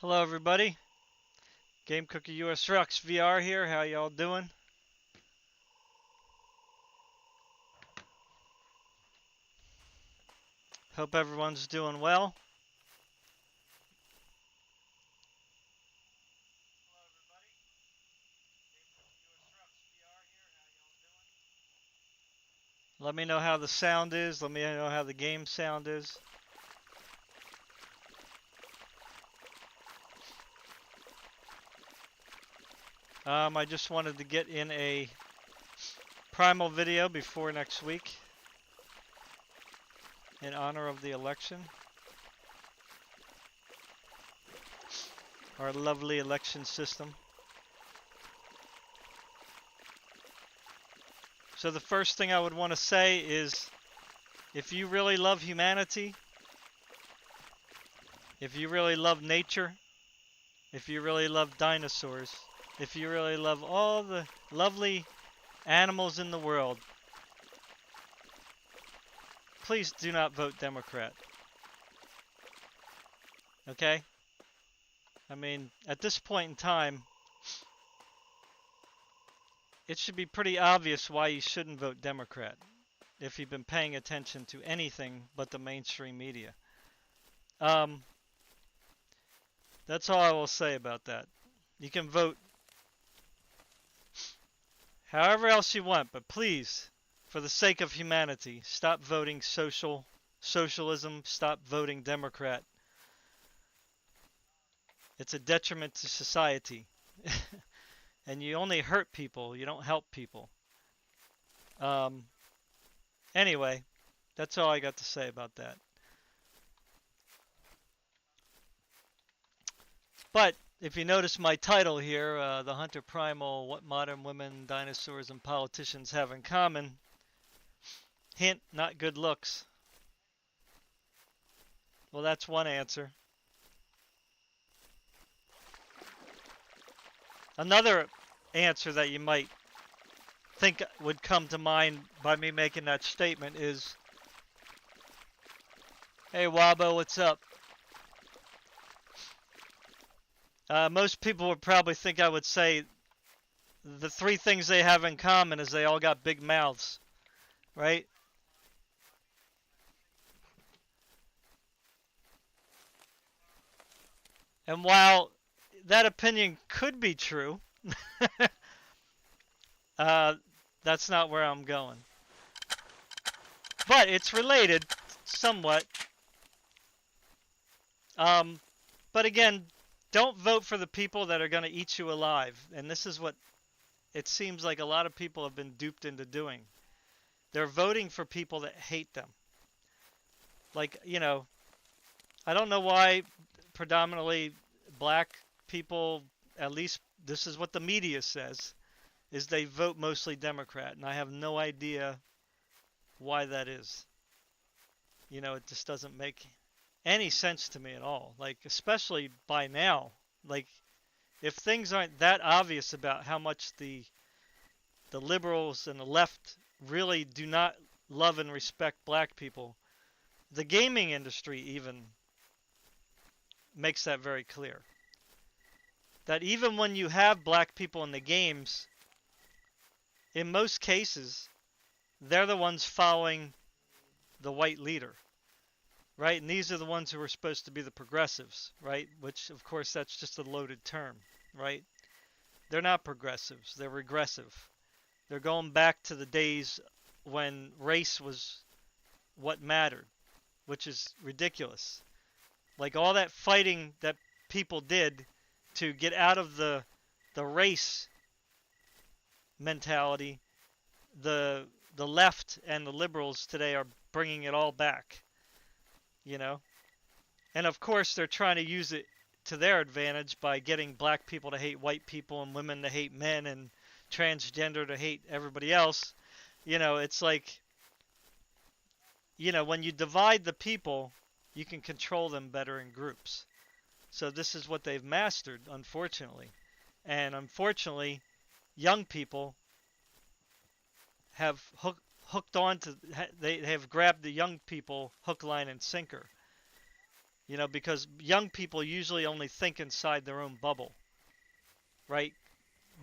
Hello everybody, Game Cookie US Rocks VR here, how y'all doing? Hope everyone's doing well. Let me know how the sound is, let me know how the game sound is. I just wanted to get in a Primal video before next week in honor of the election. Our lovely election system. So the first thing I would want to say is, if you really love humanity, if you really love nature, if you really love dinosaurs, if you really love all the lovely animals in the world, please do not vote Democrat. Okay? I mean, at this point in time, it should be pretty obvious why you shouldn't vote Democrat if you've been paying attention to anything but the mainstream media. That's all I will say about that. You can vote however else you want, but please, for the sake of humanity, stop voting socialism, stop voting Democrat. It's a detriment to society. And you only hurt people, you don't help people. Anyway, that's all I got to say about that. But if you notice my title here, The Hunter Primal, What Modern Women, Dinosaurs, and Politicians Have in Common. Hint, not good looks. Well, that's one answer. Another answer that you might think would come to mind by me making that statement is, hey Wabo, what's up? Most people would probably think I would say the three things they have in common is they all got big mouths, right? And while that opinion could be true, that's not where I'm going. But it's related somewhat. But again, don't vote for the people that are going to eat you alive. And this is what it seems like a lot of people have been duped into doing. They're voting for people that hate them. Like, you know, I don't know why predominantly black people, at least this is what the media says, is they vote mostly Democrat. And I have no idea why that is. You know, it just doesn't make any sense to me at all. Like, especially by now. Like, if things aren't that obvious about how much the liberals and the left really do not love and respect black people, the gaming industry even makes that very clear. That even when you have black people in the games, in most cases, they're the ones following the white leader, right? And these are the ones who are supposed to be the progressives, right? Which, of course, that's just a loaded term, right? They're not progressives, they're regressive. They're going back to the days when race was what mattered, which is ridiculous. Like all that fighting that people did to get out of the race mentality, the left and the liberals today are bringing it all back, you know? And of course they're trying to use it to their advantage by getting black people to hate white people and women to hate men and transgender to hate everybody else. You know, it's like, you know, when you divide the people, you can control them better in groups. So this is what they've mastered, unfortunately. And unfortunately, young people have hooked on to, they have grabbed the young people hook, line, and sinker. You know, because young people usually only think inside their own bubble, right?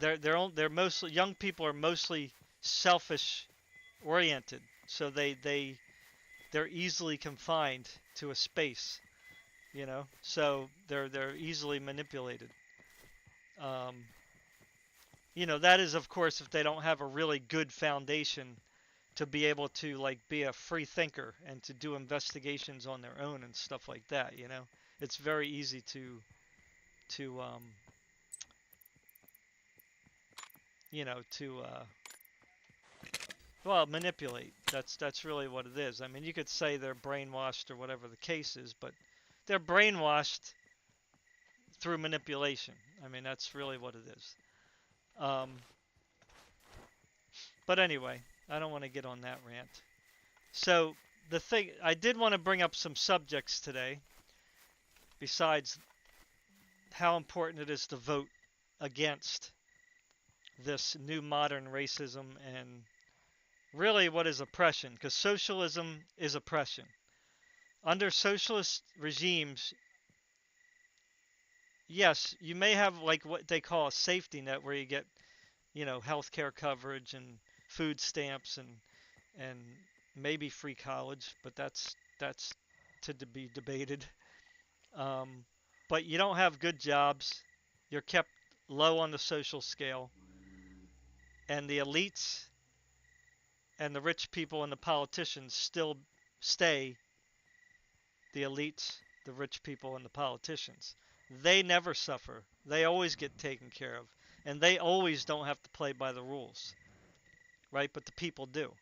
They're mostly, young people are mostly selfish oriented, so they're easily confined to a space, you know. So they're easily manipulated. Um, you know, that is of course if they don't have a really good foundation to be able to like be a free thinker and to do investigations on their own and stuff like that, you know. It's very easy to you know, to well, manipulate. That's really what it is. I mean, you could say they're brainwashed or whatever the case is, but they're brainwashed through manipulation. I mean, that's really what it is. Um, but anyway, I don't want to get on that rant. So the thing, I did want to bring up some subjects today, besides how important it is to vote against this new modern racism and really what is oppression, because socialism is oppression. Under socialist regimes, yes, you may have like what they call a safety net where you get, you know, health care coverage and food stamps and maybe free college, but that's to be debated. Um, but you don't have good jobs. You're kept low on the social scale, and the elites and the rich people and the politicians still stay the elites, the rich people, and the politicians. They never suffer. They always get taken care of. And they always don't have to play by the rules, right? But the people do.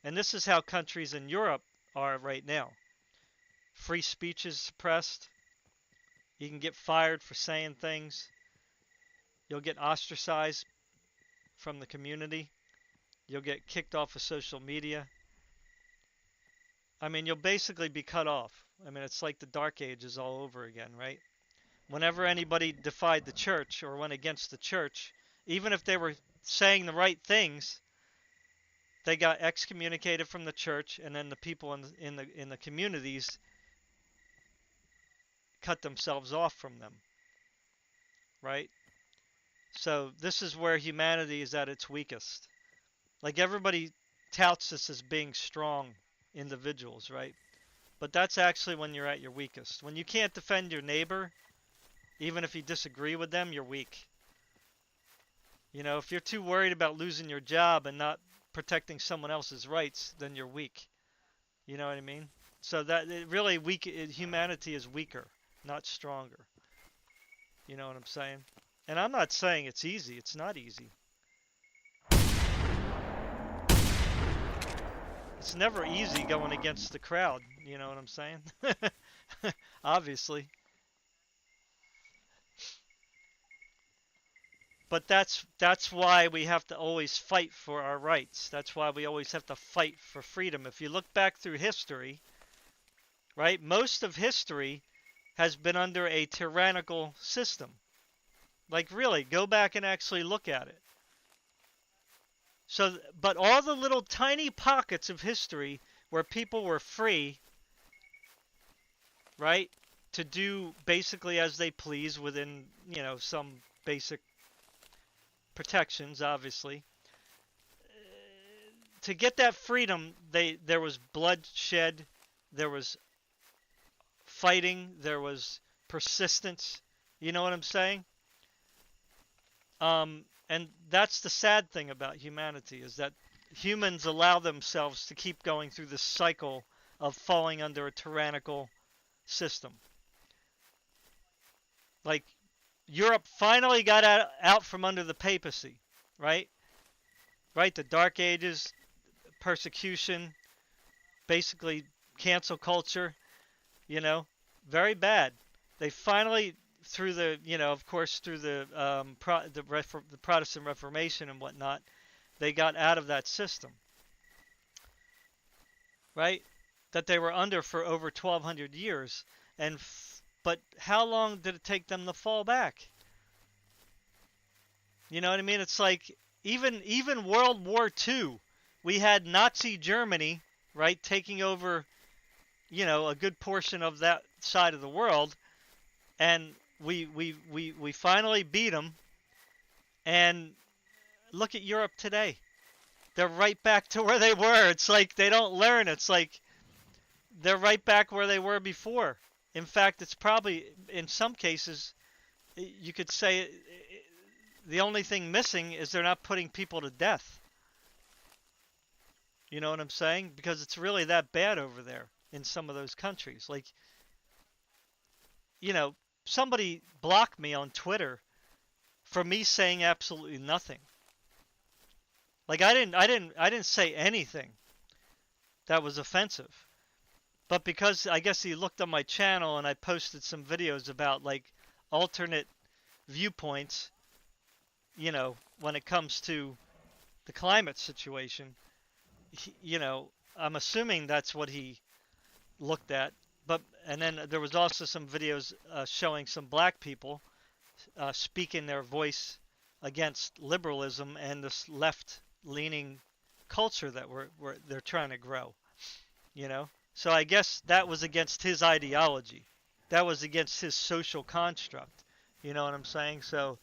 And this is how countries in Europe are right now. Free speech is suppressed. You can get fired for saying things. You'll get ostracized from the community. You'll get kicked off of social media. I mean, you'll basically be cut off. I mean, it's like the Dark Ages all over again, right? Whenever anybody defied the church or went against the church, even if they were saying the right things, they got excommunicated from the church, and then the people in the communities cut themselves off from them, right? So this is where humanity is at its weakest. Like everybody touts us as being strong individuals, right? But that's actually when you're at your weakest. When you can't defend your neighbor, even if you disagree with them, you're weak. You know, if you're too worried about losing your job and not protecting someone else's rights, then you're weak. You know what I mean? So that it really humanity is weaker, not stronger. You know what I'm saying? And I'm not saying it's easy. It's not easy. It's never easy going against the crowd. You know what I'm saying? Obviously. But that's why we have to always fight for our rights. That's why we always have to fight for freedom. If you look back through history, right, most of history has been under a tyrannical system. Like really, go back and actually look at it. So, but all the little tiny pockets of history where people were free, right, to do basically as they please within, you know, some basic protections, obviously. To get that freedom, there was bloodshed, there was fighting, there was persistence. You know what I'm saying? And that's the sad thing about humanity, is that humans allow themselves to keep going through this cycle of falling under a tyrannical system. Like Europe finally got out from under the papacy, right? Right, the Dark Ages, persecution, basically cancel culture, you know, very bad. They finally, through the, you know, of course, through the Protestant Reformation and whatnot, they got out of that system, right? That they were under for over 1,200 years, but how long did it take them to fall back? You know what I mean? It's like even World War II, we had Nazi Germany, right, taking over, a good portion of that side of the world, and we finally beat them. And look at Europe today. They're right back to where they were. It's like they don't learn. It's like they're right back where they were before. In fact, it's probably, in some cases, you could say the only thing missing is they're not putting people to death. You know what I'm saying? Because it's really that bad over there in some of those countries. Like, somebody blocked me on Twitter for me saying absolutely nothing. Like, I didn't say anything that was offensive. But because I guess he looked on my channel and I posted some videos about like alternate viewpoints, when it comes to the climate situation, I'm assuming that's what he looked at. And then there was also some videos showing some black people speaking their voice against liberalism and this left-leaning culture that they're trying to grow, So I guess that was against his ideology. That was against his social construct. You know what I'm saying? So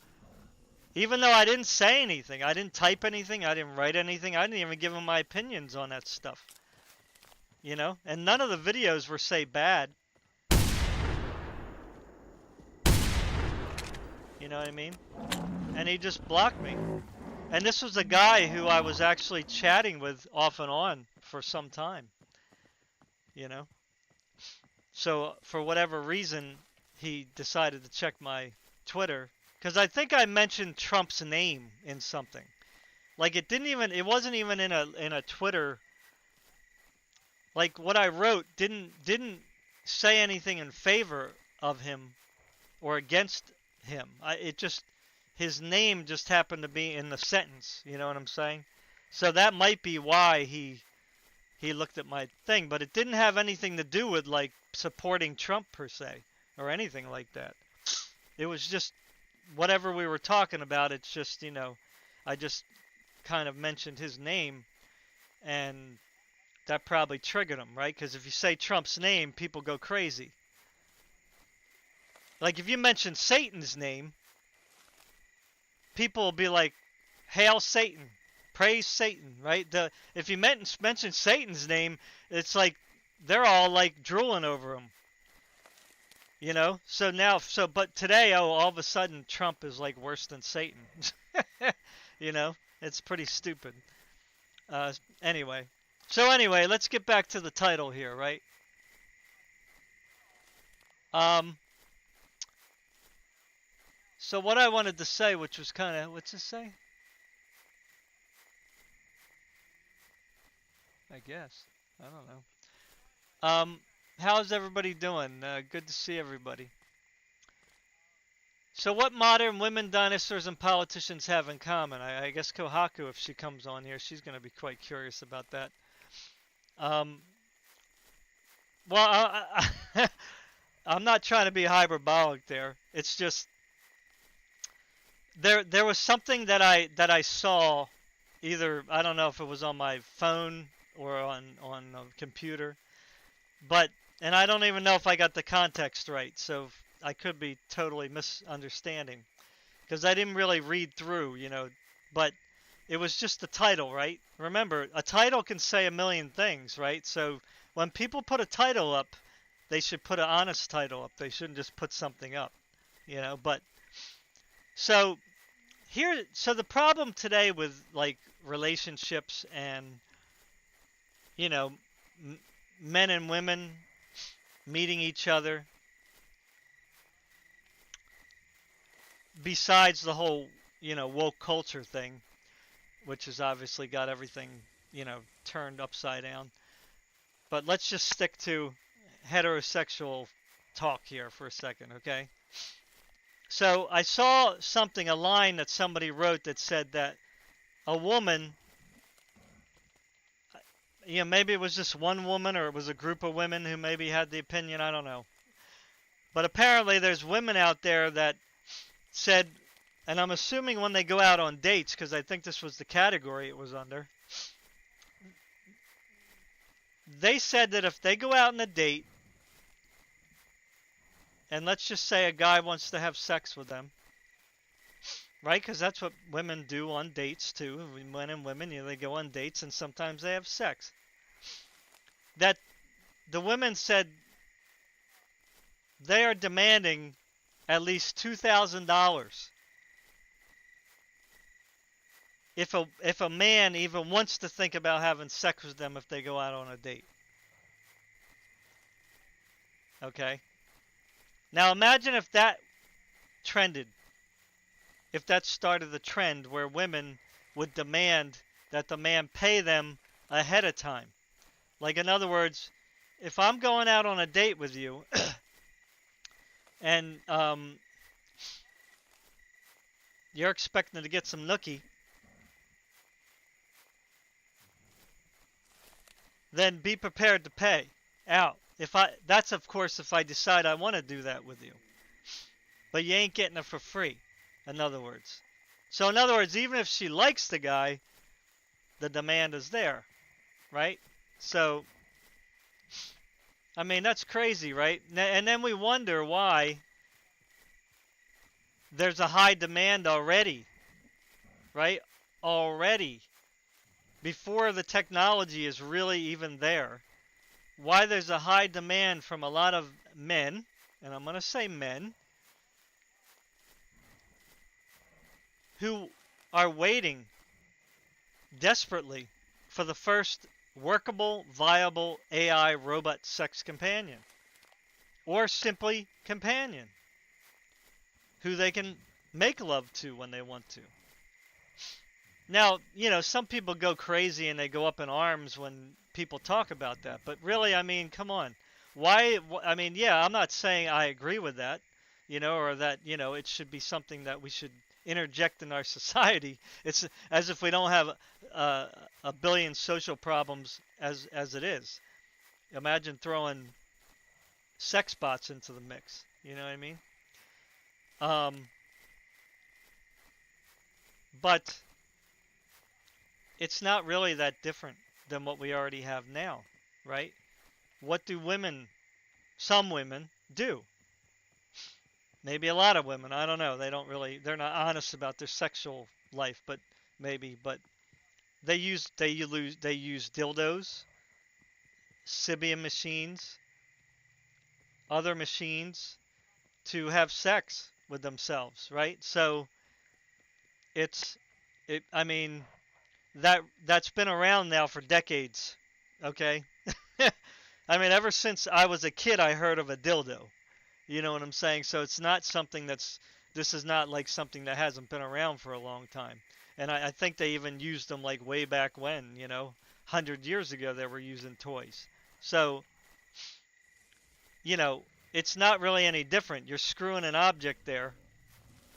even though I didn't say anything, I didn't type anything, I didn't write anything, I didn't even give him my opinions on that stuff. And none of the videos were say bad. You know what I mean? And he just blocked me. And this was a guy who I was actually chatting with off and on for some time. So for whatever reason, he decided to check my Twitter. Because I think I mentioned Trump's name in something. Like it wasn't even in a Twitter. Like what I wrote didn't say anything in favor of him or against him. His name just happened to be in the sentence. You know what I'm saying? So that might be why he looked at my thing, but it didn't have anything to do with like supporting Trump per se or anything like that. It was just whatever we were talking about. It's just, I just kind of mentioned his name, and that probably triggered him, right? Because if you say Trump's name, people go crazy. Like if you mention Satan's name, people will be like, "Hail Satan, praise Satan," right? If you mention Satan's name, it's like they're all like drooling over him. But today, all of a sudden, Trump is like worse than Satan. It's pretty stupid. Anyway, let's get back to the title here, right? So what I wanted to say, which was kind of, what's this say? I guess. I don't know. How's everybody doing? Good to see everybody. So what modern women dinosaurs and politicians have in common? I guess Kohaku, if she comes on here, she's going to be quite curious about that. Well, I'm not trying to be hyperbolic there. It's just there was something that I saw, either I don't know if it was on my phone or on a computer, and I don't even know if I got the context right, so I could be totally misunderstanding because I didn't really read through, but it was just the title, right? Remember, a title can say a million things, right? So when people put a title up, they should put an honest title up. They shouldn't just put something up, but so the problem today with like relationships and men and women meeting each other, besides the whole woke culture thing, which has obviously got everything turned upside down, but let's just stick to heterosexual talk here for a second, okay? So I saw a line that somebody wrote that said that a woman, maybe it was just one woman or it was a group of women who maybe had the opinion, I don't know. But apparently there's women out there that said, and I'm assuming when they go out on dates, because I think this was the category it was under, they said that if they go out on a date, and let's just say a guy wants to have sex with them, right? Because that's what women do on dates too. Men and women, they go on dates and sometimes they have sex. That the women said they are demanding at least $2,000 if a man even wants to think about having sex with them if they go out on a date. Okay? Now imagine if that trended. If that started the trend where women would demand that the man pay them ahead of time. Like, in other words, if I'm going out on a date with you and you're expecting to get some nookie, then be prepared to pay out. That's of course if I decide I want to do that with you. But you ain't getting it for free, in other words. So in other words, even if she likes the guy, the demand is there, right? So, I mean, that's crazy, right? And then we wonder why there's a high demand already, right? Already. Before the technology is really even there. Why there's a high demand from a lot of men, and I'm going to say men, who are waiting desperately for the first workable, viable AI robot sex companion. Or simply companion. Who they can make love to when they want to. Now, some people go crazy and they go up in arms when people talk about that. But really, I mean, come on. Why? I mean, yeah, I'm not saying I agree with that, or that, it should be something that we should interject in our society. It's as if we don't have a billion social problems as it is. Imagine throwing sex bots into the mix. You know what I mean? But it's not really that different than what we already have now, right? What do some women do? Maybe a lot of women, I don't know. They're not honest about their sexual life, but maybe. But they use dildos, Sybian machines, other machines to have sex with themselves, right? So I mean, that's been around now for decades, okay? I mean, ever since I was a kid, I heard of a dildo. You know what I'm saying? So it's not something this is not like something that hasn't been around for a long time. And I think they even used them like way back when, 100 years ago they were using toys. So, it's not really any different. You're screwing an object there,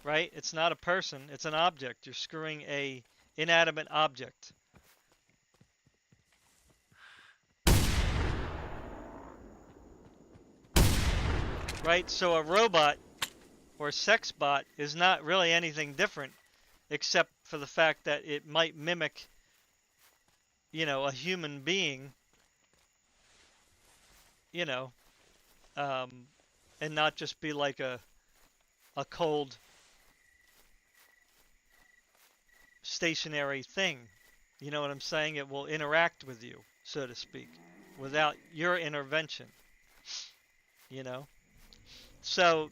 right? It's not a person, it's an object. You're screwing a inanimate object. Right? So a robot or sex bot is not really anything different except for the fact that it might mimic, a human being, and not just be like a cold, stationary thing. You know what I'm saying? It will interact with you, so to speak, without your intervention. So,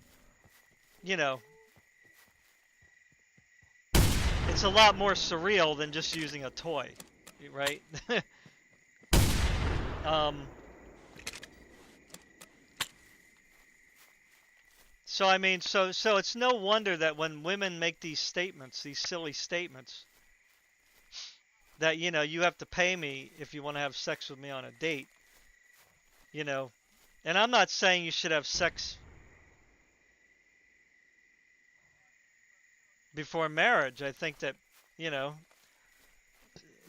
it's a lot more surreal than just using a toy, right? So I mean, so it's no wonder that when women make these statements, these silly statements, that you have to pay me if you want to have sex with me on a date, and I'm not saying you should have sex before marriage. I think that,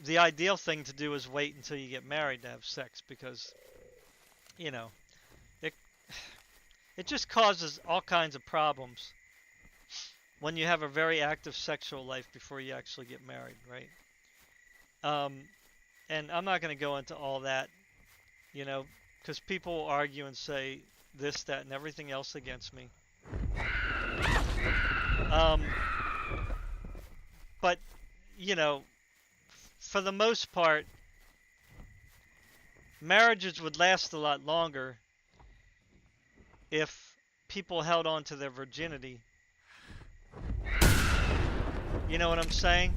the ideal thing to do is wait until you get married to have sex because, it just causes all kinds of problems when you have a very active sexual life before you actually get married, right? And I'm not going to go into all that, You know, because people will argue and say this, that, and everything else against me. Um, but, you know, for the most part, marriages would last a lot longer if people held on to their virginity. You know what I'm saying?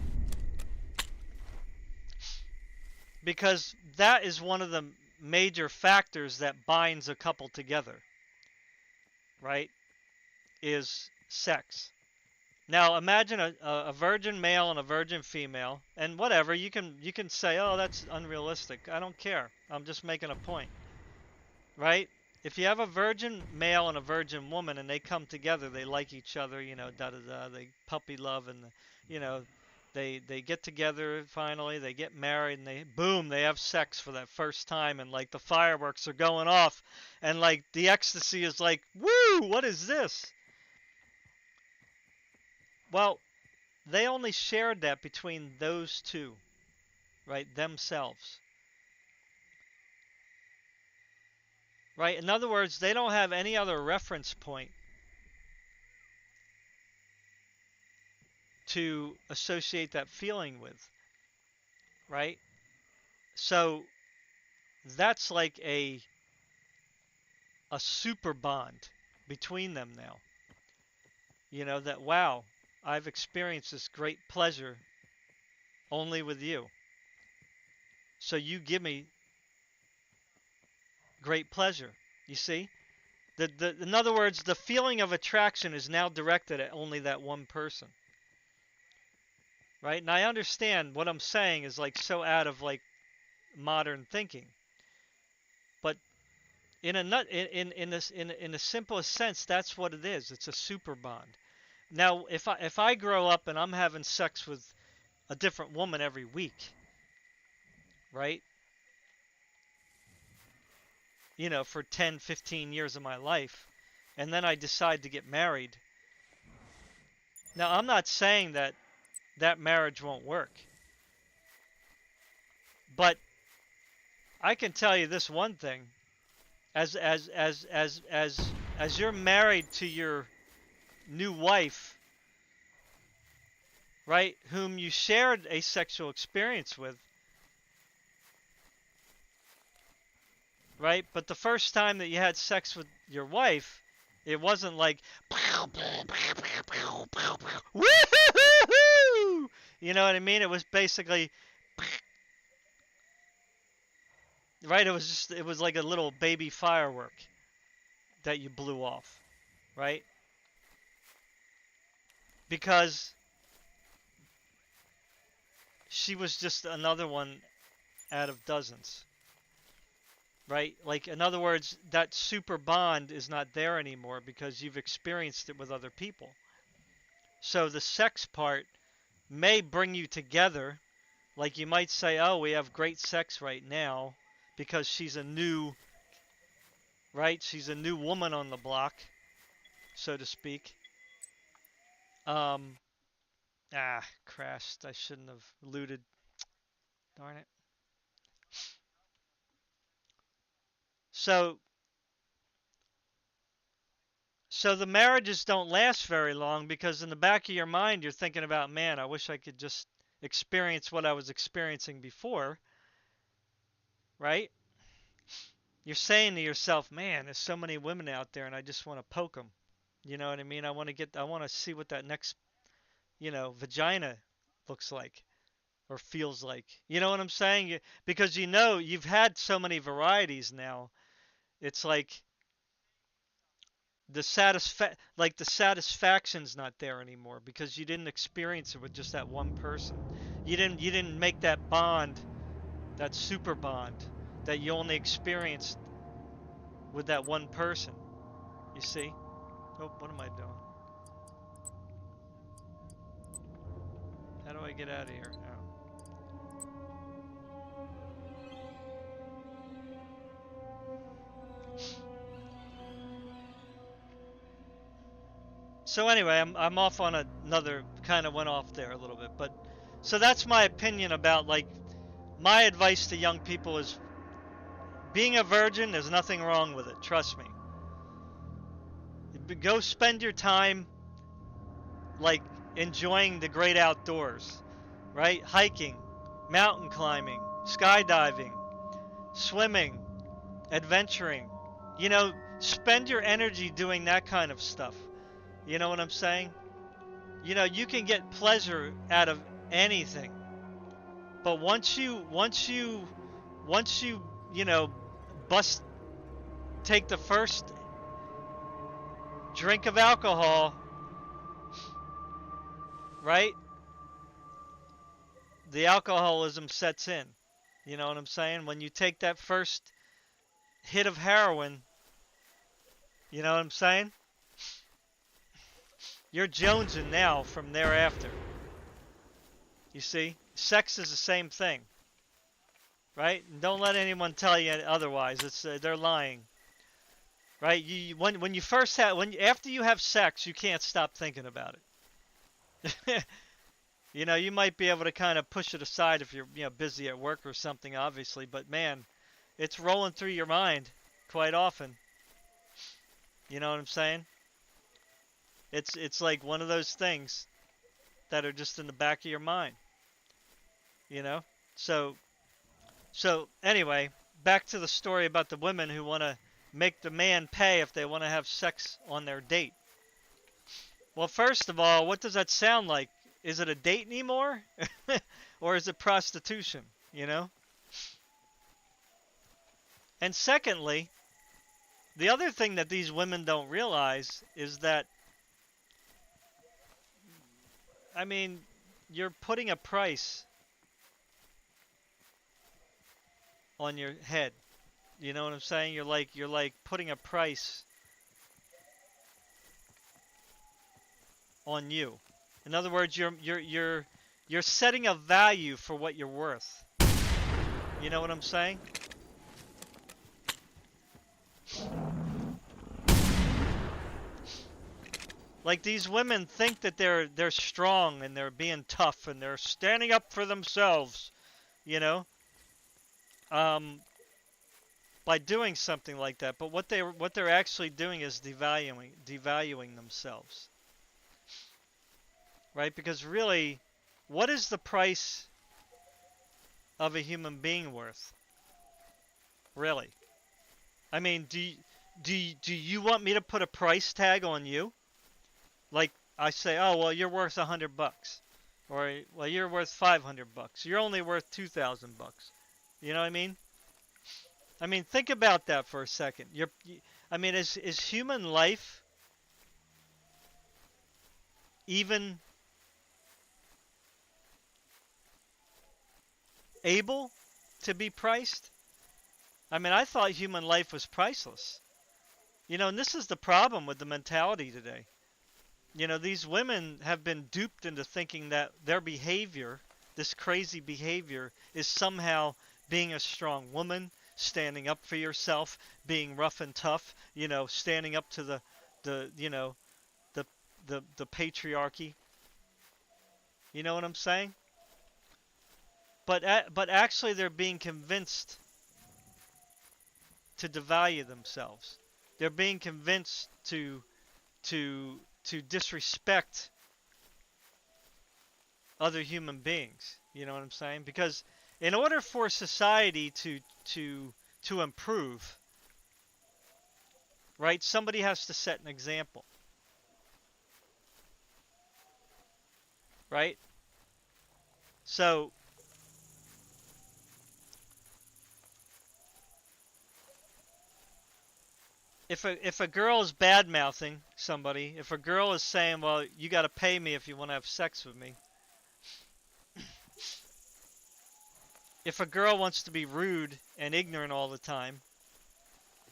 Because that is one of the major factors that binds a couple together, right? Is sex. Now imagine a virgin male and a virgin female, and whatever, you can say, oh, that's unrealistic. I don't care. I'm just making a point, right? If you have a virgin male and a virgin woman and they come together, they like each other, you know, da da da, they puppy love, and you know, they get together finally, they get married, and they boom, they have sex for that first time, and like the fireworks are going off, and like the ecstasy is like, woo, what is this? Well, they only shared that between those two, right? Themselves. Right? In other words, they don't have any other reference point to associate that feeling with, right? So that's like a super bond between them now. You know, that wow, I've experienced this great pleasure only with you. So you give me great pleasure. You see? In other words, the feeling of attraction is now directed at only that one person. Right? And I understand what I'm saying is like so out of like modern thinking. But in the simplest sense, that's what it is. It's a super bond. Now, if I grow up and I'm having sex with a different woman every week, right? You know, for 10, 15 years of my life, and then I decide to get married. Now, I'm not saying that that marriage won't work. But I can tell you this one thing. As you're married to your new wife, right, whom you shared a sexual experience with, right? But the first time that you had sex with your wife, it wasn't like, woo-hoo-hoo-hoo! You know what I mean? It was basically, right? It was like a little baby firework that you blew off, right? Because she was just another one out of dozens. Right? Like, in other words, that super bond is not there anymore because you've experienced it with other people. So the sex part may bring you together. Like, you might say, oh, we have great sex right now because she's a new, right? She's a new woman on the block, so to speak. Crashed. I shouldn't have looted. Darn it. So the marriages don't last very long because in the back of your mind you're thinking about, man, I wish I could just experience what I was experiencing before, right? You're saying to yourself, man, there's so many women out there and I just want to poke them. You know what I mean? I want to see what that next, vagina looks like or feels like. You know what I'm saying? Because you've had so many varieties now. It's like the satisfaction's not there anymore because you didn't experience it with just that one person. You didn't make that bond, that super bond that you only experienced with that one person. You see? Oh, what am I doing? How do I get out of here? Oh. So anyway, I'm off on another, kind of went off there a little bit, but so that's my opinion about, like, my advice to young people is being a virgin, there's nothing wrong with it. Trust me. Go spend your time like enjoying the great outdoors, right? Hiking, mountain climbing, skydiving, swimming, adventuring. You know, spend your energy doing that kind of stuff. You know what I'm saying? You know, you can get pleasure out of anything. But once you, you know, bust take the first drink of alcohol, right? The alcoholism sets in. You know what I'm saying? When you take that first hit of heroin, you know what I'm saying? You're jonesing now from thereafter. You see? Sex is the same thing. Right? And don't let anyone tell you otherwise. It's they're lying. Right? When you first have after you have sex, you can't stop thinking about it. You know, you might be able to kind of push it aside if you're, you know, busy at work or something, obviously, but man, it's rolling through your mind quite often. You know what I'm saying? It's like one of those things that are just in the back of your mind. You know? So anyway, back to the story about the women who want to make the man pay if they want to have sex on their date. Well, first of all, what does that sound like? Is it a date anymore? Or is it prostitution, you know? And secondly, the other thing that these women don't realize is that, I mean, you're putting a price on your head. You know what I'm saying? You're like putting a price on you. In other words, you're setting a value for what you're worth. You know what I'm saying? Like these women think that they're strong and they're being tough and they're standing up for themselves, you know, by doing something like that. But what they're actually doing is devaluing themselves, right? Because really, what is the price of a human being worth? Really? I mean, do you want me to put a price tag on you? Like I say, oh well, you're worth $100, or well, you're worth $500. You're only worth $2,000. You know what I mean? I mean, think about that for a second. I mean, is human life even able to be priced? I mean, I thought human life was priceless. You know, and this is the problem with the mentality today. You know, these women have been duped into thinking that their behavior, this crazy behavior, is somehow being a strong woman, standing up for yourself, being rough and tough, you know, standing up to the you know, the patriarchy. You know what I'm saying? But actually they're being convinced to devalue themselves. They're being convinced to disrespect other human beings. You know what I'm saying? Because in order for society to improve, right, somebody has to set an example. Right? So if a girl is bad mouthing somebody, if a girl is saying, well, you got to pay me if you want to have sex with me, if a girl wants to be rude and ignorant all the time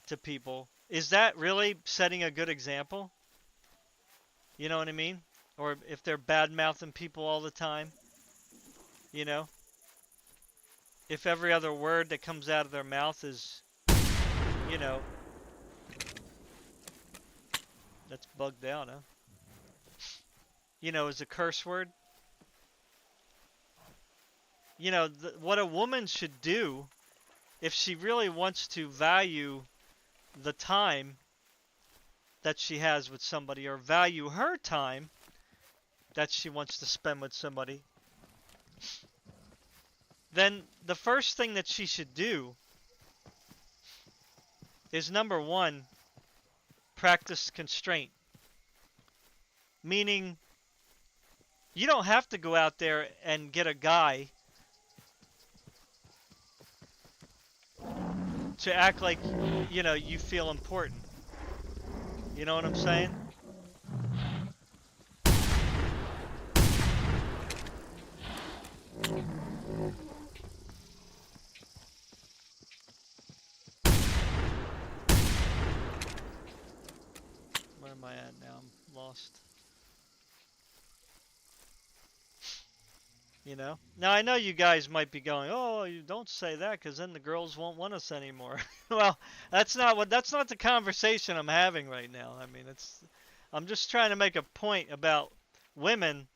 to people, is that really setting a good example? You know what I mean? Or if they're bad mouthing people all the time, you know, if every other word that comes out of their mouth is, you know, that's bugged out, huh? You know, is a curse word. You know, what a woman should do if she really wants to value the time that she has with somebody, or value her time that she wants to spend with somebody, then the first thing that she should do is, number one, practice constraint. Meaning, you don't have to go out there and get a guy to act like, you know, you feel important. You know what I'm saying? Where am I at now? I'm lost. You know? Now, I know you guys might be going, oh, you don't say that because then the girls won't want us anymore. Well, that's not the conversation I'm having right now. I mean, I'm just trying to make a point about women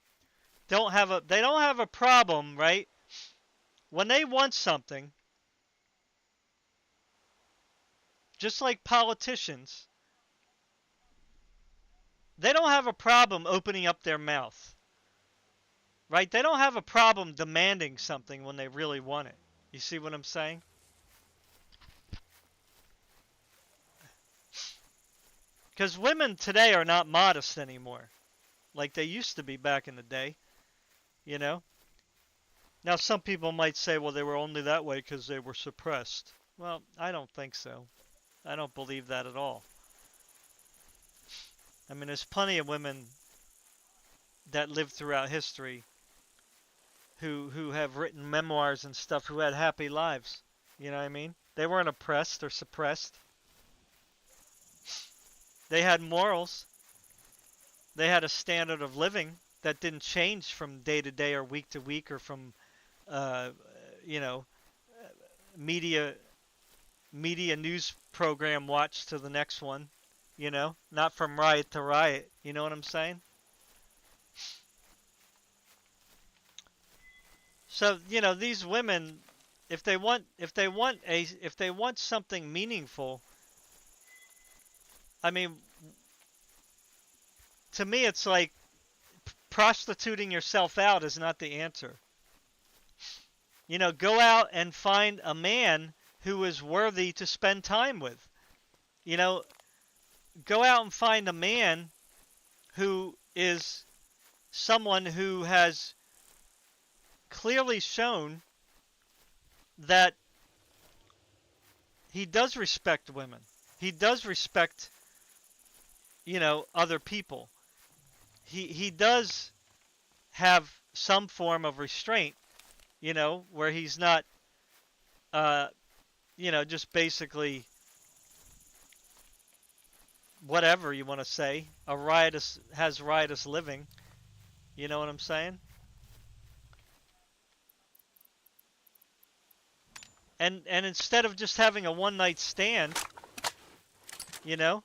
they don't have a problem, right? When they want something, just like politicians, they don't have a problem opening up their mouth. Right? They don't have a problem demanding something when they really want it. You see what I'm saying? Because women today are not modest anymore, like they used to be back in the day, you know? Now, some people might say, well, they were only that way because they were suppressed. Well, I don't think so. I don't believe that at all. I mean, there's plenty of women that lived throughout history who have written memoirs and stuff who had happy lives. You know what I mean? They weren't oppressed or suppressed. They had morals. They had a standard of living that didn't change from day to day or week to week or from, you know, media news program watch to the next one. You know, not from riot to riot. You know what I'm saying? So, you know, these women, if they want something meaningful, I mean, to me, it's like prostituting yourself out is not the answer. You know, go out and find a man who is worthy to spend time with. You know, go out and find a man who is someone who has clearly shown that he does respect women. He does respect, you know, other people. He does have some form of restraint, you know, where he's not, you know, just basically whatever you want to say, has riotous living. You know what I'm saying? And instead of just having a one night stand, you know,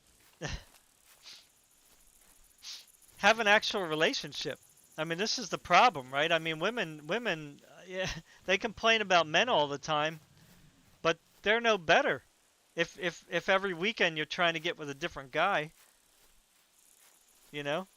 have an actual relationship. I mean, this is the problem, right? I mean, women, yeah, they complain about men all the time, but they're no better. If every weekend you're trying to get with a different guy, you know.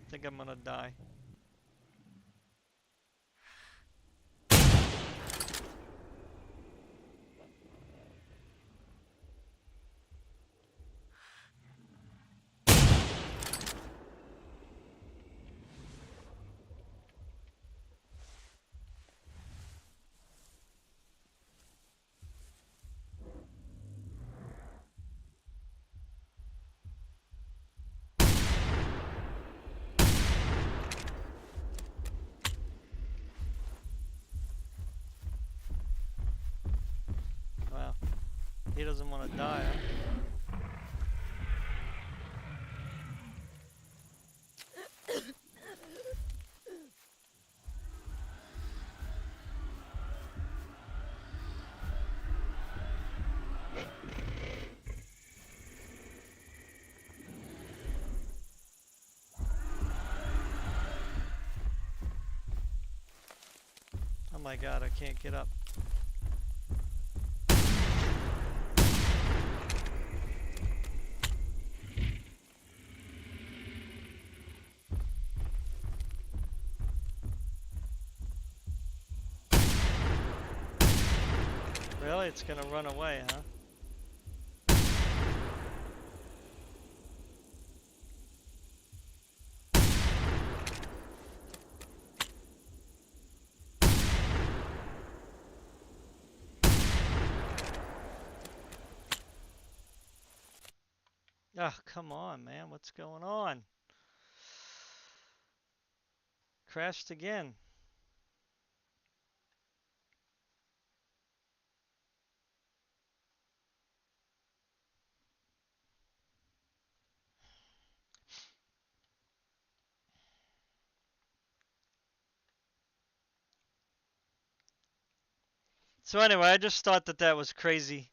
I think I'm gonna die. Wow. He doesn't want to die, huh? my god, I can't get up. Really? It's gonna run away, huh? Oh, come on, man. What's going on? Crashed again. So anyway, I just thought that that was crazy,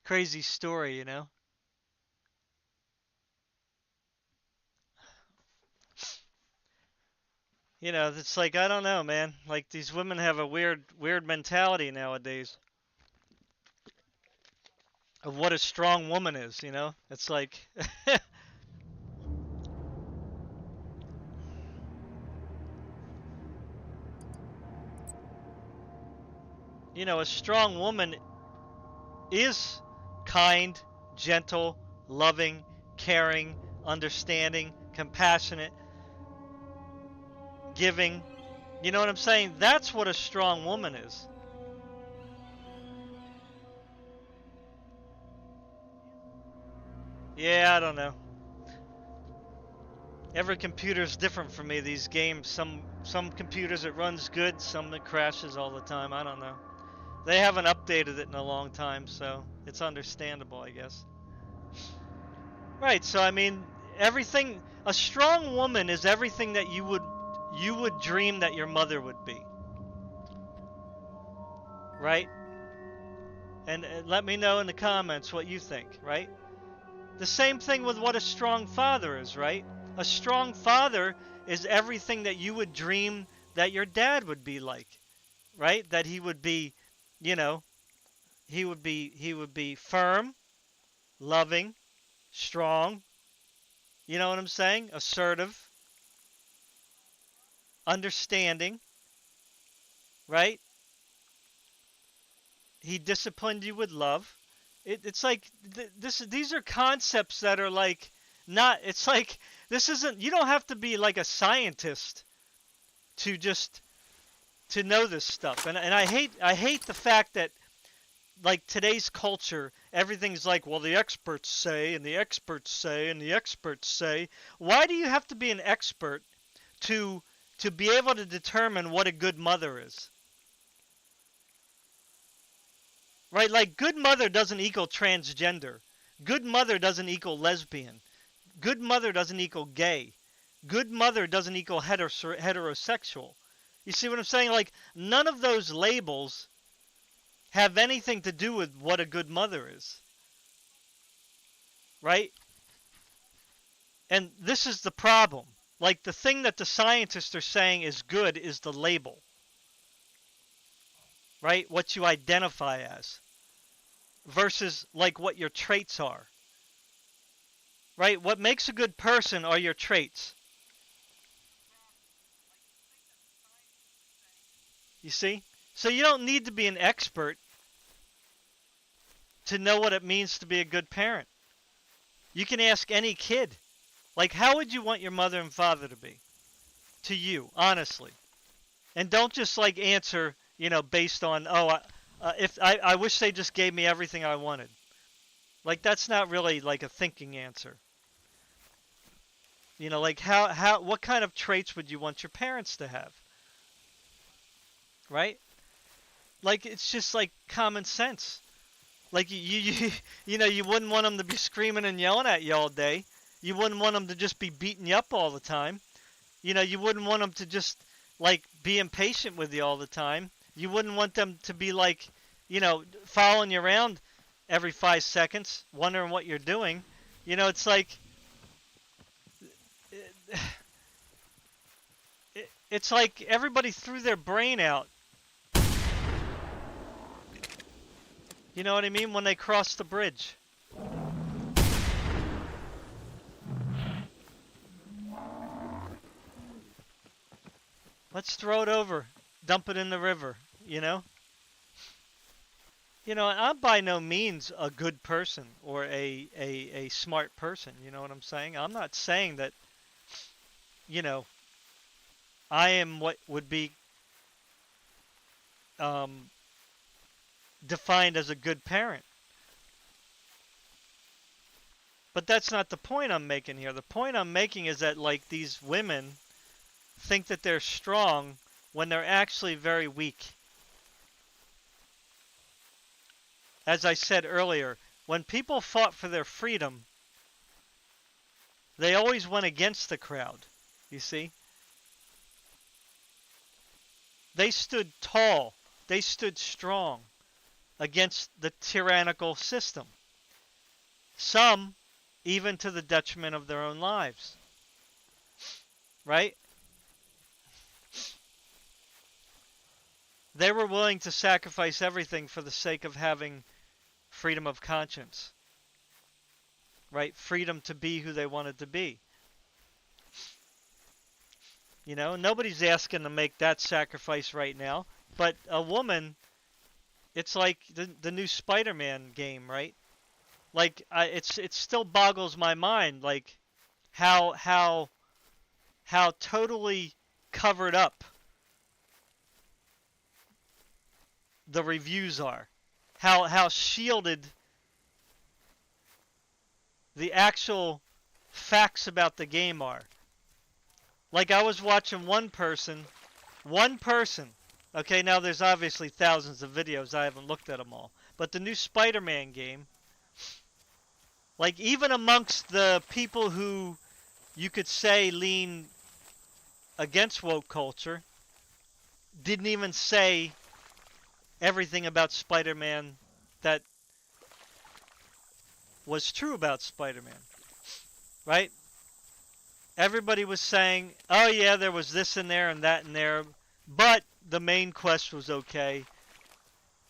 crazy story, you know? You know, it's like, I don't know, man. Like, these women have a weird mentality nowadays of what a strong woman is, you know? It's like, you know, a strong woman is kind, gentle, loving, caring, understanding, compassionate, giving. You know what I'm saying? That's what a strong woman is. Yeah, I don't know. Every computer's different for me. These games, some computers it runs good, some it crashes all the time. I don't know. They haven't updated it in a long time, so it's understandable, I guess. Right. So I mean, everything. A strong woman is everything that you would dream that your mother would be. Right. And let me know in the comments what you think. Right. The same thing with what a strong father is. Right. A strong father is everything that you would dream that your dad would be like. Right. That he would be, you know, he would be firm, loving, strong. You know what I'm saying? Assertive, understanding, right? He disciplined you with love. It's like these are concepts that are like not. It's like this isn't. You don't have to be like a scientist to just to know this stuff. And I hate the fact that like today's culture, everything's like, well, the experts say, and the experts say, and the experts say. Why do you have to be an expert to to be able to determine what a good mother is? Right? Like good mother doesn't equal transgender. Good mother doesn't equal lesbian. Good mother doesn't equal gay. Good mother doesn't equal heterosexual. You see what I'm saying? Like none of those labels have anything to do with what a good mother is. Right? And this is the problem. Like the thing that the scientists are saying is good is the label. Right? What you identify as versus like what your traits are. Right? What makes a good person are your traits. You see? So you don't need to be an expert to know what it means to be a good parent. You can ask any kid. Like, how would you want your mother and father to be? To you, honestly. And don't just like answer, you know, based on, oh, if I wish they just gave me everything I wanted. Like, that's not really like a thinking answer. You know, like what kind of traits would you want your parents to have? Right? Like, it's just like common sense. Like you know, you wouldn't want them to be screaming and yelling at you all day. You wouldn't want them to just be beating you up all the time. You know, you wouldn't want them to just like be impatient with you all the time. You wouldn't want them to be like, you know, following you around every 5 seconds, wondering what you're doing. You know, it's like it's like everybody threw their brain out You know what I mean? When they cross the bridge. Let's throw it over. Dump it in the river, you know? You know, I'm by no means a good person or a smart person, you know what I'm saying? I'm not saying that, you know, I am what would be um, defined as a good parent. But that's not the point I'm making here. The point I'm making is that, like, these women think that they're strong when they're actually very weak. As I said earlier, when people fought for their freedom, they always went against the crowd, you see? They stood tall. They stood strong against the tyrannical system. Some even to the detriment of their own lives. Right? They were willing to sacrifice everything for the sake of having freedom of conscience. Right? Freedom to be who they wanted to be. You know, nobody's asking to make that sacrifice right now. But a woman, it's like the new Spider-Man game, right? Like, it still boggles my mind, like, how totally covered up the reviews are. How shielded the actual facts about the game are. Like, I was watching one person, okay, now there's obviously thousands of videos, I haven't looked at them all, but the new Spider-Man game, like, even amongst the people who you could say lean against woke culture, didn't even say everything about Spider-Man that was true about Spider-Man, right? Everybody was saying, oh yeah, there was this in there and that in there, but the main quest was okay.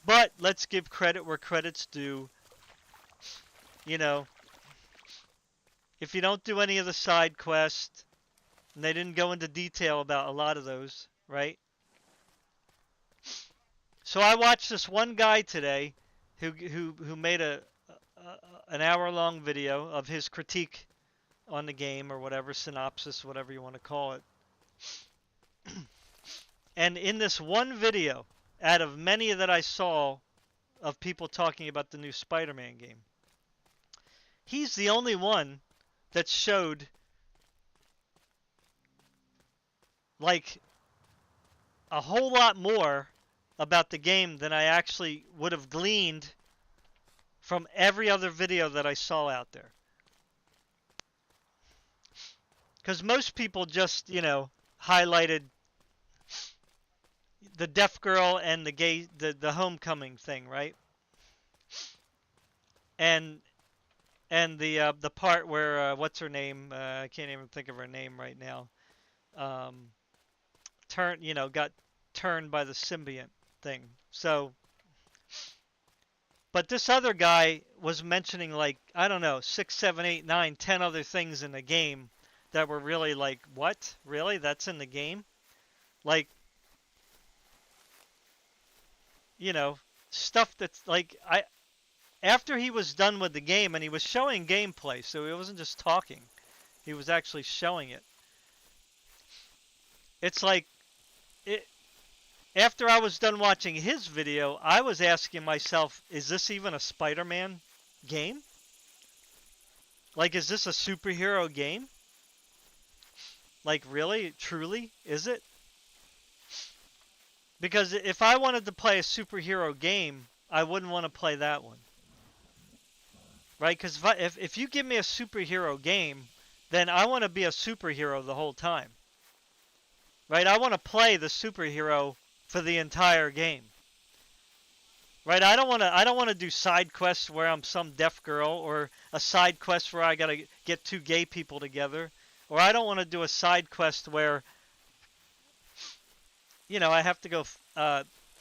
But let's give credit where credit's due. You know, if you don't do any of the side quests, and they didn't go into detail about a lot of those, right? So I watched this one guy today who made an hour-long video of his critique on the game, or whatever, synopsis, whatever you want to call it. And in this one video, out of many that I saw of people talking about the new Spider-Man game, he's the only one that showed, like, a whole lot more about the game than I actually would have gleaned from every other video that I saw out there. Because most people just, you know, highlighted the deaf girl and the homecoming thing, right? And the part where what's her name? I can't even think of her name right now. Got turned by the symbiont thing. So, but this other guy was mentioning, like, I don't know, 6, 7, 8, 9, 10 other things in the game that were really like, what? Really? That's in the game? Like, you know, stuff that's like, after he was done with the game, and he was showing gameplay, so he wasn't just talking, he was actually showing it. It's like, after I was done watching his video, I was asking myself, is this even a Spider-Man game? Like, is this a superhero game? Like, really? Truly? Is it? Because if I wanted to play a superhero game, I wouldn't want to play that one. Right? Because if you give me a superhero game, then I want to be a superhero the whole time. Right? I want to play the superhero for the entire game. Right? I don't want to do side quests where I'm some deaf girl, or a side quest where I got to get 2 gay people together, or I don't want to do a side quest where, you know, I have to go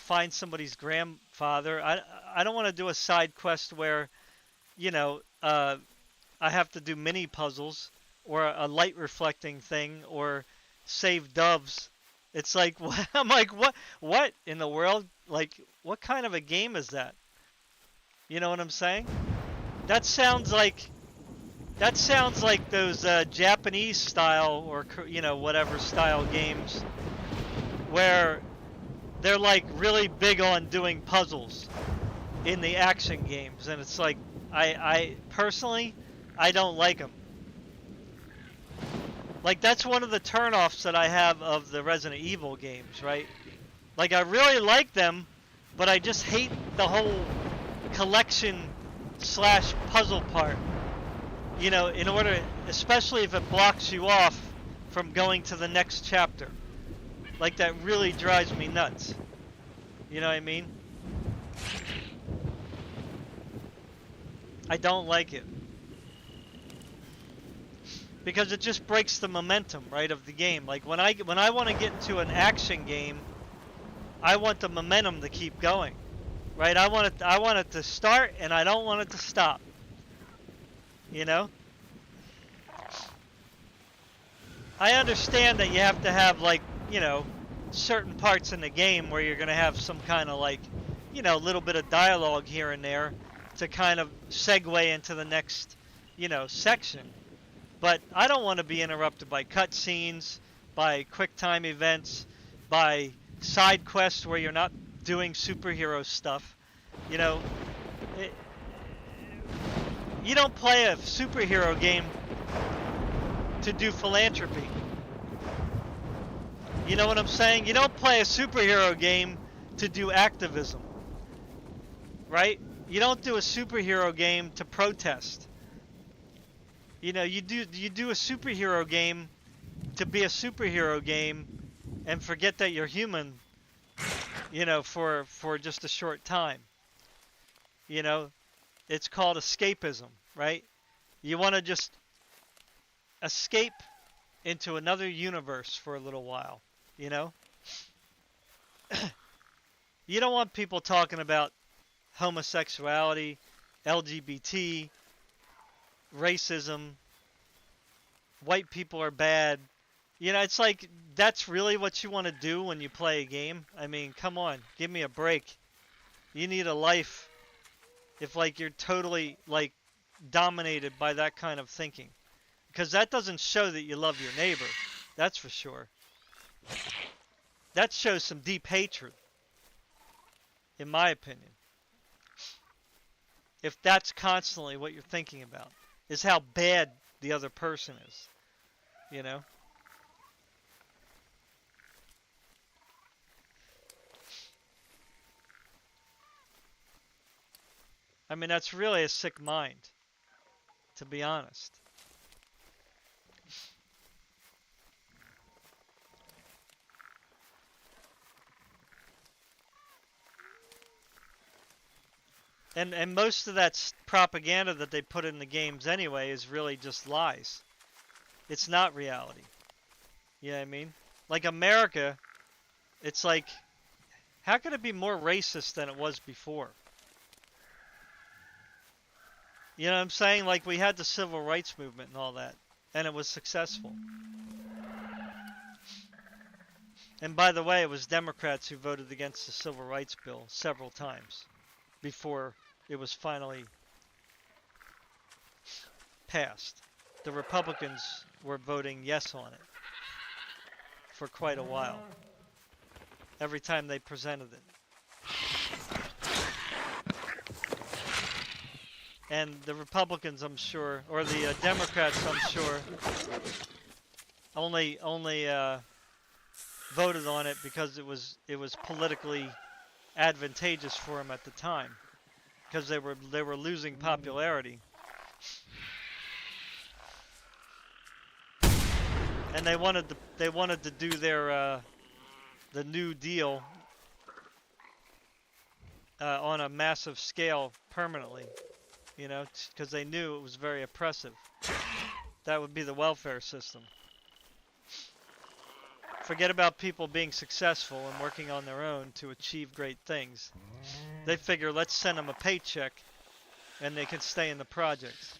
find somebody's grandfather. I don't want to do a side quest where, you know, I have to do mini puzzles or a light reflecting thing or save doves. It's like I'm like what in the world? Like what kind of a game is that? You know what I'm saying? That sounds like those Japanese style or you know whatever style games where they're like really big on doing puzzles in the action games, and it's like I personally I don't like them. Like that's one of the turnoffs that I have of the Resident Evil games, right? Like I really like them, but I just hate the whole collection slash puzzle part. You know, in order, especially if it blocks you off from going to the next chapter. Like that really drives me nuts. You know what I mean? I don't like it. Because it just breaks the momentum, right, of the game. Like when I want to get into an action game, I want the momentum to keep going. Right? I want it to start and I don't want it to stop. You know? I understand that you have to have like, you know, certain parts in the game where you're going to have some kind of like, you know, a little bit of dialogue here and there to kind of segue into the next, you know, section. But I don't want to be interrupted by cutscenes, by quick time events, by side quests where you're not doing superhero stuff. You know, you don't play a superhero game to do philanthropy. You know what I'm saying? You don't play a superhero game to do activism. Right? You don't do a superhero game to protest. You know, you do a superhero game to be a superhero game and forget that you're human, you know, for just a short time. You know, it's called escapism, right? You want to just escape into another universe for a little while, you know? You don't want people talking about homosexuality, LGBT, racism, white people are bad. You know, it's like, that's really what you want to do when you play a game? I mean, come on, give me a break. You need a life if, like, you're totally, like, dominated by that kind of thinking. Because that doesn't show that you love your neighbor. That's for sure. That shows some deep hatred, in my opinion. If that's constantly what you're thinking about, is how bad the other person is, you know? I mean, that's really a sick mind, to be honest. And most of that propaganda that they put in the games anyway is really just lies. It's not reality. You know what I mean? Like America, it's like, how could it be more racist than it was before? You know what I'm saying? Like we had the civil rights movement and all that, and it was successful. And by the way, it was Democrats who voted against the civil rights bill several times before it was finally passed. The Republicans were voting yes on it for quite a while, every time they presented it. And the Republicans, I'm sure, or the Democrats, I'm sure, only voted on it because it was politically advantageous for them at the time, because they were losing popularity, and they wanted to do their the New Deal on a massive scale permanently, you know, because they knew it was very oppressive. That would be the welfare system. forget about people being successful and working on their own to achieve great things. They figure, let's send them a paycheck and they can stay in the projects.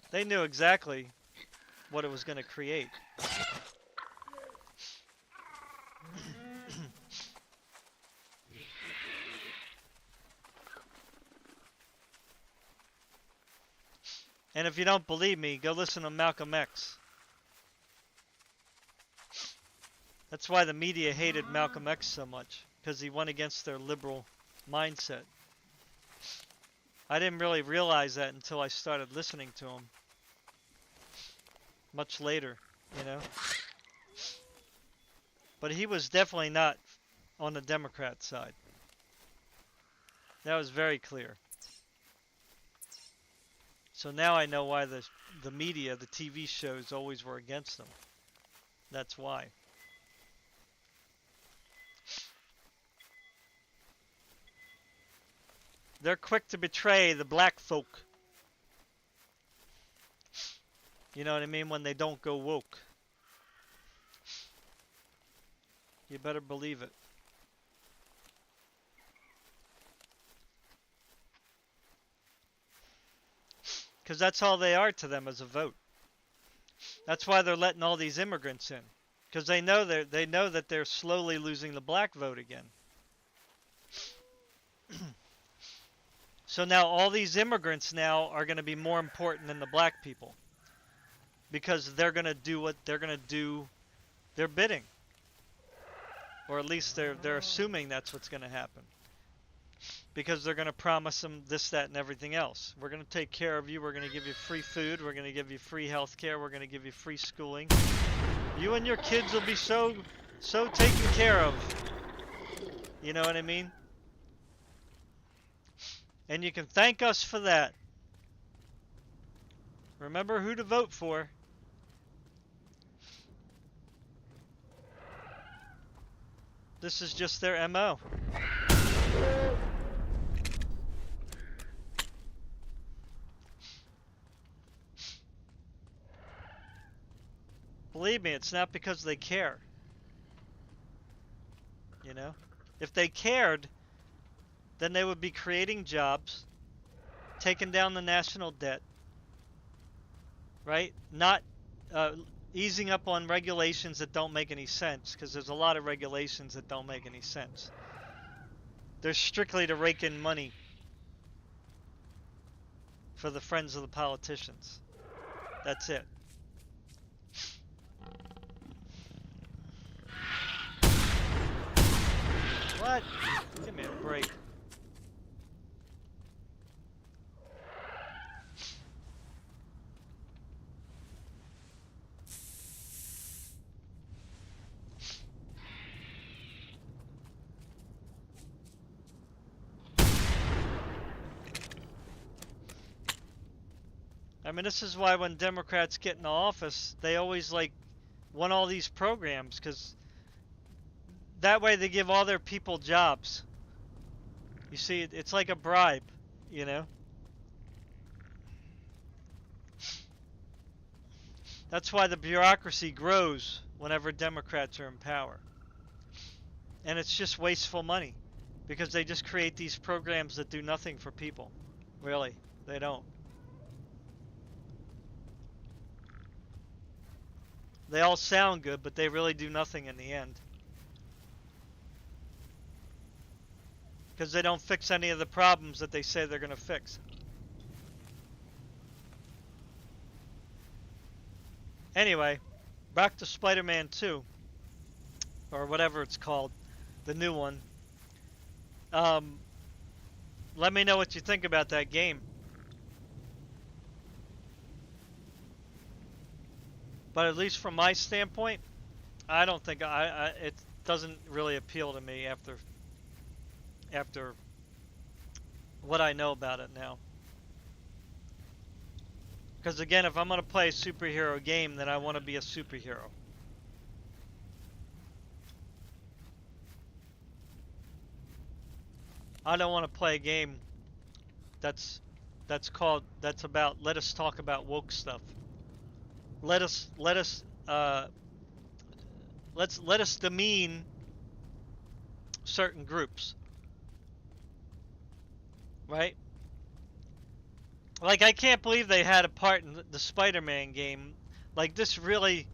They knew exactly what it was going to create. And if you don't believe me, go listen to Malcolm X. That's why the media hated Malcolm X so much, because he went against their liberal mindset. I didn't really realize that until I started listening to him. Much later, you know. But he was definitely not on the Democrat side. That was very clear. So now I know why the media, the TV shows always were against them. That's why. They're quick to betray the black folk. You know what I mean? When they don't go woke. You better believe it. Because that's all they are to them as a vote. That's why they're letting all these immigrants in. Because they know that they're slowly losing the black vote again. So now all these immigrants now are going to be more important than the black people. Because they're going to do what they're going to do their bidding. Or at least they're assuming that's what's going to happen. Because they're going to promise them this, that, and everything else. We're going to take care of you. We're going to give you free food. We're going to give you free health care. We're going to give you free schooling. You and your kids will be so taken care of. You know what I mean? And you can thank us for that. Remember who to vote for. This is just their MO. Believe me, it's not because they care. You know? If they cared, then they would be creating jobs, taking down the national debt, right? Not easing up on regulations that don't make any sense, because there's a lot of regulations that don't make any sense. They're strictly to rake in money for the friends of the politicians. That's it. What? Give me a break. I mean, this is why when Democrats get into office, they always want all these programs, because that way they give all their people jobs. You see, it's like a bribe, you know? That's why the bureaucracy grows whenever Democrats are in power. And it's just wasteful money, because they just create these programs that do nothing for people. Really, they don't. They all sound good, but they really do nothing in the end. Because they don't fix any of the problems that they say they're going to fix. Anyway, back to Spider-Man 2. Or whatever it's called. The new one. Let me know what you think about that game. But at least from my standpoint, I don't think it doesn't really appeal to me after what I know about it now. Because again, if I'm going to play a superhero game, then I want to be a superhero. I don't want to play a game that's about let us talk about woke stuff. Let us let us demean certain groups, right? Like, I can't believe they had a part in the Spider-Man game. Like, this really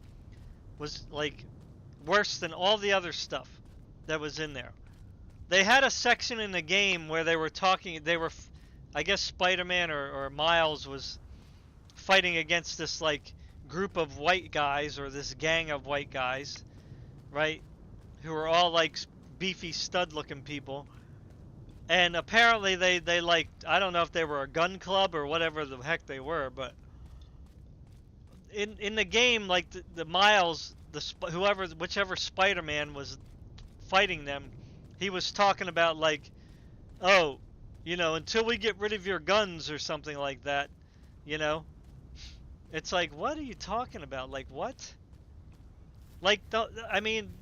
was, like, worse than all the other stuff that was in there. They had a section in the game where they were talking, I guess Spider-Man or Miles was fighting against this, like, group of white guys, or this gang of white guys, right? Who were all, like, beefy stud-looking people. And apparently they like, I don't know if they were a gun club or whatever the heck they were, but in the game, like, the Miles, whichever Spider-Man was fighting them, he was talking about, like, oh, until we get rid of your guns or something like that, you know? It's like, what are you talking about? Like, what? Like, I mean,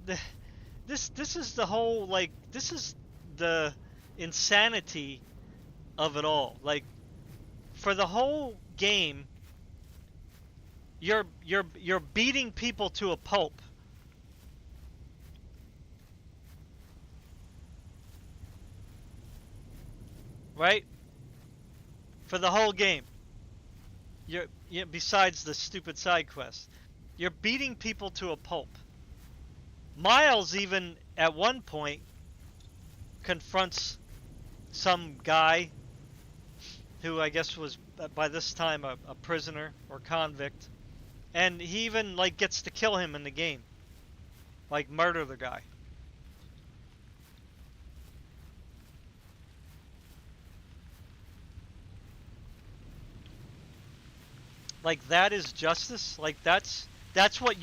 this is the whole, like, this is the insanity of it all. Like, for the whole game, you're beating people to a pulp. Right? For the whole game. Besides the stupid side quest, you're beating people to a pulp. Miles even at one point confronts some guy who I guess was by this time a prisoner or convict, and he even, like, gets to kill him in the game, like, murder the guy. Like, that is justice. Like, that's what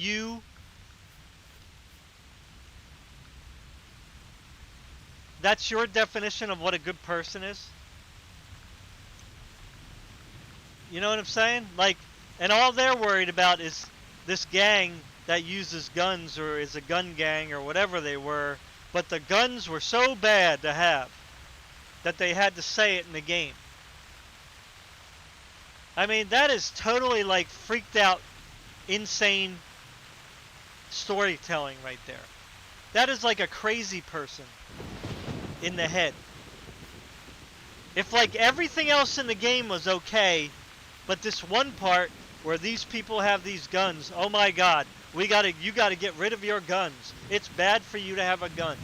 that's your definition of what a good person is. You know what I'm saying? Like, and all they're worried about is this gang that uses guns, or is a gun gang, or whatever they were, but the guns were so bad to have that they had to say it in the game. I mean, that is totally, like, freaked out, insane storytelling right there. That is like a crazy person in the head. If, like, everything else in the game was okay, but this one part where these people have these guns, oh my god, you gotta get rid of your guns. It's bad for you to have a gun.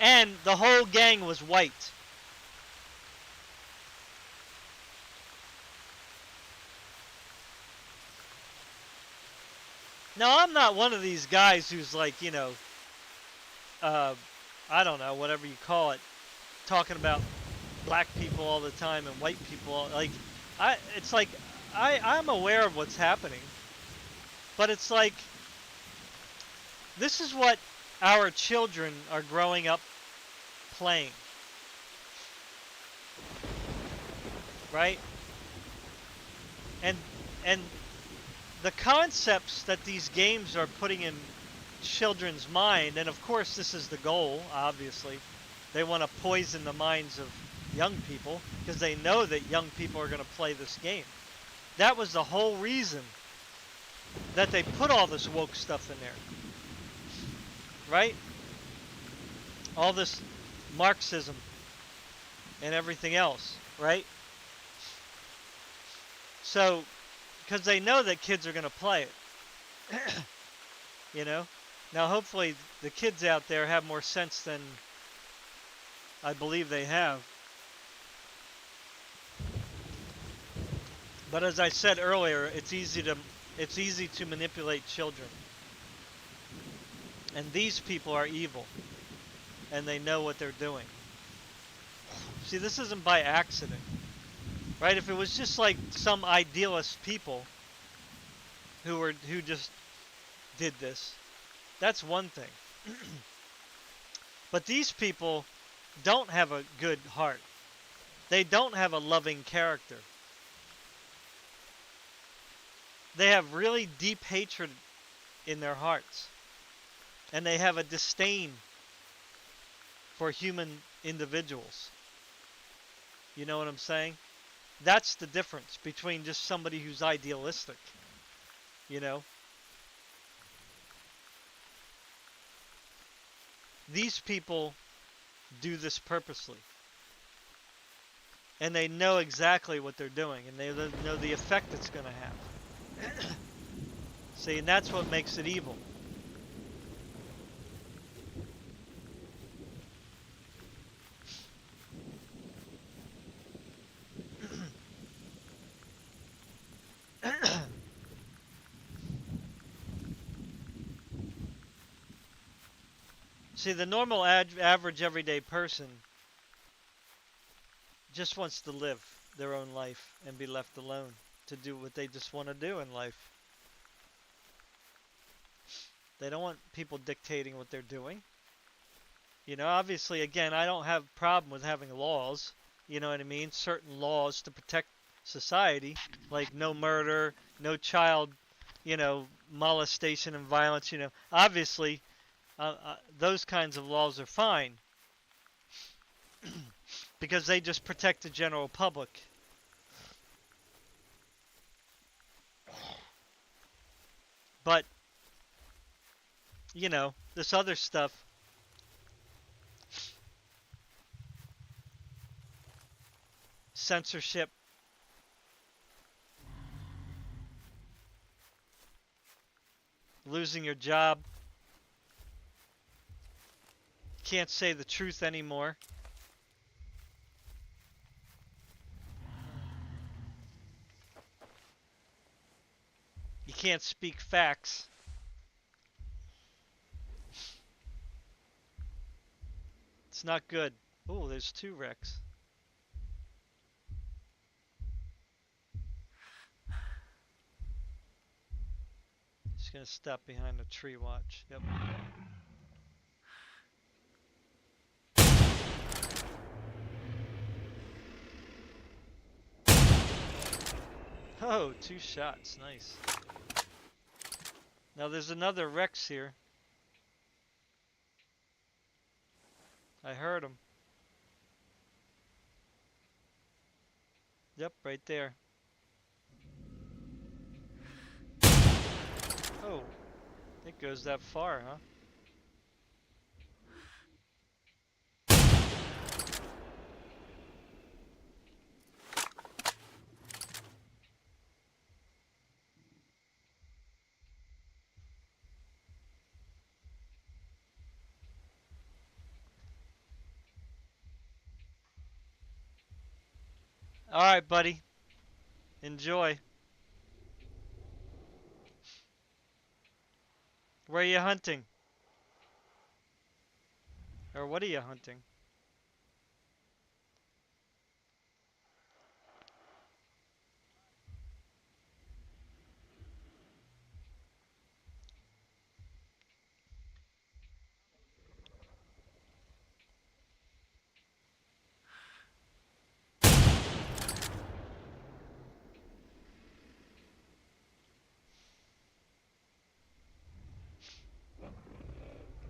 And the whole gang was white. Now, I'm not one of these guys who's like, I don't know, whatever you call it, talking about black people all the time and white people. Like, it's like, I'm aware of what's happening, but it's like, this is what our children are growing up playing, right? And the concepts that these games are putting in children's mind, and of course this is the goal, obviously. They want to poison the minds of young people because they know that young people are going to play this game. That was the whole reason that they put all this woke stuff in there. Right? All this Marxism and everything else, right? So, because they know that kids are going to play it. Now, hopefully the kids out there have more sense than I believe they have. But as I said earlier, it's easy to manipulate children. And these people are evil, and they know what they're doing. See, this isn't by accident, right? If it was just like some idealist people who just did this, that's one thing. But these people don't have a good heart. They don't have a loving character. They have really deep hatred in their hearts. And they have a disdain for human individuals. You know what I'm saying? That's the difference between just somebody who's idealistic You know, these people do this purposely, and they know exactly what they're doing, and they know the effect it's going to have. See, and that's what makes it evil. See, the normal average everyday person just wants to live their own life and be left alone to do what they just want to do in life. They don't want people dictating what they're doing. You know, obviously, again, I don't have a problem with having laws. You know what I mean? Certain laws to protect society, like no murder, no child, molestation and violence. Obviously, those kinds of laws are fine because they just protect the general public. But, this other stuff, censorship, losing your job, can't say the truth anymore. You can't speak facts. It's not good. Oh, there's 2 wrecks. Just gonna step behind a tree watch. Yep. Oh, 2 shots. Nice. Now there's another Rex here. I heard him. Yep, right there. Oh, it goes that far, huh? Alright, buddy. Enjoy. Where are you hunting? Or what are you hunting?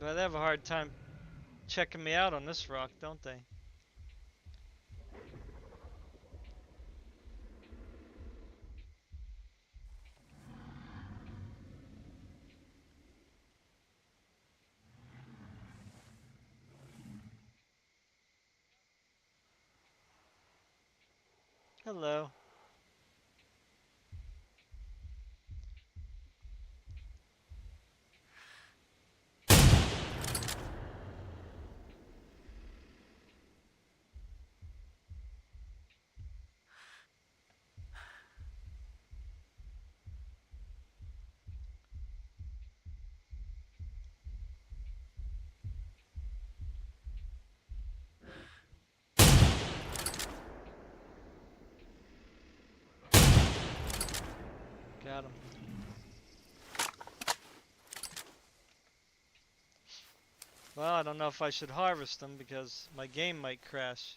Well, they have a hard time checking me out on this rock, don't they? Hello. Got him. Well, I don't know if I should harvest them because my game might crash.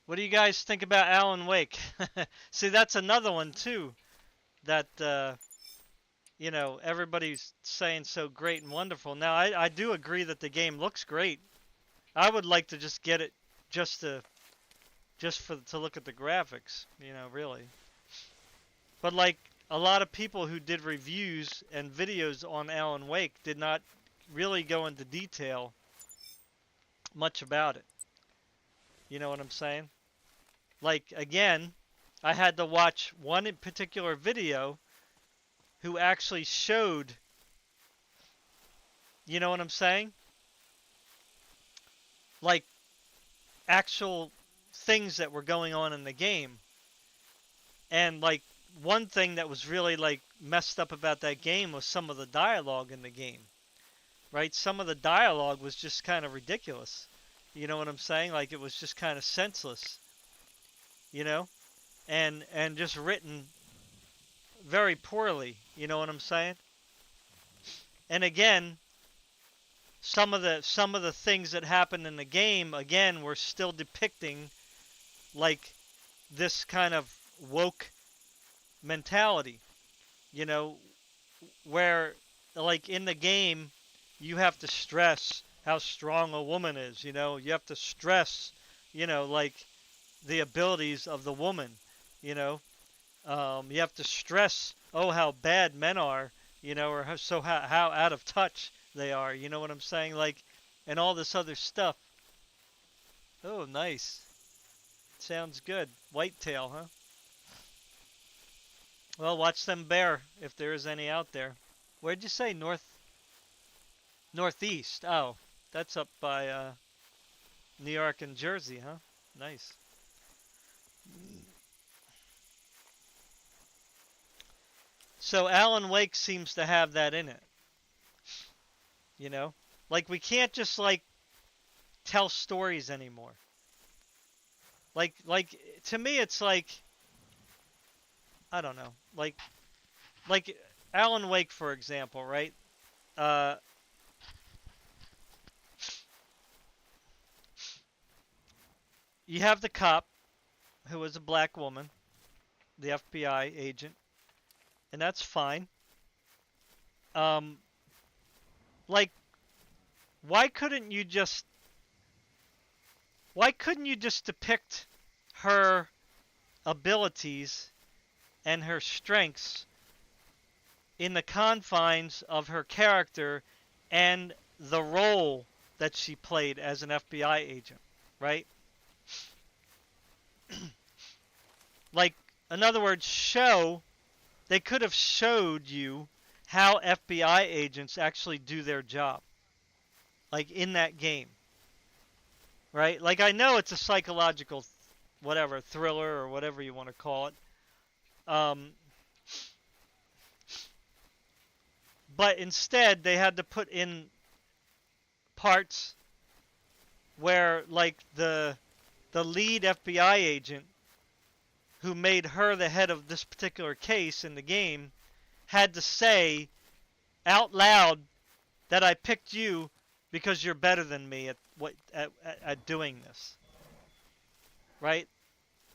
What do you guys think about Alan Wake? See, that's another one too that everybody's saying so great and wonderful. Now, I do agree that the game looks great. I would like to just get it just to just to look at the graphics, really. But like a lot of people who did reviews and videos on Alan Wake did not really go into detail much about it. You know what I'm saying? Like again, I had to watch one in particular video who actually showed, you know what I'm saying? Like actual things that were going on in the game. And like one thing that was really like messed up about that game was some of the dialogue in the game. Right? Some of the dialogue was just kind of ridiculous. You know what I'm saying? Like it was just kind of senseless, you know? And just written very poorly, you know what I'm saying? And again, some of the things that happened in the game again were still depicting like this kind of woke mentality, you know, where like in the game you have to stress how strong a woman is, you have to stress, like the abilities of the woman, you know, you have to stress, oh, how bad men are, or how out of touch they are, you know what I'm saying, like, and all this other stuff. Oh, nice. Sounds good. Whitetail, huh? Well, watch them bear if there is any out there. Where'd you say northeast? Oh, that's up by New York and Jersey, huh? Nice. So Alan Wake seems to have that in it, you know? Like we can't just like tell stories anymore. Like to me it's like I don't know. Like Alan Wake for example, right? Uh you have the cop who was a black woman, the FBI agent, and that's fine. Um like why couldn't you just depict her abilities and her strengths in the confines of her character and the role that she played as an FBI agent, right? Like, in other words, they could have showed you how FBI agents actually do their job, like in that game, right? Like, I know it's a psychological, whatever, thriller or whatever you want to call it. Um, but instead, they had to put in parts where, like, the lead FBI agent who made her the head of this particular case in the game had to say out loud that I picked you because you're better than me at doing this. Right?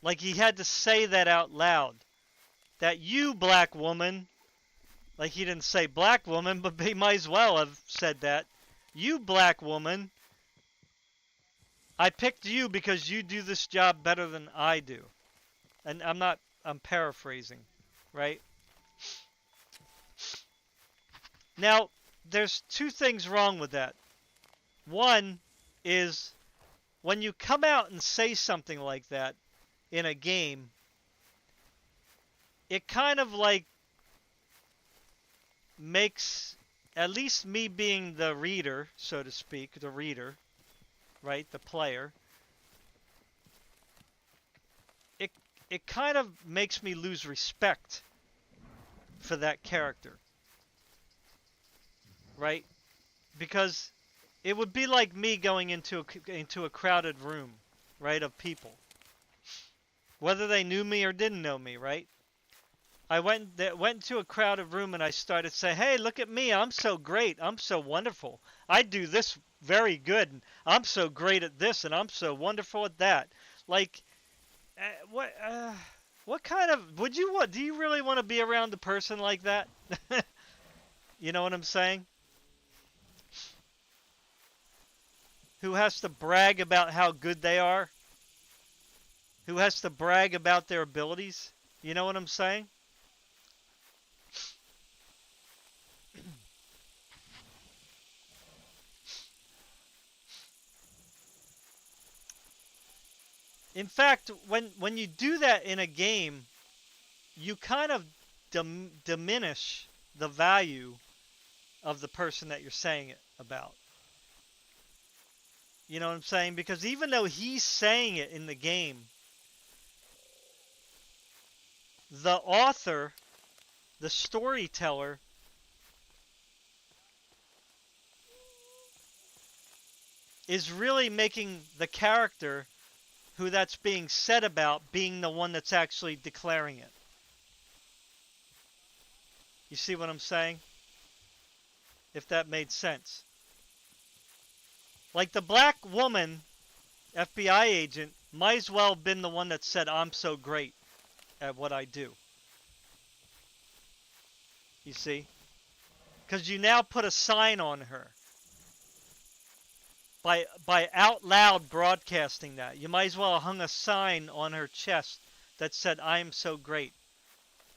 Like he had to say that out loud. That you, black woman, like he didn't say black woman, but he might as well have said that. You, black woman, I picked you because you do this job better than I do. And I'm paraphrasing, right? Now, there's two things wrong with that. One is when you come out and say something like that in a game, it kind of like makes, at least me being the reader, so to speak, the reader, right, the player, it kind of makes me lose respect for that character, right? Because it would be like me going into a crowded room, right, of people, whether they knew me or didn't know me, right? I went into a crowded room and I started saying, "Hey, look at me! I'm so great! I'm so wonderful! I do this very good! And I'm so great at this, and I'm so wonderful at that!" Like, what kind of would you want? Do you really want to be around a person like that? You know what I'm saying? Who has to brag about how good they are? who has to brag about their abilities. You know what I'm saying? In fact, when you do that in a game, you kind of diminish the value of the person that you're saying it about. You know what I'm saying? Because even though he's saying it in the game, the author, the storyteller, is really making the character who that's being said about being the one that's actually declaring it. You see what I'm saying? If that made sense. Like the black woman FBI agent might as well have been the one that said, "I'm so great at what I do." You see? Because you now put a sign on her. By out loud broadcasting that. You might as well have hung a sign on her chest that said, "I am so great.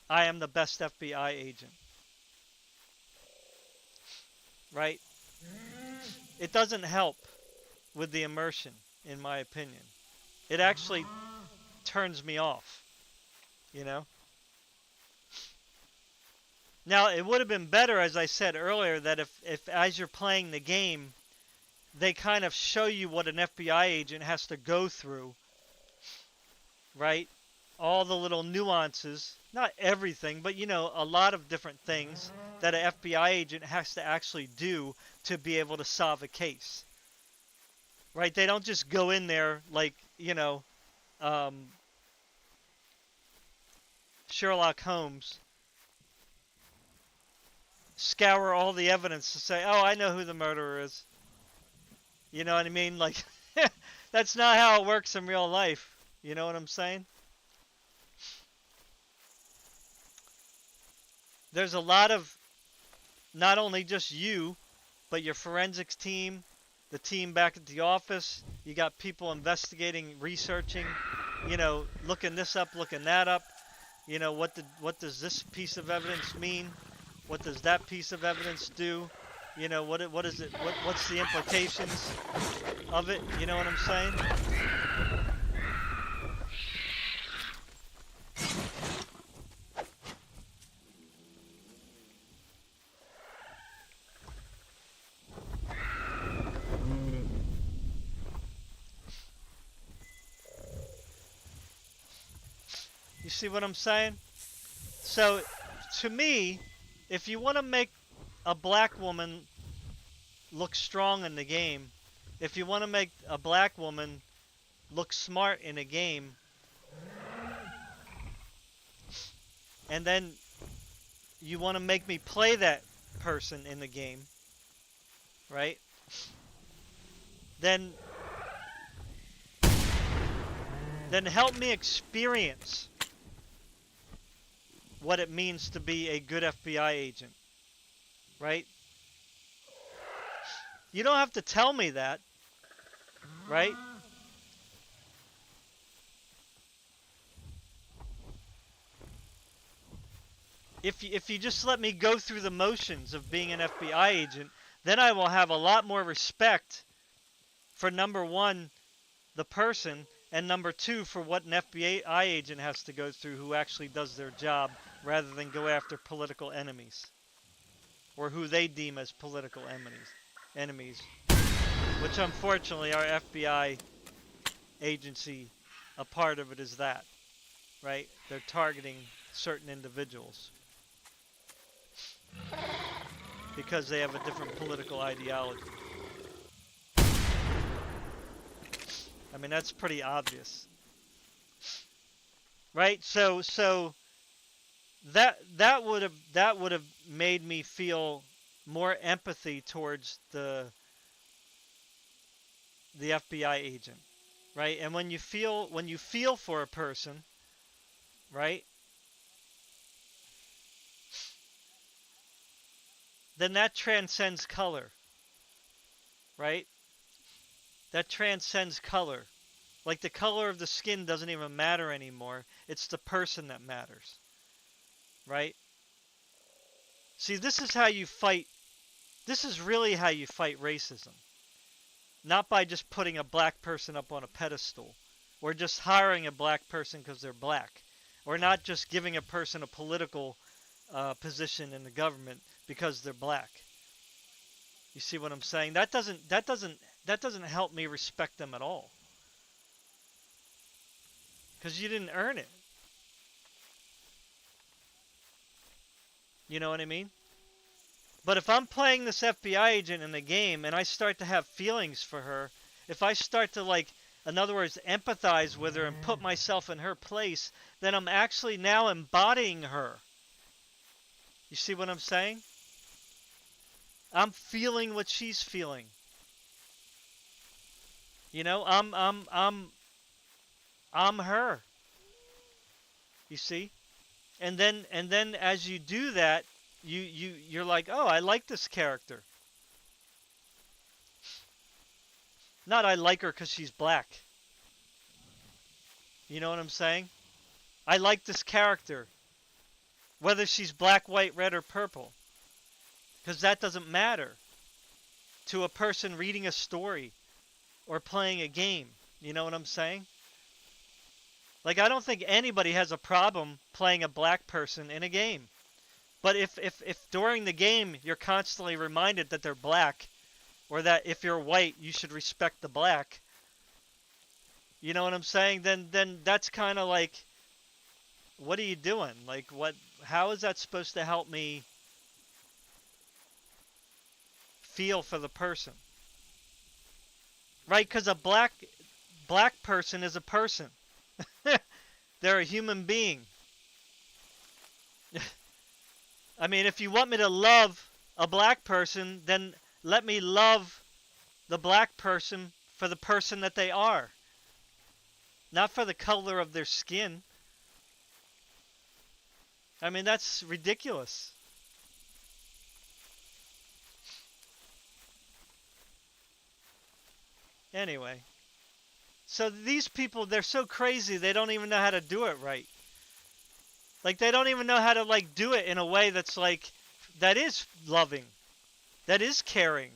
I am the best FBI agent." Right? It doesn't help with the immersion, in my opinion. It actually turns me off, you know? Now, it would have been better, as I said earlier, that if as you're playing the game, they kind of show you what an FBI agent has to go through, right? All the little nuances, not everything, but, you know, a lot of different things that an FBI agent has to actually do to be able to solve a case. Right? They don't just go in there like, you know, Sherlock Holmes, scour all the evidence to say, "Oh, I know who the murderer is." You know what I mean? Like, that's not how it works in real life. You know what I'm saying? There's a lot of, not only just you, but your forensics team, the team back at the office. You got people investigating, researching, you know, looking this up, looking that up. You know, what does this piece of evidence mean? What does that piece of evidence do? You know, what is it? What's the implications of it? You know what I'm saying? You see what I'm saying? So, to me, if you want to make a black woman look strong in the game, if you want to make a black woman look smart in a game, and then you want to make me play that person in the game, right? Then help me experience what it means to be a good FBI agent, right? You don't have to tell me that, right? If you just let me go through the motions of being an FBI agent, then I will have a lot more respect for, number one, the person, and number two, for what an FBI agent has to go through who actually does their job, rather than go after political enemies, or who they deem as political enemies, which unfortunately our FBI agency, a part of it is that, right? They're targeting certain individuals because they have a different political ideology. I mean, that's pretty obvious, right? So that would have made me feel more empathy towards the FBI agent, right? And when you feel for a person, right? Then that transcends color, right? That transcends color. Like the color of the skin doesn't even matter anymore. It's the person that matters, right? See, this is how you fight. This is really how you fight racism. Not by just putting a black person up on a pedestal, or just hiring a black person because they're black, or not just giving a person a political position in the government because they're black. You see what I'm saying? That doesn't help me respect them at all, because you didn't earn it. You know what I mean? But if I'm playing this FBI agent in the game and I start to have feelings for her, if I start to, like, in other words, empathize with her and put myself in her place, then I'm actually now embodying her. You see what I'm saying? I'm feeling what she's feeling. You know, I'm her. You see? And then as you do that, you're like, oh, I like this character. Not I like her because she's black. You know what I'm saying? I like this character, whether she's black, white, red, or purple, because that doesn't matter to a person reading a story or playing a game. You know what I'm saying? Like, I don't think anybody has a problem playing a black person in a game. But if during the game you're constantly reminded that they're black, or that if you're white you should respect the black, you know what I'm saying? Then that's kind of like, what are you doing? Like, what? How is that supposed to help me feel for the person? Right? Because a black person is a person. They're a human being. I mean, if you want me to love a black person, then let me love the black person for the person that they are, not for the color of their skin. I mean, that's ridiculous. Anyway, so these people, they're so crazy, they don't even know how to do it right. Like, they don't even know how to, like, do it in a way that's, like, that is loving, that is caring.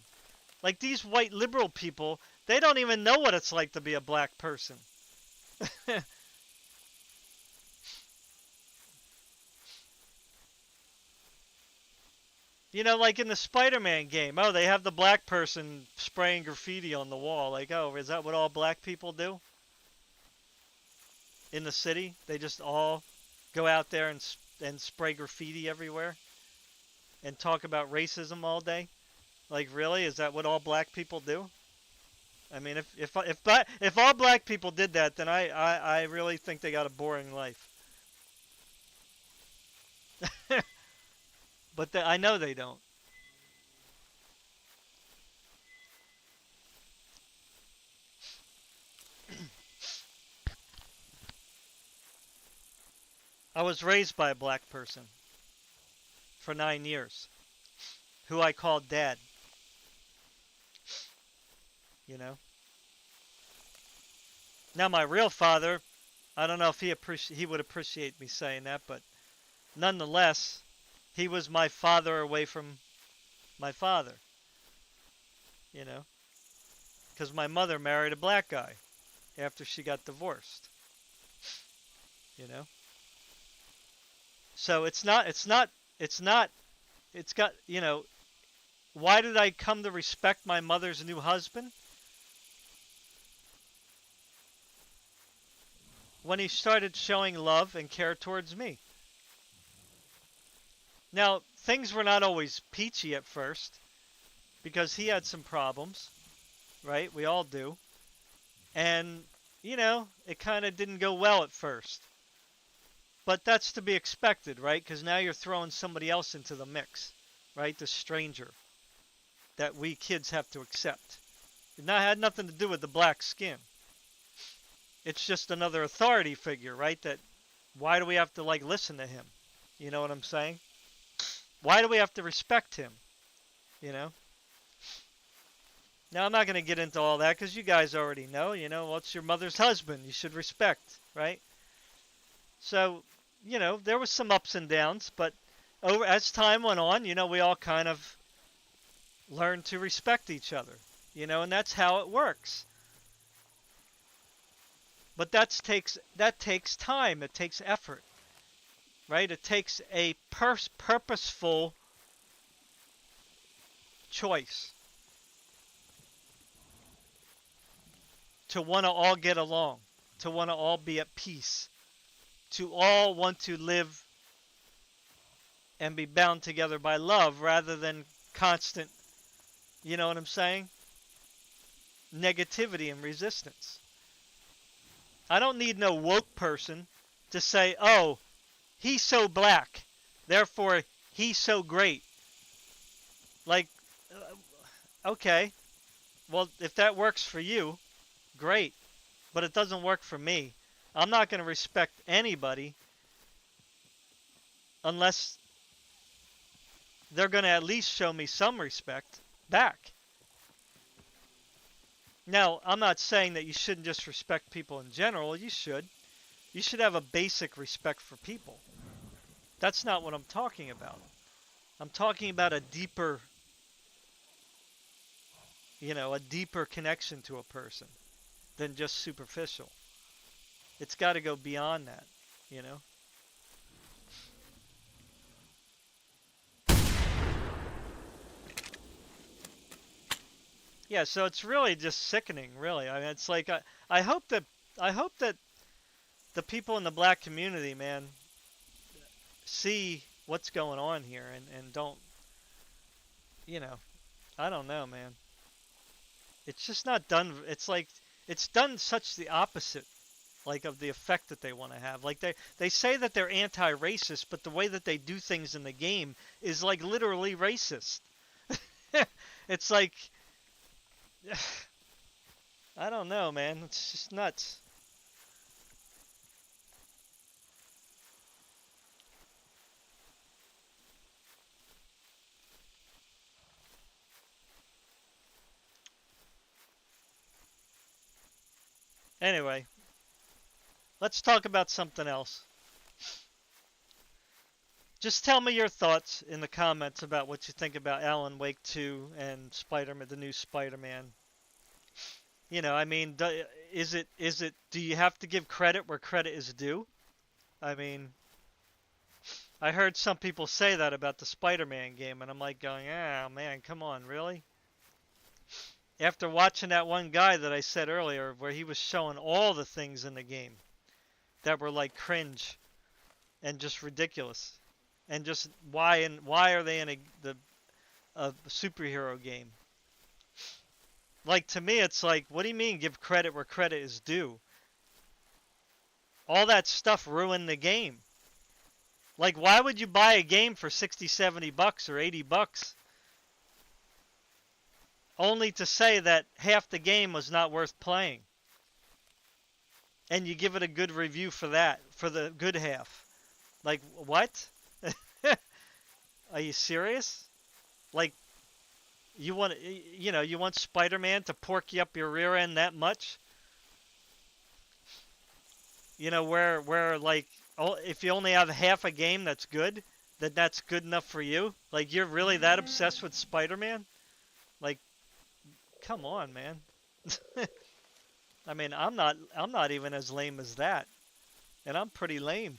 Like, these white liberal people, they don't even know what it's like to be a black person. You know, like in the Spider-Man game, oh, they have the black person spraying graffiti on the wall. Like, oh, is that what all black people do? In the city, they just all go out there and spray graffiti everywhere and talk about racism all day. Like, really, is that what all black people do? I mean, if all black people did that, then I really think they got a boring life. But I know they don't. I was raised by a black person for 9 years, who I called Dad. You know. Now my real father, I don't know if he would appreciate me saying that, but nonetheless, he was my father away from my father. You know, because my mother married a black guy after she got divorced. You know. So it's got, you know, why did I come to respect my mother's new husband? When he started showing love and care towards me. Now, things were not always peachy at first, because he had some problems, right? We all do. And, you know, it kind of didn't go well at first. But that's to be expected, right? Because now you're throwing somebody else into the mix, right? The stranger that we kids have to accept. It had nothing to do with the black skin. It's just another authority figure, right? That, why do we have to, like, listen to him? You know what I'm saying? Why do we have to respect him? You know? Now, I'm not going to get into all that because you guys already know, what's your mother's husband? You should respect, right? So, there was some ups and downs, but as time went on, we all kind of learned to respect each other, and that's how it works. But that takes time, it takes effort, right? It takes a purposeful choice to want to all get along, to want to all be at peace, to all want to live and be bound together by love rather than constant, you know what I'm saying? Negativity and resistance. I don't need no woke person to say, oh, he's so black, therefore he's so great. Like, okay, well, if that works for you, great, but it doesn't work for me. I'm not going to respect anybody unless they're going to at least show me some respect back. Now, I'm not saying that you shouldn't just respect people in general. You should. You should have a basic respect for people. That's not what I'm talking about. I'm talking about a deeper, a deeper connection to a person than just superficial. It's got to go beyond that, you know? Yeah, so it's really just sickening, really. I mean, it's like I hope that I hope that the people in the black community, man, see what's going on here and don't, you know, I don't know, man. It's just not done. It's like it's done such the opposite, like of the effect that they want to have. Like they say that they're anti-racist, but the way that they do things in the game is like literally racist. It's like I don't know, man. It's just nuts. Anyway, let's talk about something else. Just tell me your thoughts in the comments about what you think about Alan Wake 2 and Spider-Man, the new Spider-Man. I mean, do you have to give credit where credit is due? I mean, I heard some people say that about the Spider-Man game, and I'm like going, ah, man, come on, really? After watching that one guy that I said earlier, where he was showing all the things in the game that were like cringe and just ridiculous, and just why are they in a superhero game? Like, to me, it's like, what do you mean give credit where credit is due? All that stuff ruined the game. Like, why would you buy a game for 60, 70 bucks or 80 bucks only to say that half the game was not worth playing? And you give it a good review for that, for the good half. Like, what? Are you serious? Like, you want Spider-Man to pork you up your rear end that much? Where like, oh, if you only have half a game that's good, then that's good enough for you? Like, you're really that obsessed with Spider-Man? Like, come on, man. I mean, I'm not even as lame as that. And I'm pretty lame.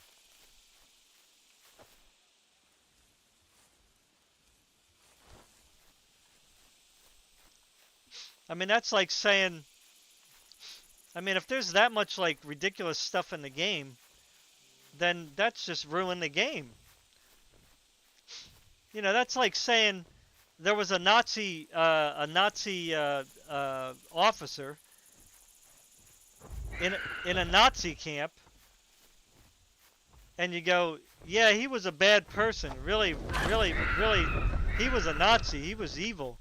I mean, that's like saying, I mean, if there's that much like ridiculous stuff in the game, then that's just ruined the game. That's like saying there was a Nazi officer in a Nazi camp, and you go, yeah, he was a bad person, really, really, really, he was a Nazi, he was evil.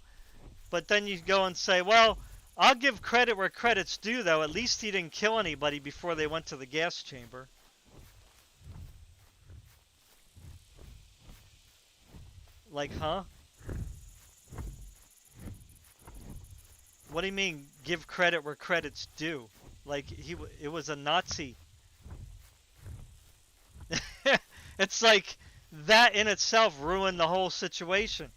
But then you go and say, well, I'll give credit where credit's due, though. At least he didn't kill anybody before they went to the gas chamber. Like, huh? What do you mean, give credit where credit's due? Like, it was a Nazi. It's like, that in itself ruined the whole situation.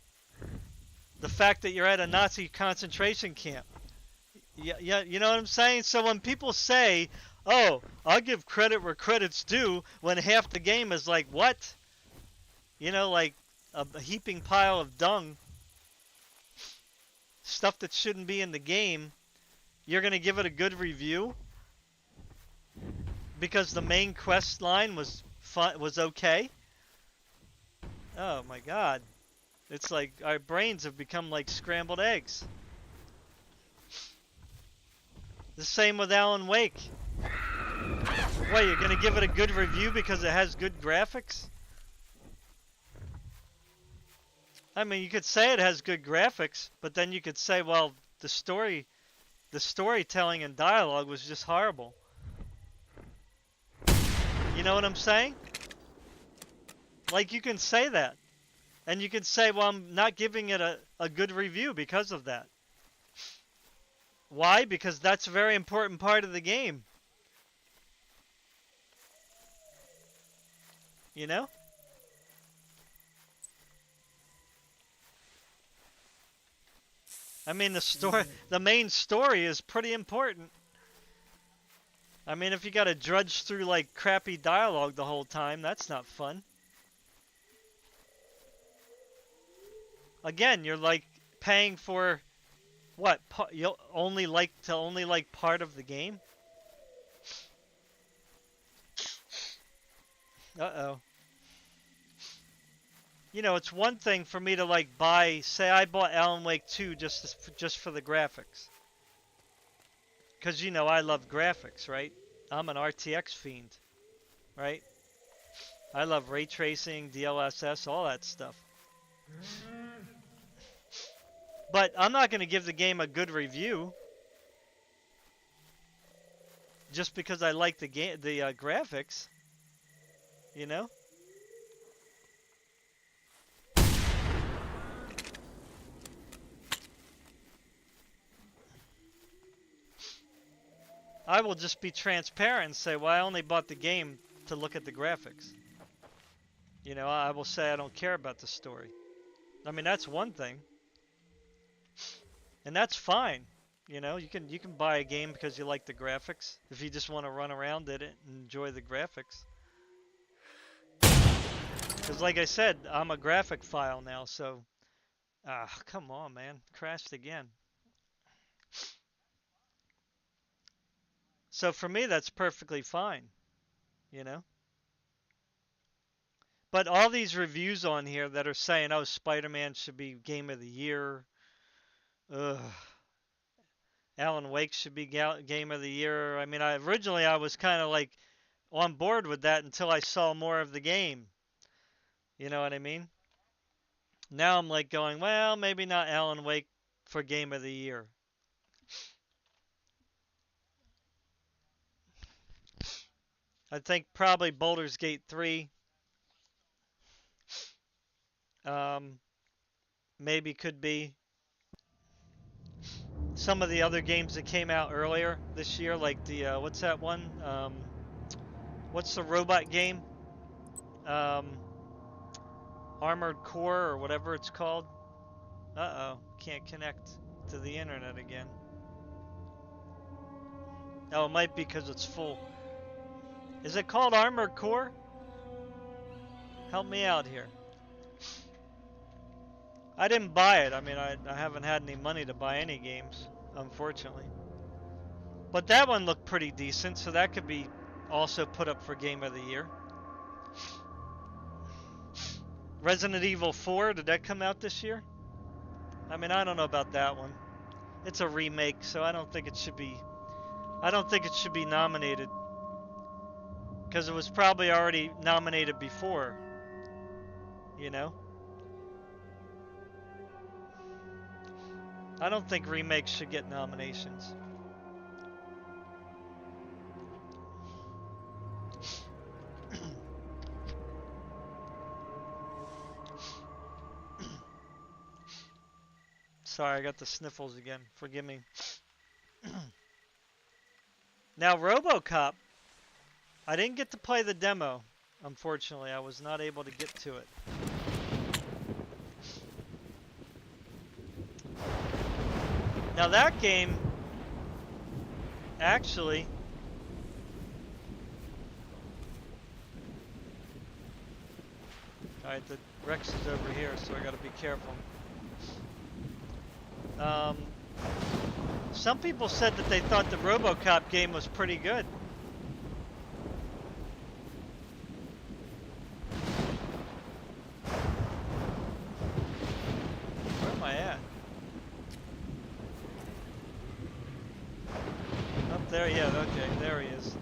The fact that you're at a Nazi concentration camp. Yeah, yeah, you know what I'm saying? So when people say, oh, I'll give credit where credit's due, when half the game is like, what? You know, like a heaping pile of dung, stuff that shouldn't be in the game, you're going to give it a good review because the main quest line was fun, was okay? Oh my god. It's like our brains have become like scrambled eggs. The same with Alan Wake. What, you're going to give it a good review because it has good graphics? I mean, you could say it has good graphics, but then you could say, well, the storytelling and dialogue was just horrible. You know what I'm saying? Like, you can say that. And you can say, well, I'm not giving it a good review because of that. Why? Because that's a very important part of the game. You know? I mean, the main story is pretty important. I mean, if you gotta drudge through, like, crappy dialogue the whole time, that's not fun. Again, you're, like, paying for, what, you'll only like part of the game? Uh-oh. You know, it's one thing for me to, like, say I bought Alan Wake 2 just for the graphics. Because, you know, I love graphics, right? I'm an RTX fiend, right? I love ray tracing, DLSS, all that stuff. But I'm not going to give the game a good review just because I like the graphics, you know? I will just be transparent and say, well, I only bought the game to look at the graphics. You know, I will say I don't care about the story. I mean, that's one thing. And that's fine. You know, you can buy a game because you like the graphics. If you just want to run around it and enjoy the graphics. Because like I said, I'm a graphic file now, so... come on, man. Crashed again. So for me, that's perfectly fine. You know? But all these reviews on here that are saying, oh, Spider-Man should be Game of the Year. Ugh. Alan Wake should be Game of the Year. I mean, originally I was kind of like on board with that until I saw more of the game. You know what I mean? Now I'm like going, well, maybe not Alan Wake for Game of the Year. I think probably Baldur's Gate 3. Maybe could be. Some of the other games that came out earlier this year, like the, what's that one? What's the robot game? Armored Core or whatever it's called. Uh-oh, can't connect to the internet again. Oh, it might be because it's full. Is it called Armored Core? Help me out here. I didn't buy it. I mean, I haven't had any money to buy any games, unfortunately. But that one looked pretty decent, so that could be also put up for Game of the Year. Resident Evil 4, did that come out this year? I mean, I don't know about that one. It's a remake, so I don't think it should be nominated. Because it was probably already nominated before. You know? I don't think remakes should get nominations. Sorry, I got the sniffles again. Forgive me. Now, RoboCop, I didn't get to play the demo. Unfortunately, I was not able to get to it. Now that game, actually, alright, the Rex is over here, so I gotta be careful. Some people said that they thought the RoboCop game was pretty good. Where am I at? Up there, yeah, okay, there he is.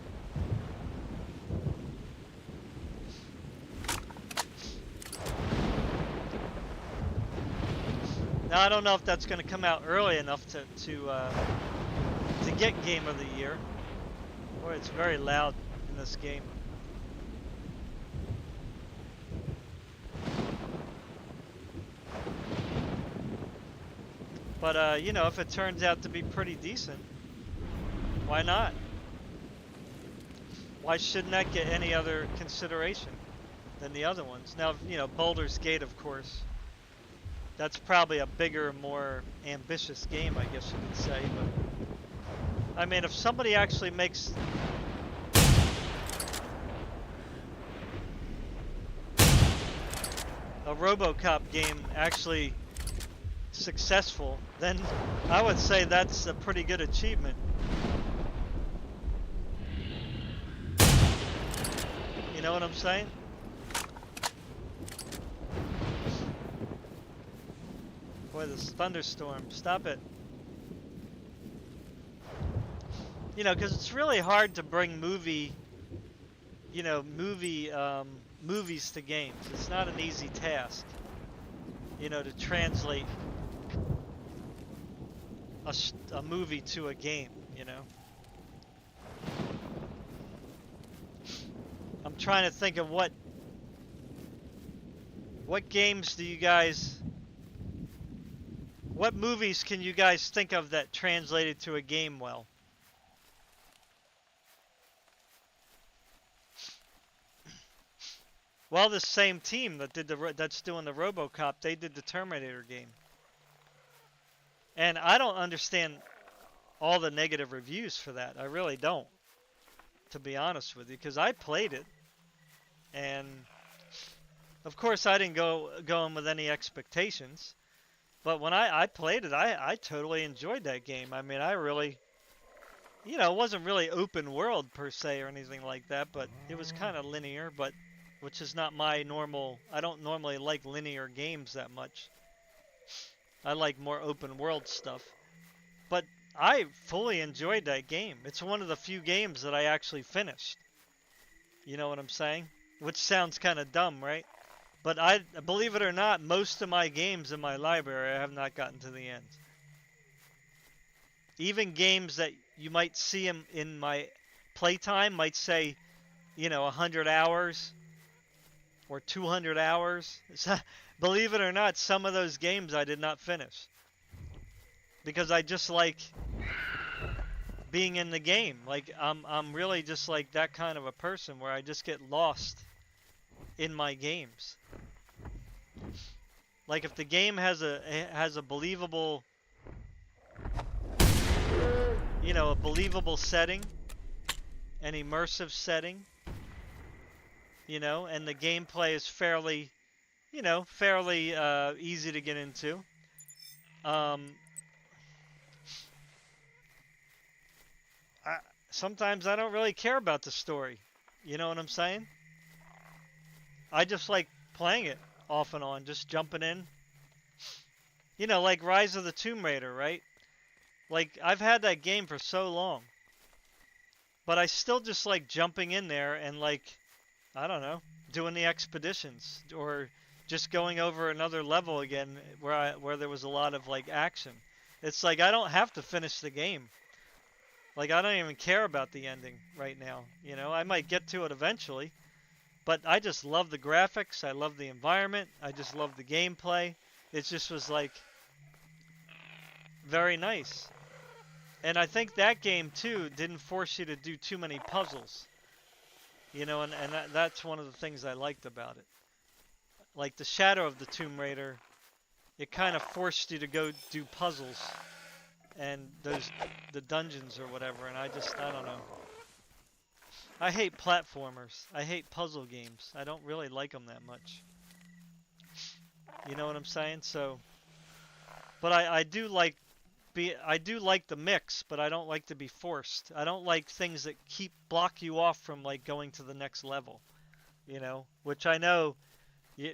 Now I don't know if that's going to come out early enough to get Game of the Year. Boy, it's very loud in this game. But you know, if it turns out to be pretty decent, why not? Why shouldn't that get any other consideration than the other ones? Now, you know, Baldur's Gate, of course. That's probably a bigger, more ambitious game, I guess you could say. But I mean, if somebody actually makes a RoboCop game actually successful, then I would say that's a pretty good achievement. You know what I'm saying? Boy, this thunderstorm. Stop it. You know, because it's really hard to bring movies to games. It's not an easy task, you know, to translate a movie to a game, you know. I'm trying to think of what games do you guys... What movies can you guys think of that translated to a game well? Well, the same team that did that's doing the RoboCop, they did the Terminator game. And I don't understand all the negative reviews for that. I really don't, to be honest with you, because I played it, and of course I didn't go in with any expectations. But when I played it, I totally enjoyed that game. I mean, I really, you know, it wasn't really open world per se or anything like that, but it was kind of linear, but which is not my normal. I don't normally like linear games that much. I like more open world stuff. But I fully enjoyed that game. It's one of the few games that I actually finished. You know what I'm saying? Which sounds kind of dumb, right? But I believe it or not, most of my games in my library I have not gotten to the end. Even games that you might see in my playtime might say, you know, 100 hours or 200 hours. Believe it or not, some of those games I did not finish. Because I just like being in the game. Like I'm really just like that kind of a person where I just get lost in my games. Like if the game has a believable, you know, a believable setting, an immersive setting, you know, and the gameplay is fairly, you know, fairly easy to get into. Sometimes I don't really care about the story. You know what I'm saying? I just like playing it off and on, just jumping in. You know, like Rise of the Tomb Raider, right? Like, I've had that game for so long. But I still just like jumping in there and like, I don't know, doing the expeditions. Or just going over another level again where there was a lot of like action. It's like I don't have to finish the game. Like, I don't even care about the ending right now. You know, I might get to it eventually. But I just love the graphics. I love the environment. I just love the gameplay. It just was like, very nice. And I think that game too didn't force you to do too many puzzles. You know, and that's one of the things I liked about it. Like the Shadow of the Tomb Raider, it kind of forced you to go do puzzles and the dungeons or whatever, and I don't know. I hate platformers. I hate puzzle games. I don't really like them that much. You know what I'm saying? So, but I do like I do like the mix, but I don't like to be forced. I don't like things that block you off from like going to the next level, you know, which I know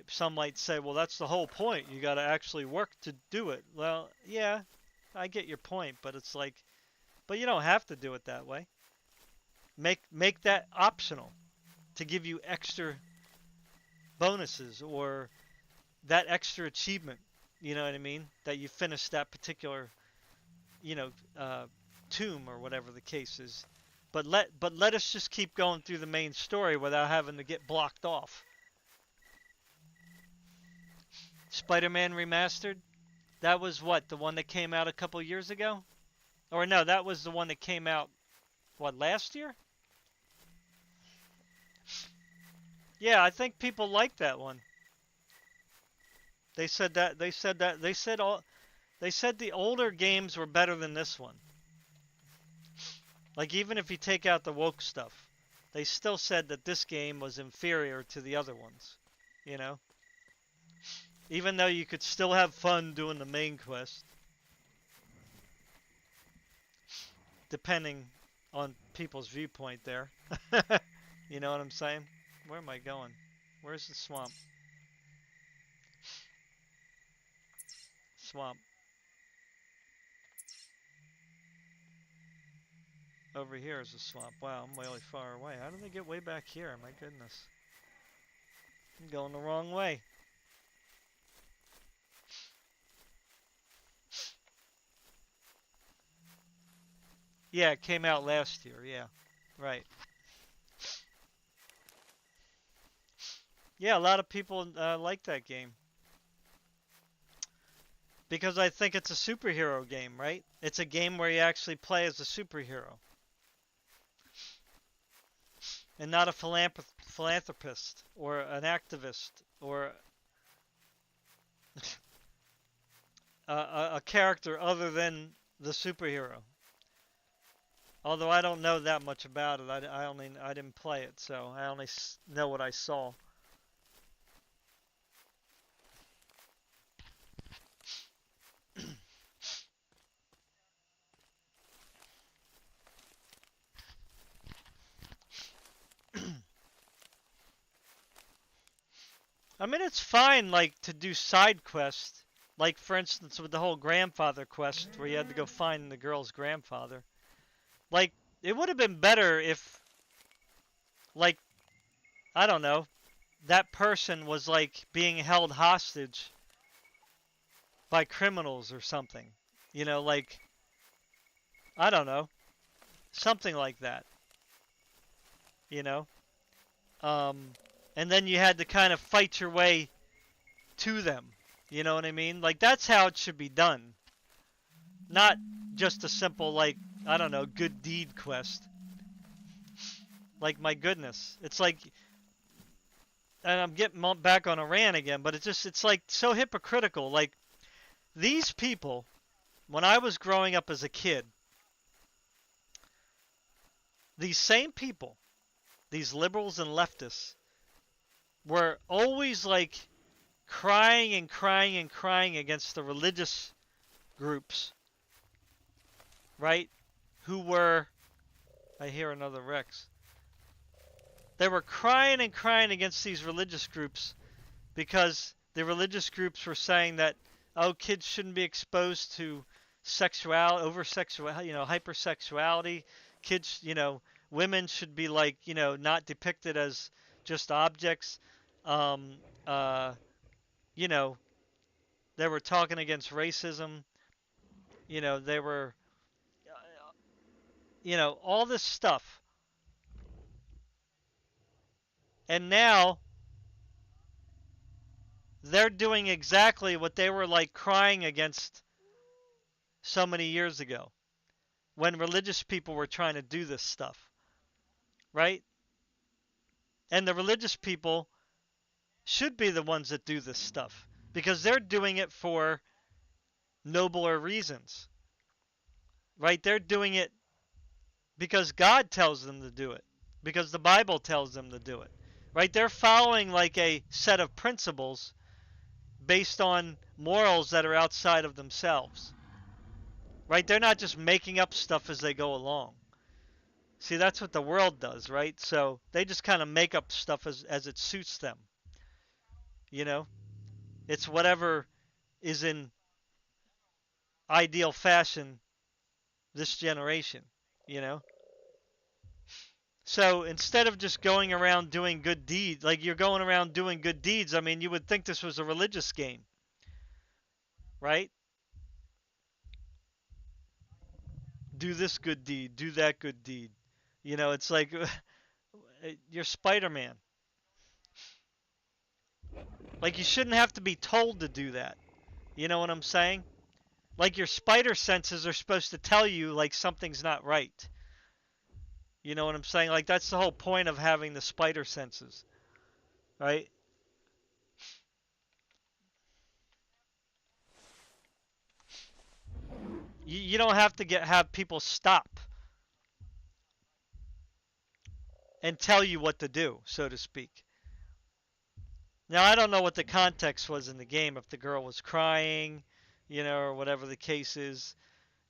some might say, well, that's the whole point. You got to actually work to do it. Well, yeah, I get your point, but it's like, but you don't have to do it that way. Make that optional to give you extra bonuses or that extra achievement. You know what I mean? That you finished that particular, you know, tomb or whatever the case is. But let us just keep going through the main story without having to get blocked off. Spider-Man Remastered? That was what, the one that came out a couple years ago? Or no, that was the one that came out, what, last year? Yeah, I think people liked that one. They said the older games were better than this one. Like even if you take out the woke stuff, they still said that this game was inferior to the other ones, you know? Even though you could still have fun doing the main quest. Depending on people's viewpoint there. You know what I'm saying? Where am I going? Where's the swamp? Swamp. Over here is a swamp. Wow, I'm really far away. How did they get way back here? My goodness. I'm going the wrong way. Yeah, it came out last year. Yeah, right. Yeah, a lot of people like that game. Because I think it's a superhero game, right? It's a game where you actually play as a superhero. And not a philanthropist or an activist or a character other than the superhero. Although I don't know that much about it, I didn't play it, so I only know what I saw. I mean, it's fine, like, to do side quests. Like, for instance, with the whole grandfather quest, where you had to go find the girl's grandfather. Like, it would have been better if, like, I don't know, that person was, like, being held hostage by criminals or something. You know, like, I don't know, something like that. You know? And then you had to kind of fight your way to them. You know what I mean? Like, that's how it should be done. Not just a simple, like, I don't know, good deed quest. Like, my goodness. It's like, and I'm getting back on a rant again, but it's like so hypocritical. Like, these people, when I was growing up as a kid, these same people, these liberals and leftists, were always like crying and crying and crying against the religious groups, right? Who were, I hear another Rex. They were crying and crying against these religious groups because the religious groups were saying that, oh, kids shouldn't be exposed to sexuality, over-sexuality, you know, hypersexuality. Kids, you know, women should be like, you know, not depicted as just objects. Um, uh, you know, they were talking against racism. You know, they were, you know, all this stuff. And now they're doing exactly what they were like crying against so many years ago when religious people were trying to do this stuff, right? And the religious people should be the ones that do this stuff because they're doing it for nobler reasons, right? They're doing it because God tells them to do it, because the Bible tells them to do it, right? They're following like a set of principles based on morals that are outside of themselves, right? They're not just making up stuff as they go along. See, that's what the world does, right? So they just kind of make up stuff as it suits them, you know? It's whatever is in ideal fashion this generation, you know? So instead of just going around doing good deeds, like you're going around doing good deeds, I mean, you would think this was a religious game, right? Do this good deed, do that good deed. You know, it's like you're Spider-Man. Like you shouldn't have to be told to do that. You know what I'm saying? Like your spider senses are supposed to tell you like something's not right. You know what I'm saying? Like that's the whole point of having the spider senses, right? You don't have to have people stop and tell you what to do, so to speak. Now I don't know what the context was in the game, if the girl was crying, you know, or whatever the case is,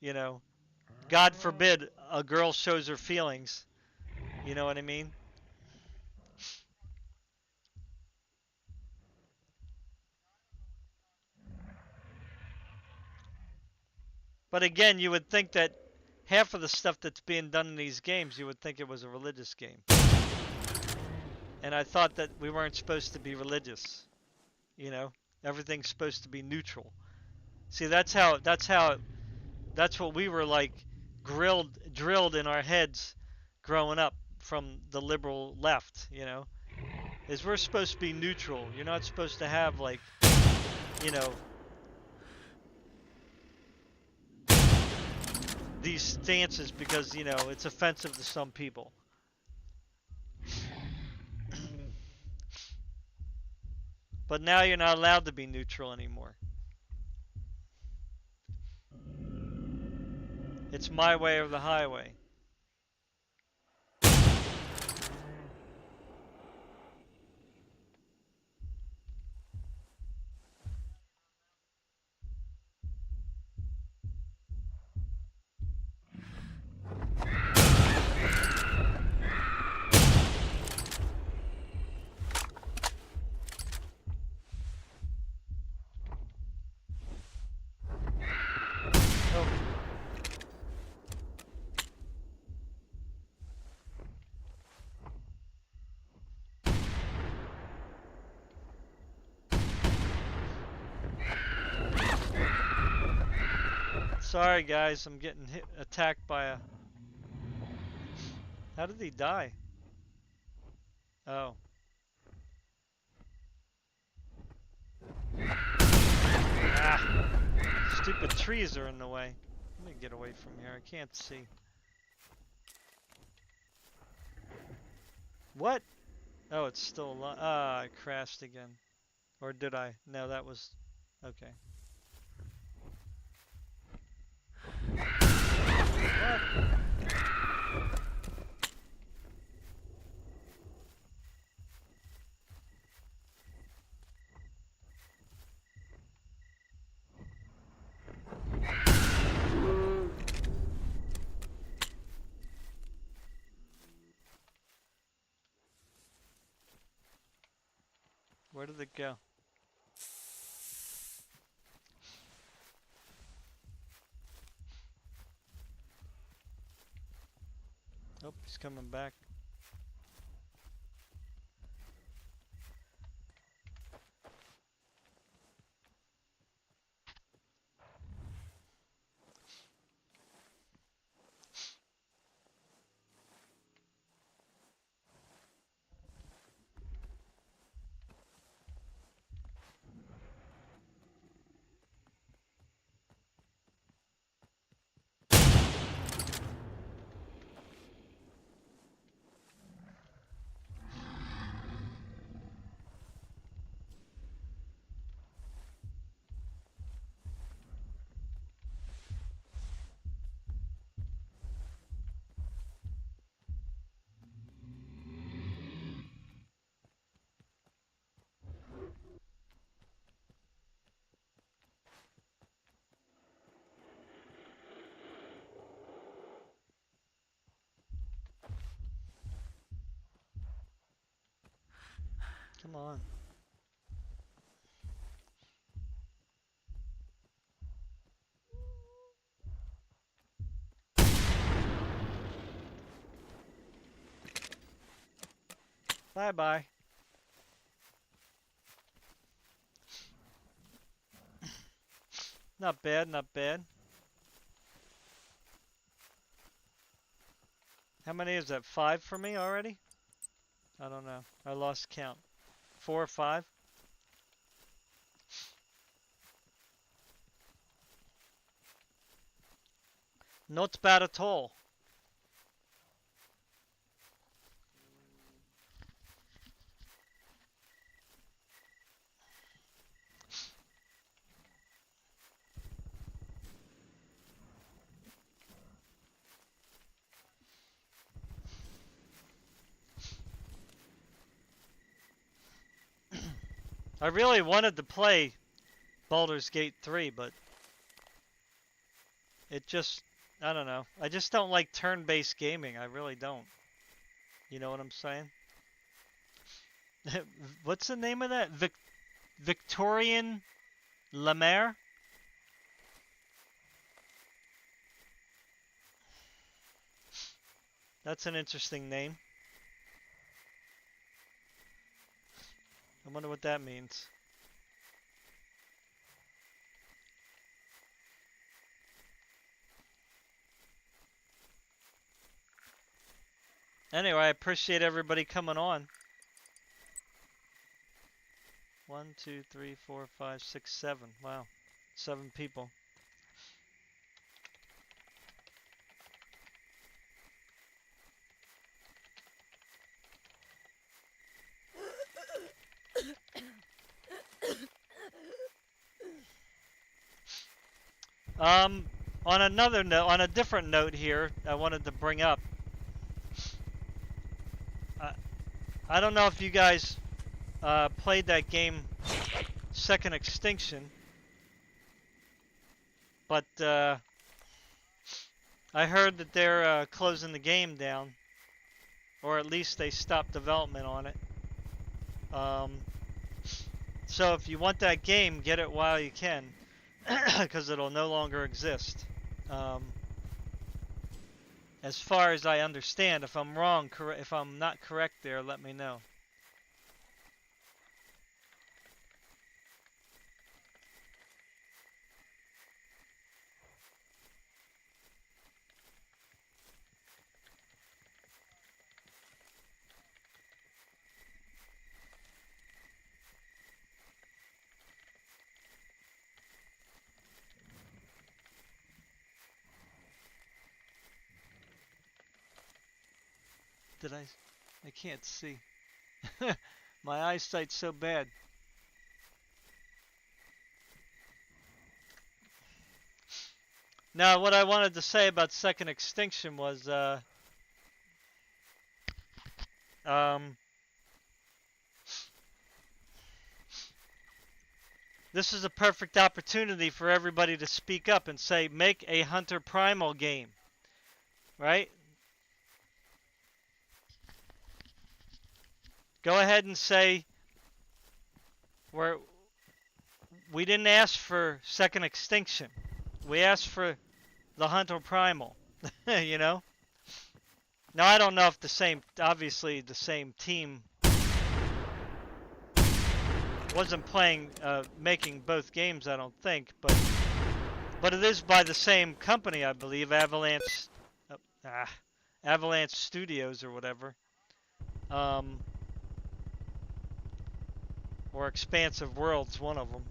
you know. God forbid a girl shows her feelings, you know what I mean? But again, you would think that half of the stuff that's being done in these games, you would think it was a religious game. And I thought that we weren't supposed to be religious, you know? Everything's supposed to be neutral. See, that's what we were like drilled in our heads growing up from the liberal left, you know? Is we're supposed to be neutral. You're not supposed to have like, you know, these stances because, you know, it's offensive to some people. But now you're not allowed to be neutral anymore. It's my way or the highway. Oh, sorry guys, I'm getting attacked by a... How did he die? Oh. Ah, stupid trees are in the way. Let me get away from here. I can't see. What? Oh, it's still alive. Ah, I crashed again. Or did I? No, that was... Okay. What? Where did it go? Oh, he's coming back. Come on. Bye-bye. Not bad, not bad. How many is that? 5 for me already? I don't know. I lost count. 4 or 5? Not bad at all. I really wanted to play Baldur's Gate 3, but it just, I don't know. I just don't like turn-based gaming. I really don't. You know what I'm saying? What's the name of that? Victorian Lemaire? That's an interesting name. I wonder what that means. Anyway, I appreciate everybody coming on. 1, 2, 3, 4, 5, 6, 7. Wow. 7 people. On another note, on a different note here, I wanted to bring up. I don't know if you guys played that game, Second Extinction, but I heard that they're closing the game down, or at least they stopped development on it. So if you want that game, get it while you can, because it'll no longer exist. As far as I understand, if I'm wrong, if I'm not correct there, let me know. Did I can't see. My eyesight's so bad. Now, what I wanted to say about Second Extinction was, this is a perfect opportunity for everybody to speak up and say, make a Hunter Primal game, right? Go ahead and say, we didn't ask for Second Extinction. We asked for the Hunter Primal, you know? Now, I don't know if obviously the same team wasn't making both games, I don't think, but it is by the same company, I believe, Avalanche Studios or whatever. Or Expansive Worlds, one of them.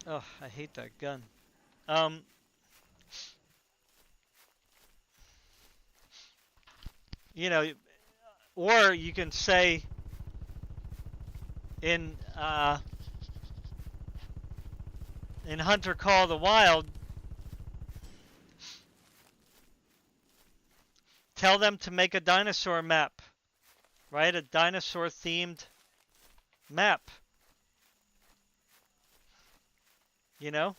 Oh, I hate that gun. You know, or you can say in Hunter Call of the Wild, tell them to make a dinosaur map, right? A dinosaur themed map. You know?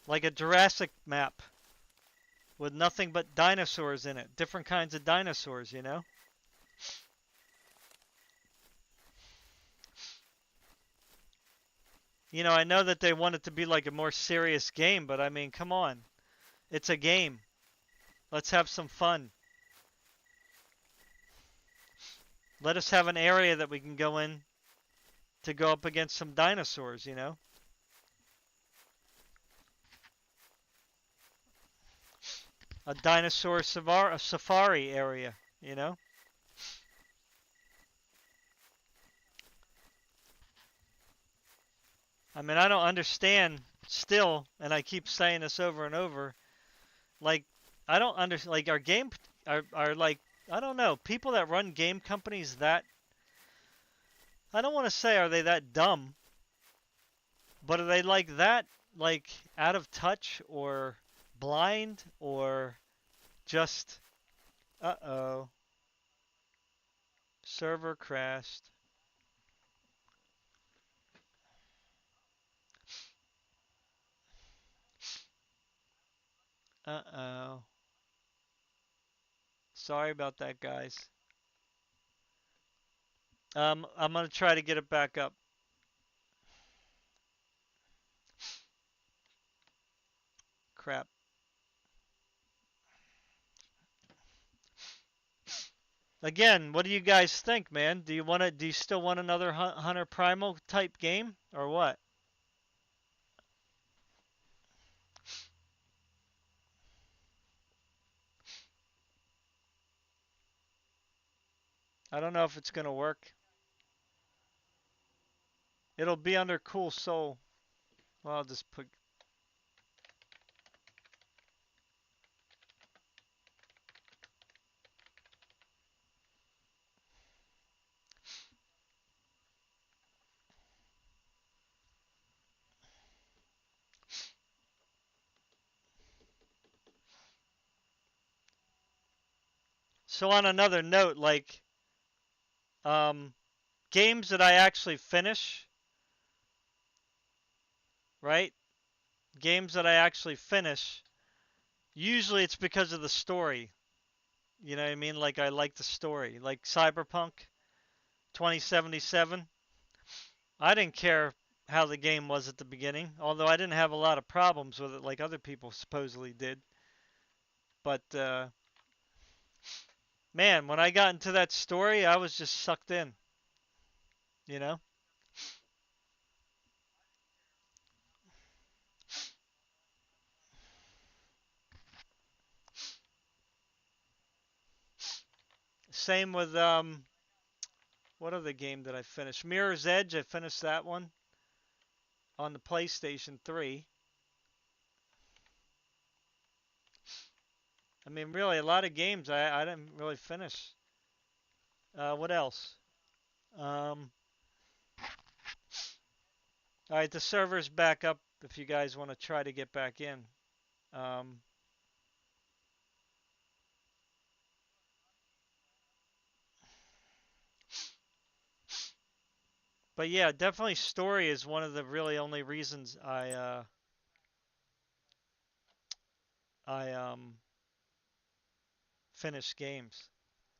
Like a Jurassic map. with nothing but dinosaurs in it. Different kinds of dinosaurs, you know? You know, I know that they want it to be like a more serious game, but I mean, come on. It's a game. Let's have some fun. Let us have an area that we can go in to go up against some dinosaurs, you know? A dinosaur safari area, you know? I mean, I don't understand still, and I keep saying this over and over. Like, I don't understand. Like, our game are like, I don't know, people that run game companies that, I don't want to say are they that dumb, but are they like that, like, out of touch or blind or just, uh-oh, server crashed. Uh-oh. Sorry about that, guys. I'm gonna try to get it back up. Crap. Again, what do you guys think, man? Do you still want another Hunter Primal type game or what? I don't know if it's gonna work. It'll be under Cool Soul. Well, I'll just put. So on another note, like um, games that I actually finish, right? Games that I actually finish. Usually it's because of the story. You know what I mean? Like I like the story. Like Cyberpunk 2077. I didn't care how the game was at the beginning, although I didn't have a lot of problems with it like other people supposedly did. But man, when I got into that story, I was just sucked in, you know? Same with what other game did I finish? Mirror's Edge, I finished that one on the PlayStation 3. I mean, really, a lot of games I didn't really finish. What else? Um, all right, the server's back up if you guys want to try to get back in. Um, but yeah, definitely story is one of the really only reasons I finish games.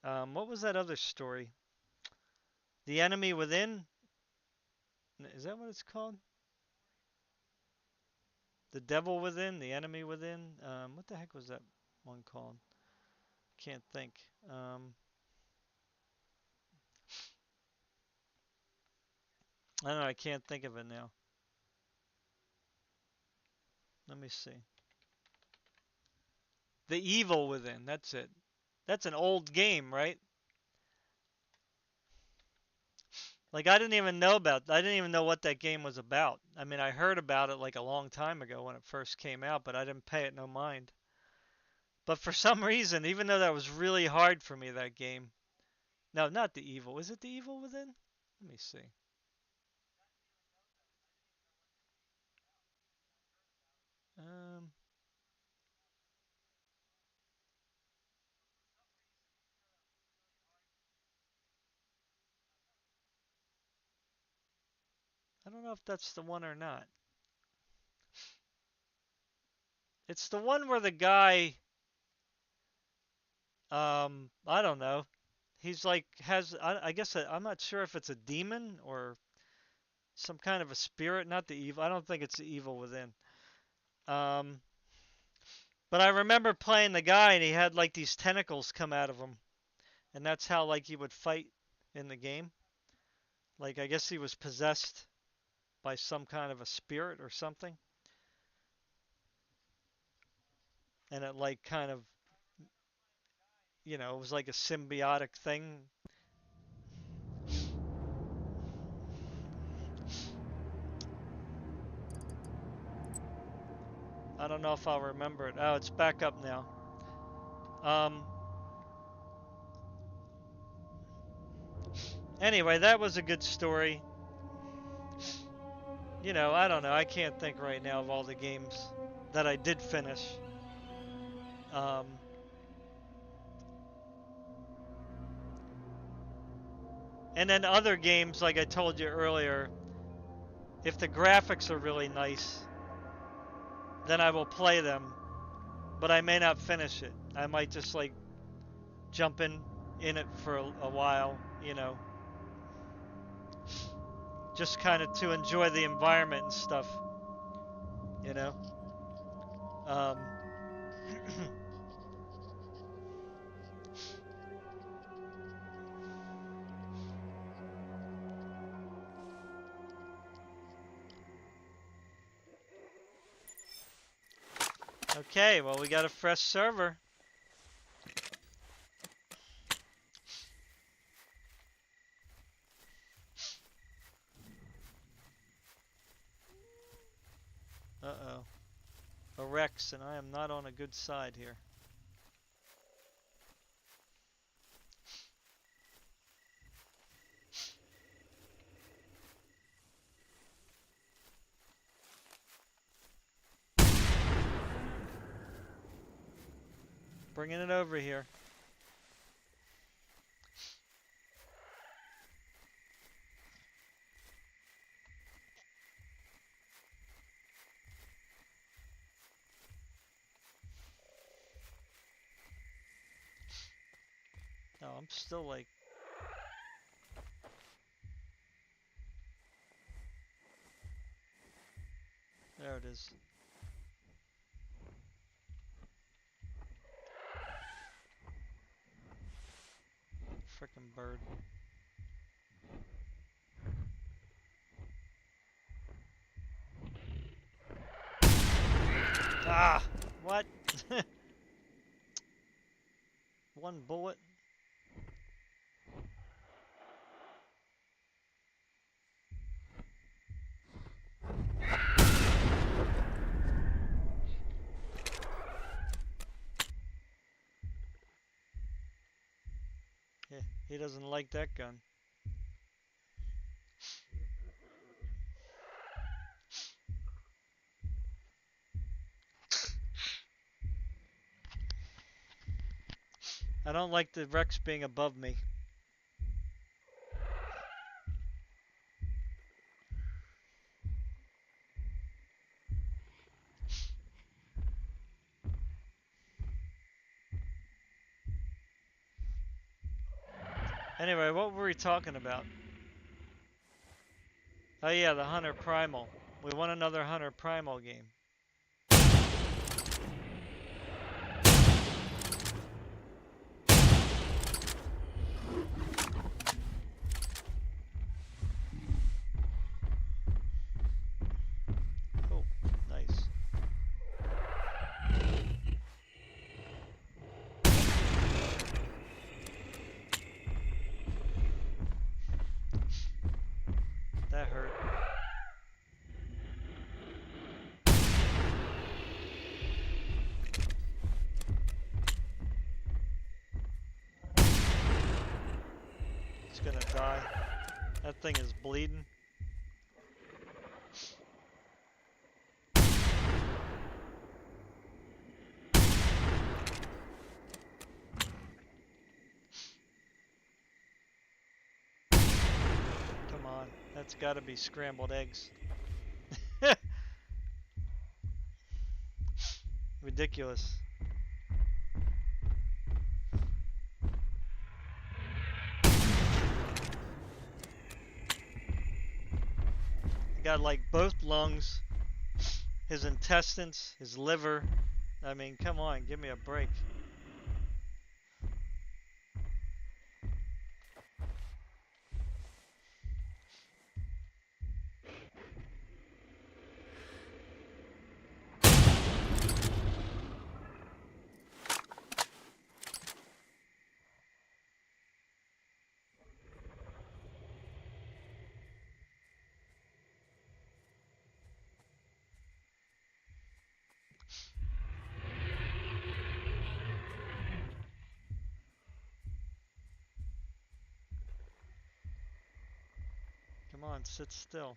What was that other story? The Enemy Within? Is that what it's called? The Devil Within? The Enemy Within? What the heck was that one called? Can't think. I don't know. I can't think of it now. Let me see. The Evil Within. That's it. That's an old game, right? Like I didn't even know what that game was about. I mean, I heard about it like a long time ago when it first came out, but I didn't pay it no mind. But for some reason, even though that was really hard for me, that game. No, not The Evil. Is it The Evil Within? Let me see. Um, I don't know if that's the one or not. It's the one where the guy I don't know. He's like I guess I'm not sure if it's a demon or some kind of a spirit, not the evil. I don't think it's the evil within. Um, but I remember playing the guy and he had like these tentacles come out of him, and that's how like he would fight in the game. Like I guess he was possessed by some kind of a spirit or something, and it like kind of, it was like a symbiotic thing. I don't know if I'll remember it. Oh, it's back up now. Um, anyway, that was a good story. I don't know. I can't think right now of all the games that I did finish. Um, and then other games, like I told you earlier, if the graphics are really nice, then I will play them, but I may not finish it. I might just like jump in it for a while, just kind of to enjoy the environment and stuff, you know. Um, okay, well we got a fresh server. Uh-oh. A Rex, and I am not on a good side here. Bringing it over here. No, I'm still like... There it is. Frickin' bird. Ah! What? One bullet? Yeah, he doesn't like that gun. I don't like the Rex being above me. Anyway, what were we talking about? Oh yeah, the Hunter Primal. We want another Hunter Primal game. Oh, nice. That hurt. It's gonna die. That thing is bleeding. Come on, that's gotta be scrambled eggs. Ridiculous. got like both lungs, his intestines, his liver. I mean, come on, give me a break. Come on, sit still.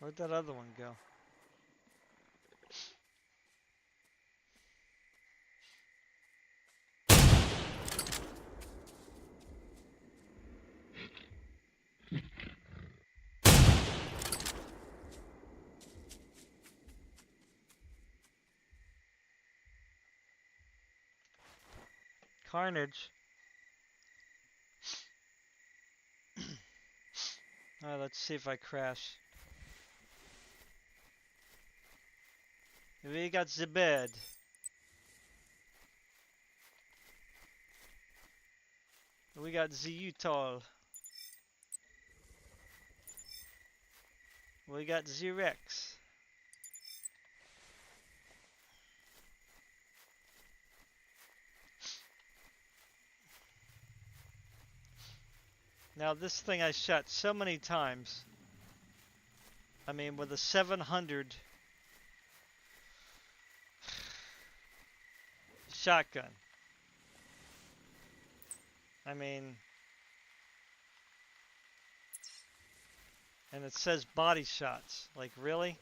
Where'd that other one go? Carnage. Alright, let's see if I crash. We got the bed. We got the Utah. We got the Rex. Now this thing I shot so many times. I mean, with a 700 shotgun. I mean, and it says body shots. Like, really?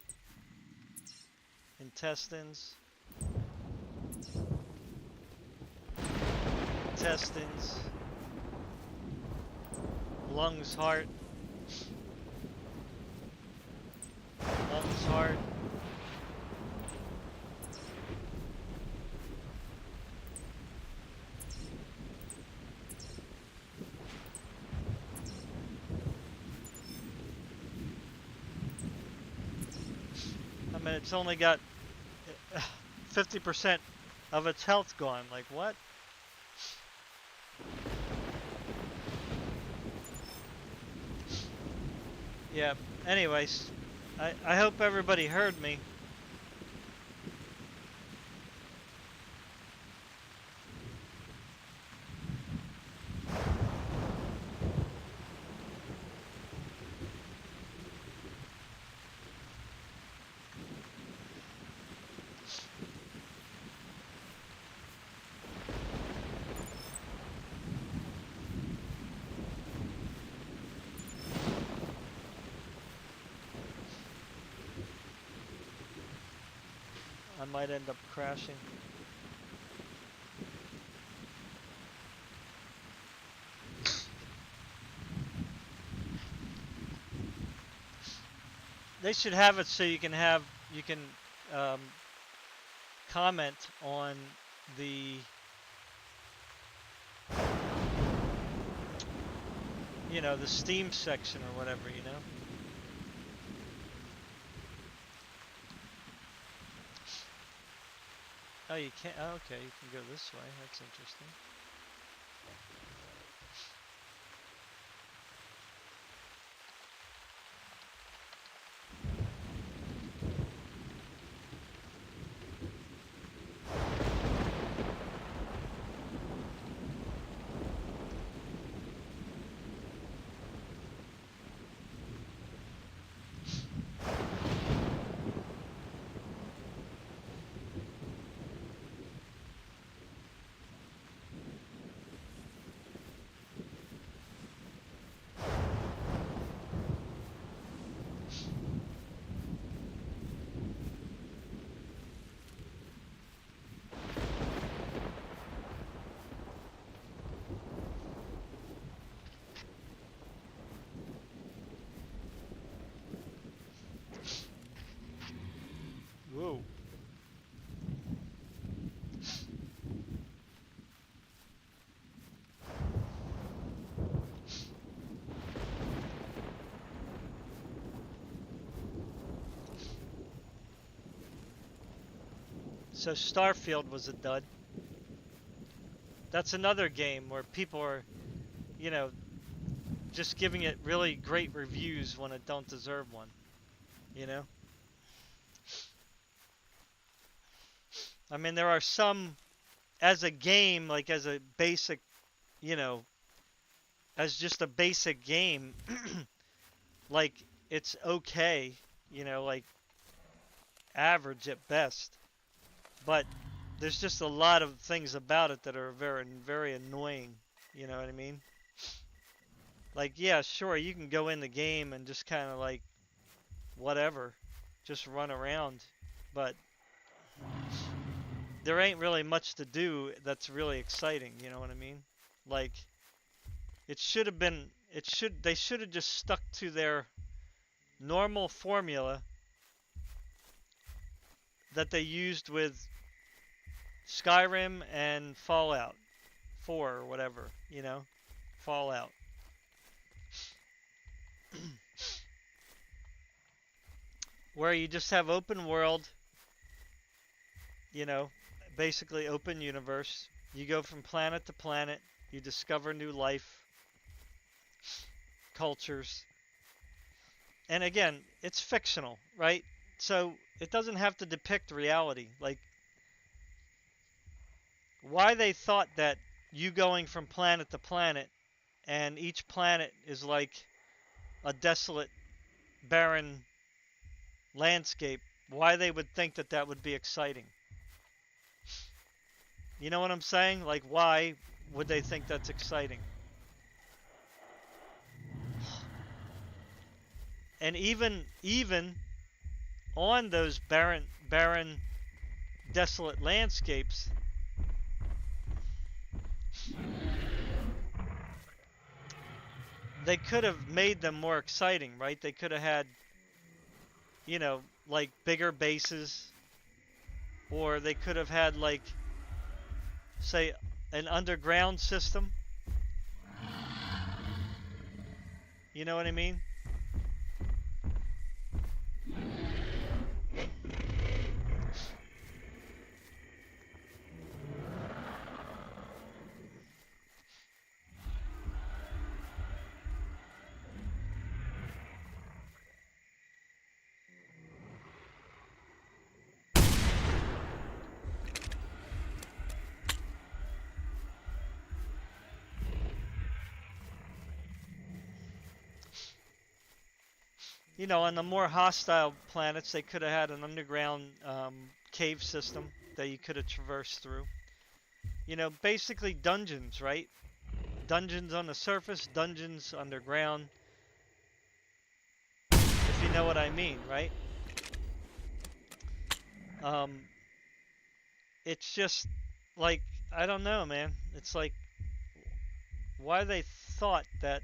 Intestines. Intestines. Lungs, heart. Lungs, heart. I mean, it's only got 50% of its health gone. Like, what? Yeah, anyways, I hope everybody heard me. I might end up crashing. They should have it so you can comment on the the Steam section or whatever, Oh, you can't. Oh, okay, you can go this way. That's interesting. So Starfield was a dud. That's another game where people are, you know, just giving it really great reviews when it don't deserve one, you know? I mean, there are some, as a game, like as a basic, you know, as just a basic game, like it's okay, you know, like average at best. But there's just a lot of things about it that are very, very annoying, you know what I mean? Like, yeah, sure, you can go in the game and just kind of like, whatever, just run around, but there ain't really much to do that's really exciting, you know what I mean? Like, it should have been, they should have just stuck to their normal formula that they used with Skyrim and Fallout 4 or whatever, you know? Fallout. Where you just have open world, you know, basically open universe. You go from planet to planet, you discover new life, cultures. And again, it's fictional, right? So it doesn't have to depict reality. Like, why they thought that you going from planet to planet and each planet is like a desolate, barren landscape, why they would think that that would be exciting. You know what I'm saying? Like, why would they think that's exciting? And even on those barren, desolate landscapes, they could have made them more exciting, right? They could have had, you know, like bigger bases, or they could have had like, say, an underground system. You know what I mean? You know, on the more hostile planets, they could have had an underground cave system that you could have traversed through. You know, basically dungeons, right? Dungeons on the surface, dungeons underground, if you know what I mean, right? Um, it's just like, I don't know, man. It's like, why they thought that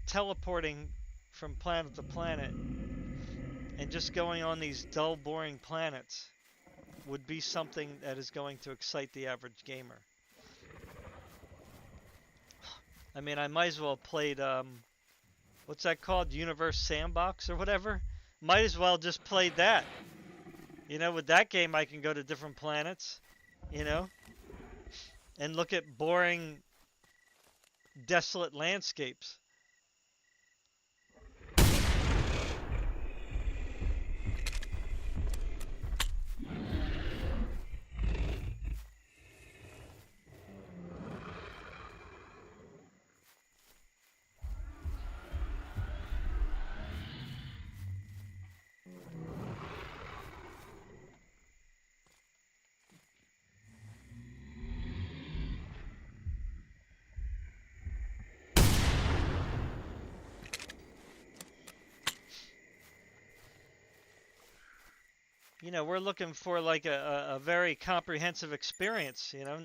teleporting from planet to planet and just going on these dull, boring planets would be something that is going to excite the average gamer. I mean, I might as well have played, what's that called? Universe Sandbox or whatever? Might as well just played that. You know, with that game I can go to different planets, you know, and look at boring, desolate landscapes. You know, we're looking for like a very comprehensive experience, you know,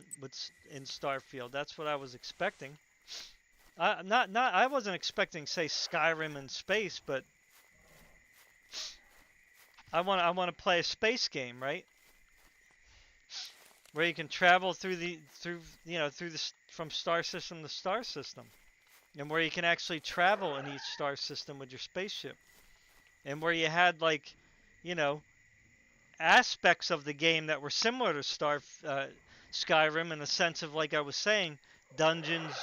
in Starfield. That's what I was expecting. I wasn't expecting, say, Skyrim in space, but I want to play a space game, right? Where you can travel through from star system to star system, and where you can actually travel in each star system with your spaceship, and where you had like, you know, aspects of the game that were similar to Skyrim in the sense of, like I was saying, dungeons,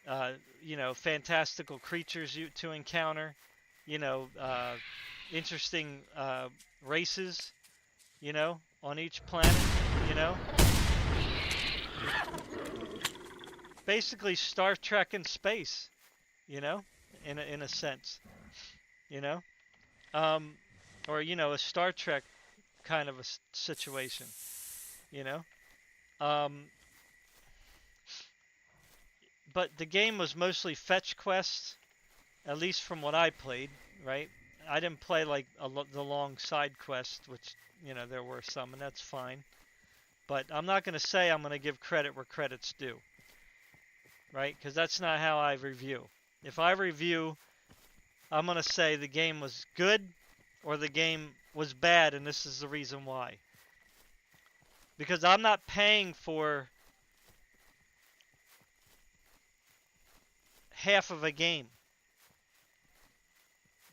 uh, fantastical creatures to encounter, you know, interesting races, on each planet, you know. Basically Star Trek in space, you know, in a sense, you know. Um, or, a Star Trek kind of a situation, you know. Um, but the game was mostly fetch quests, at least from what I played, right? I didn't play like the long side quests, which, there were some, and that's fine. But I'm not going to say I'm going to give credit where credit's due, right? Because that's not how I review. If I review, I'm going to say the game was good or the game was bad, and this is the reason why. Because I'm not paying for half of a game,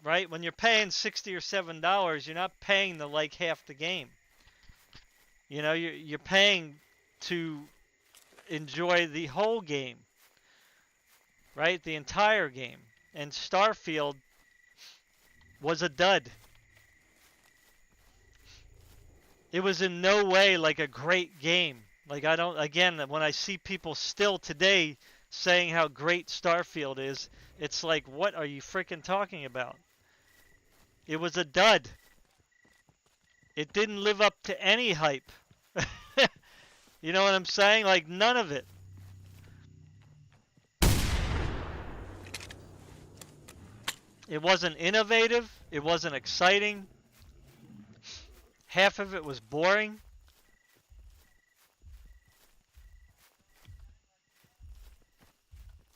right? When you're paying $60 or $7, you're not paying to like half the game. You're paying to enjoy the whole game, right? The entire game. And Starfield was a dud. It was in no way like a great game. Like, again, when I see people still today saying how great Starfield is, it's like, what are you freaking talking about? It was a dud. It didn't live up to any hype. You know what I'm saying? Like, none of it. It wasn't innovative. It wasn't exciting. Half of it was boring.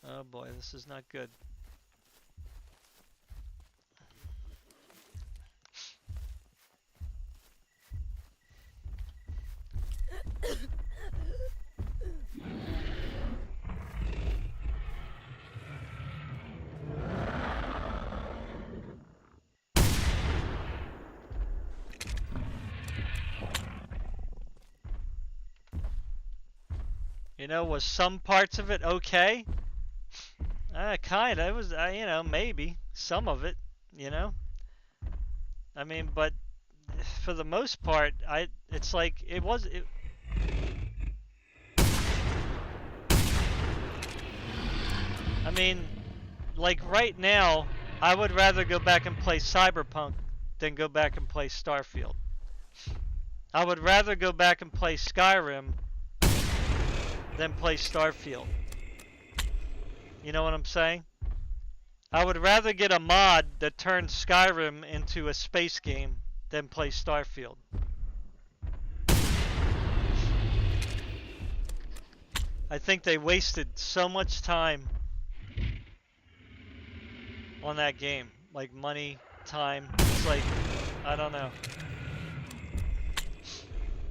Oh boy, this is not good. Was some parts of it okay? Kinda. It was, maybe. Some of it, I mean, but for the most part, it's like, I mean, like right now, I would rather go back and play Cyberpunk than go back and play Starfield. I would rather go back and play Skyrim than play Starfield. You know what I'm saying? I would rather get a mod that turns Skyrim into a space game than play Starfield. I think they wasted so much time on that game. Like money, time. It's like, I don't know.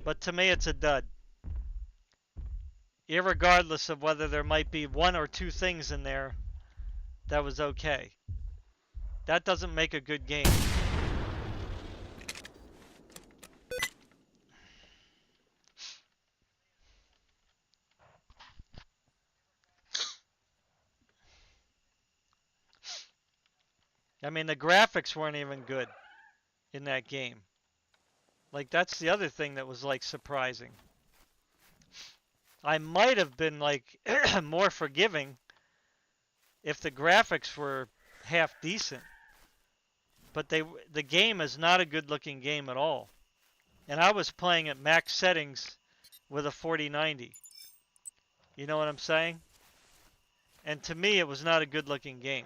But to me, it's a dud. Irregardless of whether there might be one or two things in there that was okay. That doesn't make a good game. I mean, the graphics weren't even good in that game. Like, that's the other thing that was, like, surprising. I might have been, like, more forgiving if the graphics were half decent. But the game is not a good-looking game at all. And I was playing at max settings with a 4090. You know what I'm saying? And to me, it was not a good-looking game.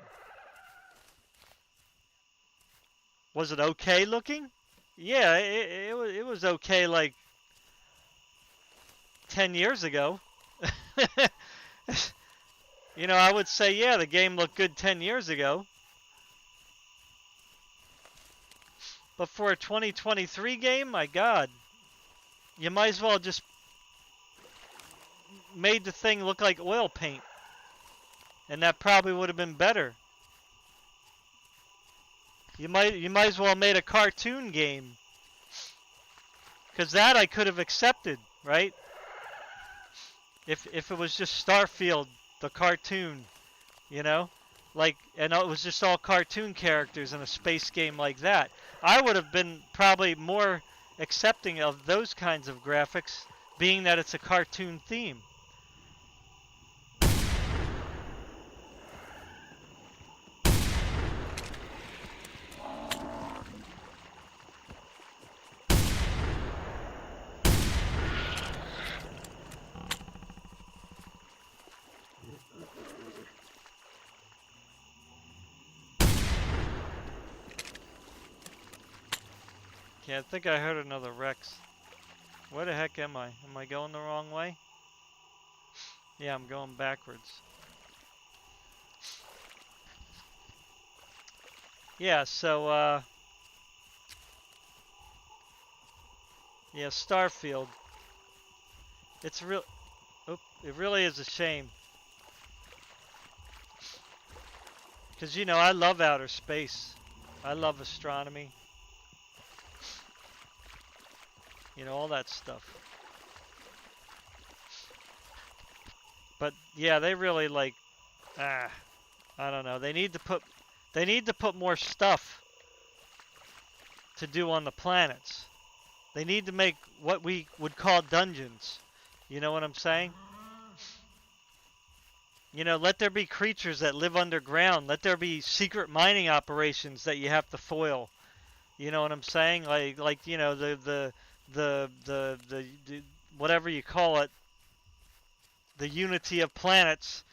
Was it okay looking? Yeah, it was okay like 10 years ago. I would say, yeah, the game looked good 10 years ago. But for a 2023 game, my God, you might as well just made the thing look like oil paint. And that probably would have been better. You might as well have made a cartoon game. Because that I could have accepted, right? If it was just Starfield, the cartoon, you know? Like, and it was just all cartoon characters in a space game like that. I would have been probably more accepting of those kinds of graphics, being that it's a cartoon theme. Yeah, I think I heard another Rex. Where the heck am I? Am I going the wrong way? Yeah, I'm going backwards. Yeah, so, yeah, Starfield. It's real. Oop, it really is a shame. Because, you know, I love outer space. I love astronomy. You know, all that stuff. But, yeah, they really, like, I don't know. They need to put more stuff to do on the planets. They need to make what we would call dungeons. You know what I'm saying? You know, let there be creatures that live underground. Let there be secret mining operations that you have to foil. You know what I'm saying? Like you know, the whatever you call it, the unity of planets,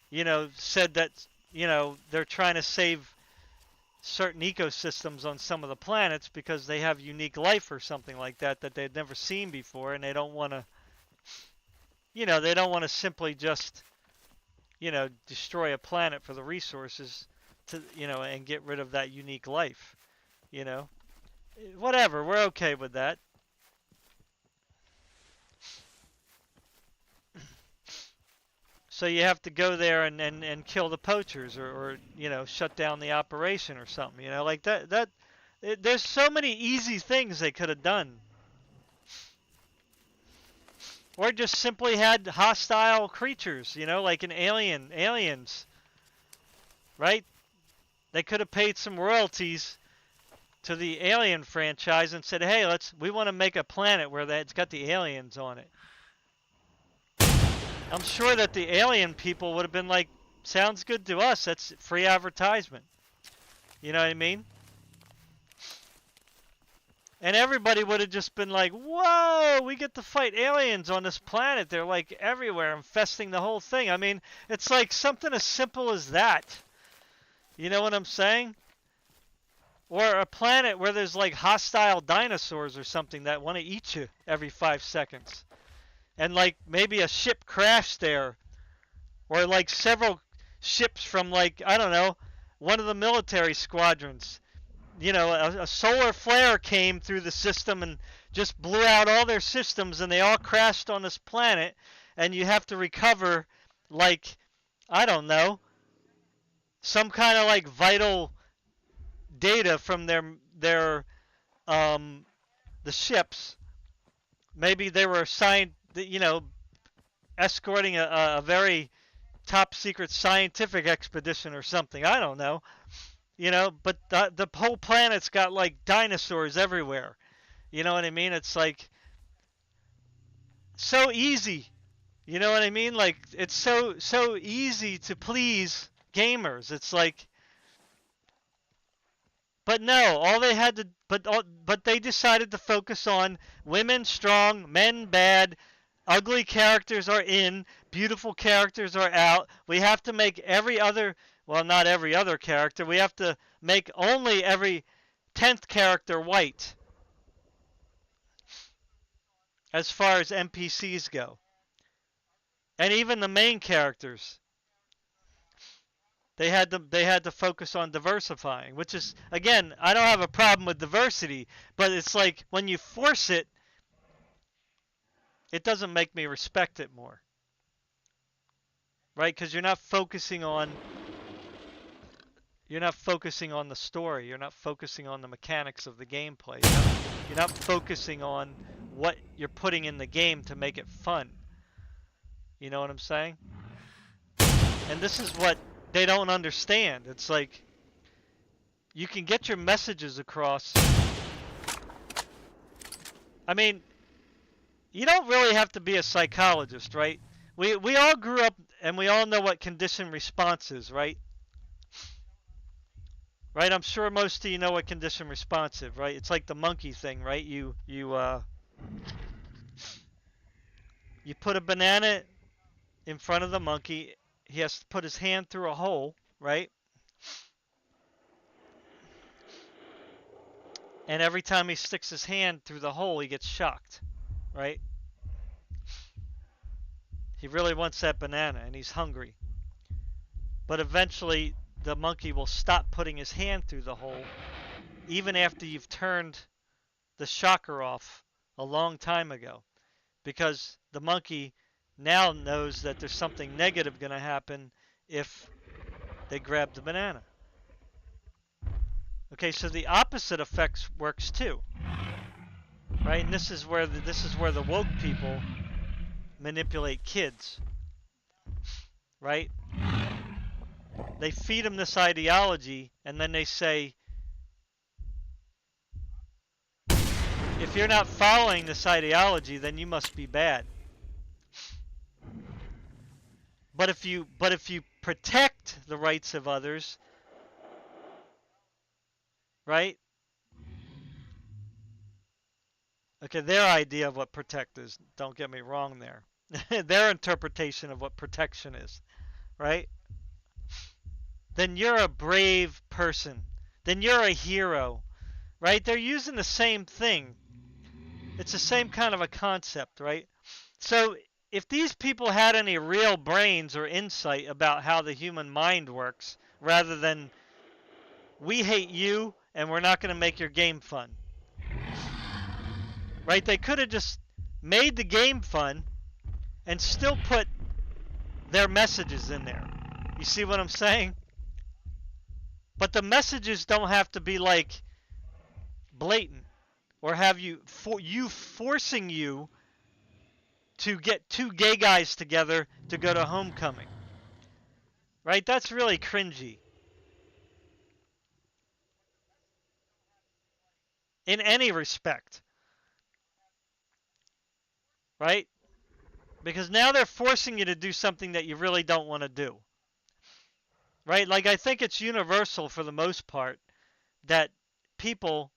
you know, said that, you know, they're trying to save certain ecosystems on some of the planets because they have unique life or something like that that they'd never seen before, and they don't want to, you know, they don't want to simply just, you know, destroy a planet for the resources to, you know, and get rid of that unique life, you know. Whatever, we're okay with that. So you have to go there and kill the poachers, or, you know, shut down the operation or something, you know, like there's so many easy things they could have done. Or just simply had hostile creatures, you know, like aliens, right? They could have paid some royalties to the Alien franchise and said, "Hey, we want to make a planet where it's got the aliens on it." I'm sure that the alien people would have been like, "Sounds good to us. That's free advertisement." You know what I mean? And everybody would have just been like, "Whoa, we get to fight aliens on this planet. They're like everywhere, infesting the whole thing." I mean, it's like something as simple as that. You know what I'm saying? Or a planet where there's like hostile dinosaurs or something that want to eat you every 5 seconds. And like maybe a ship crashed there. Or like several ships from, like, I don't know, one of the military squadrons. You know, a solar flare came through the system and just blew out all their systems, and they all crashed on this planet, and you have to recover, like, I don't know, some kind of like vital data from the ships. Maybe they were assigned, you know, escorting a very top secret scientific expedition or something. I don't know. You know, but the whole planet's got like dinosaurs everywhere. You know what I mean? It's like so easy. You know what I mean? Like it's so easy to please gamers. It's like, but no, all they had to, but they decided to focus on women strong, men bad, ugly characters are in, beautiful characters are out. We have to make every other, well, not every other character. We have to make only every 10th character white as far as NPCs go. And even the main characters, they had to focus on diversifying, which is, again, I don't have a problem with diversity, but it's like when you force it, it doesn't make me respect it more. Right? Because you're not focusing on You're not focusing on the story. You're not focusing on the mechanics of the gameplay. You're not focusing on what you're putting in the game to make it fun. You know what I'm saying? And this is what they don't understand. It's like you can get your messages across. I mean, you don't really have to be a psychologist, right? We all grew up and we all know what conditioned response is, right? Right? I'm sure most of you know what conditioned responsive, right? It's like the monkey thing, right? You put a banana in front of the monkey. He has to put his hand through a hole, right? And every time he sticks his hand through the hole, he gets shocked, right? He really wants that banana and he's hungry. But eventually, the monkey will stop putting his hand through the hole, even after you've turned the shocker off a long time ago. Because the monkey now knows that there's something negative going to happen if they grab the banana. Okay, so the opposite effect works too, right? And this is where the woke people manipulate kids, right? They feed them this ideology, and then they say, if you're not following this ideology, then you must be bad. But if you protect the rights of others, right? Okay, their idea of what protect is, don't get me wrong there. Their interpretation of what protection is, right? Then you're a brave person. Then you're a hero, right? They're using the same thing. It's the same kind of a concept, right? So if these people had any real brains or insight about how the human mind works, rather than we hate you and we're not going to make your game fun, right? They could have just made the game fun and still put their messages in there. You see what I'm saying? But the messages don't have to be like blatant or have you forcing you to get two gay guys together to go to homecoming. Right? That's really cringy. In any respect. Right? Because now they're forcing you to do something that you really don't want to do. Right? Like, I think it's universal for the most part that people,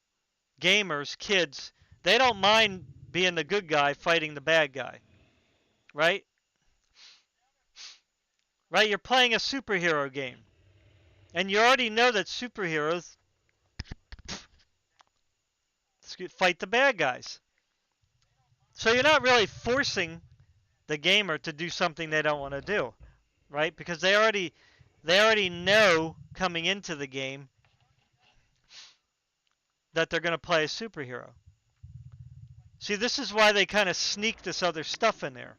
gamers, kids, they don't mind being the good guy fighting the bad guy. Right? Right? You're playing a superhero game. And you already know that superheroes fight the bad guys. So you're not really forcing the gamer to do something they don't want to do, right? Because they already know coming into the game that they're going to play a superhero. See, this is why they kind of sneak this other stuff in there.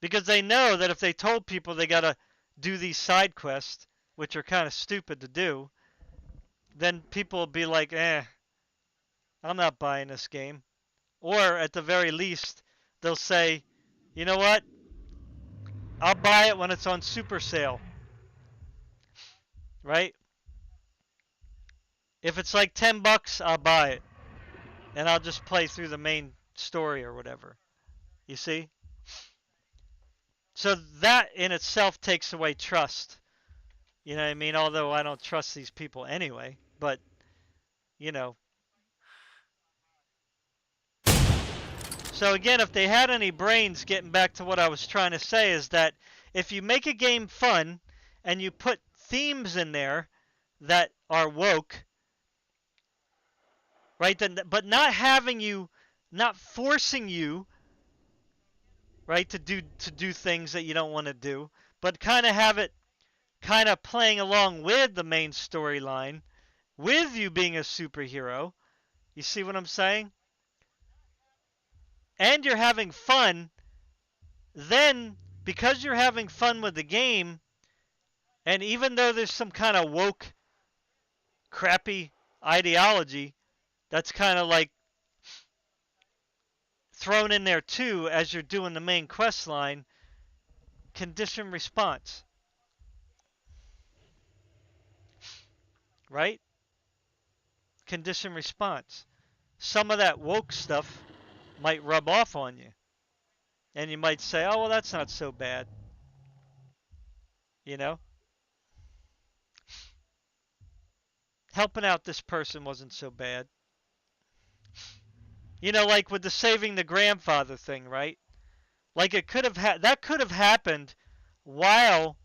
Because they know that if they told people they got to do these side quests, which are kind of stupid to do, then people will be like, I'm not buying this game. Or at the very least, they'll say, you know what? I'll buy it when it's on super sale. Right? If it's like $10, I'll buy it. And I'll just play through the main story or whatever. You see? So that in itself takes away trust. You know what I mean? Although I don't trust these people anyway. But, you know. So again, if they had any brains, getting back to what I was trying to say, is that if you make a game fun and you put themes in there that are woke, right? Then, but not forcing you, right, to do things that you don't want to do, but kind of have it kind of playing along with the main storyline, with you being a superhero. You see what I'm saying? And you're having fun, then because you're having fun with the game, And even though there's some kind of woke, crappy ideology that's kind of like thrown in there too as you're doing the main quest line, condition response, right? Condition response. Some of that woke stuff might rub off on you. And you might say, oh, well, that's not so bad. You know? Helping out this person wasn't so bad. You know, like with the saving the grandfather thing, right? Like it could have that could have happened while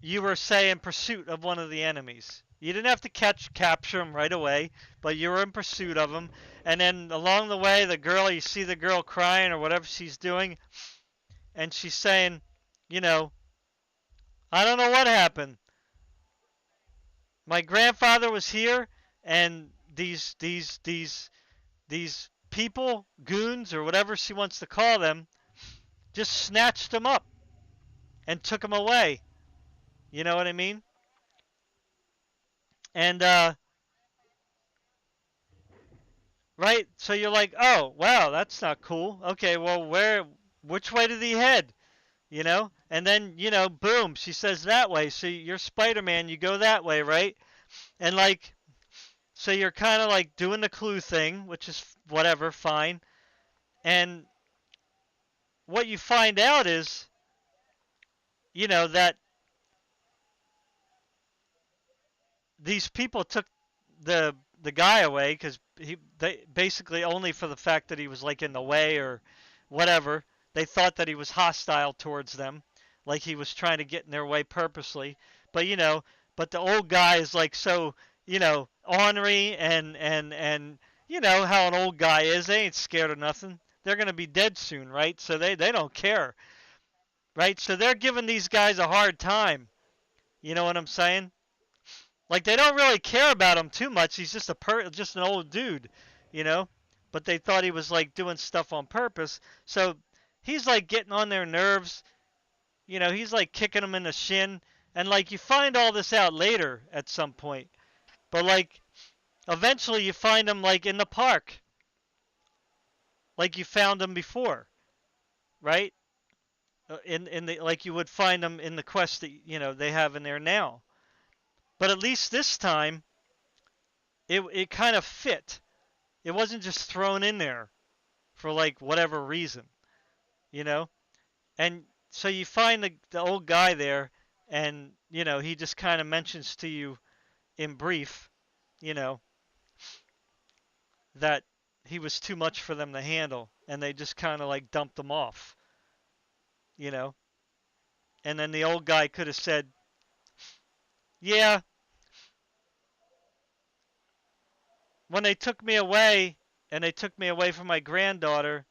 you were, say, in pursuit of one of the enemies. You didn't have to capture him right away, but you were in pursuit of him. And then along the way, you see the girl crying or whatever she's doing, and she's saying, you know, I don't know what happened. My grandfather was here, and these people, goons or whatever she wants to call them, just snatched him up and took him away. You know what I mean? And right, so you're like, oh wow, that's not cool. Okay, well, which way did he head? You know? And then, you know, boom, she says that way. So you're Spider-Man, you go that way, right? And like, so you're kind of like doing the clue thing, which is whatever, fine. And what you find out is, you know, that these people took the guy away because they basically only for the fact that he was like in the way or whatever. They thought that he was hostile towards them, like he was trying to get in their way purposely. But you know, but the old guy is like so, you know, ornery and you know how an old guy is. They ain't scared of nothing. They're gonna be dead soon, right? So they don't care, right? So they're giving these guys a hard time. You know what I'm saying? Like they don't really care about him too much. He's just just an old dude, you know. But they thought he was like doing stuff on purpose. So he's like getting on their nerves. You know, he's like kicking them in the shin. And like you find all this out later at some point. But like eventually you find him like in the park, like you found him before, right? In the like you would find them in the quest that you know they have in there now. But at least this time it kind of fit. It wasn't just thrown in there for like whatever reason, you know? And so you find the old guy there and, you know, he just kind of mentions to you in brief, you know, that he was too much for them to handle and they just kind of like dumped him off, you know? And then the old guy could have said, "Yeah, when they took me away and they took me away from my granddaughter,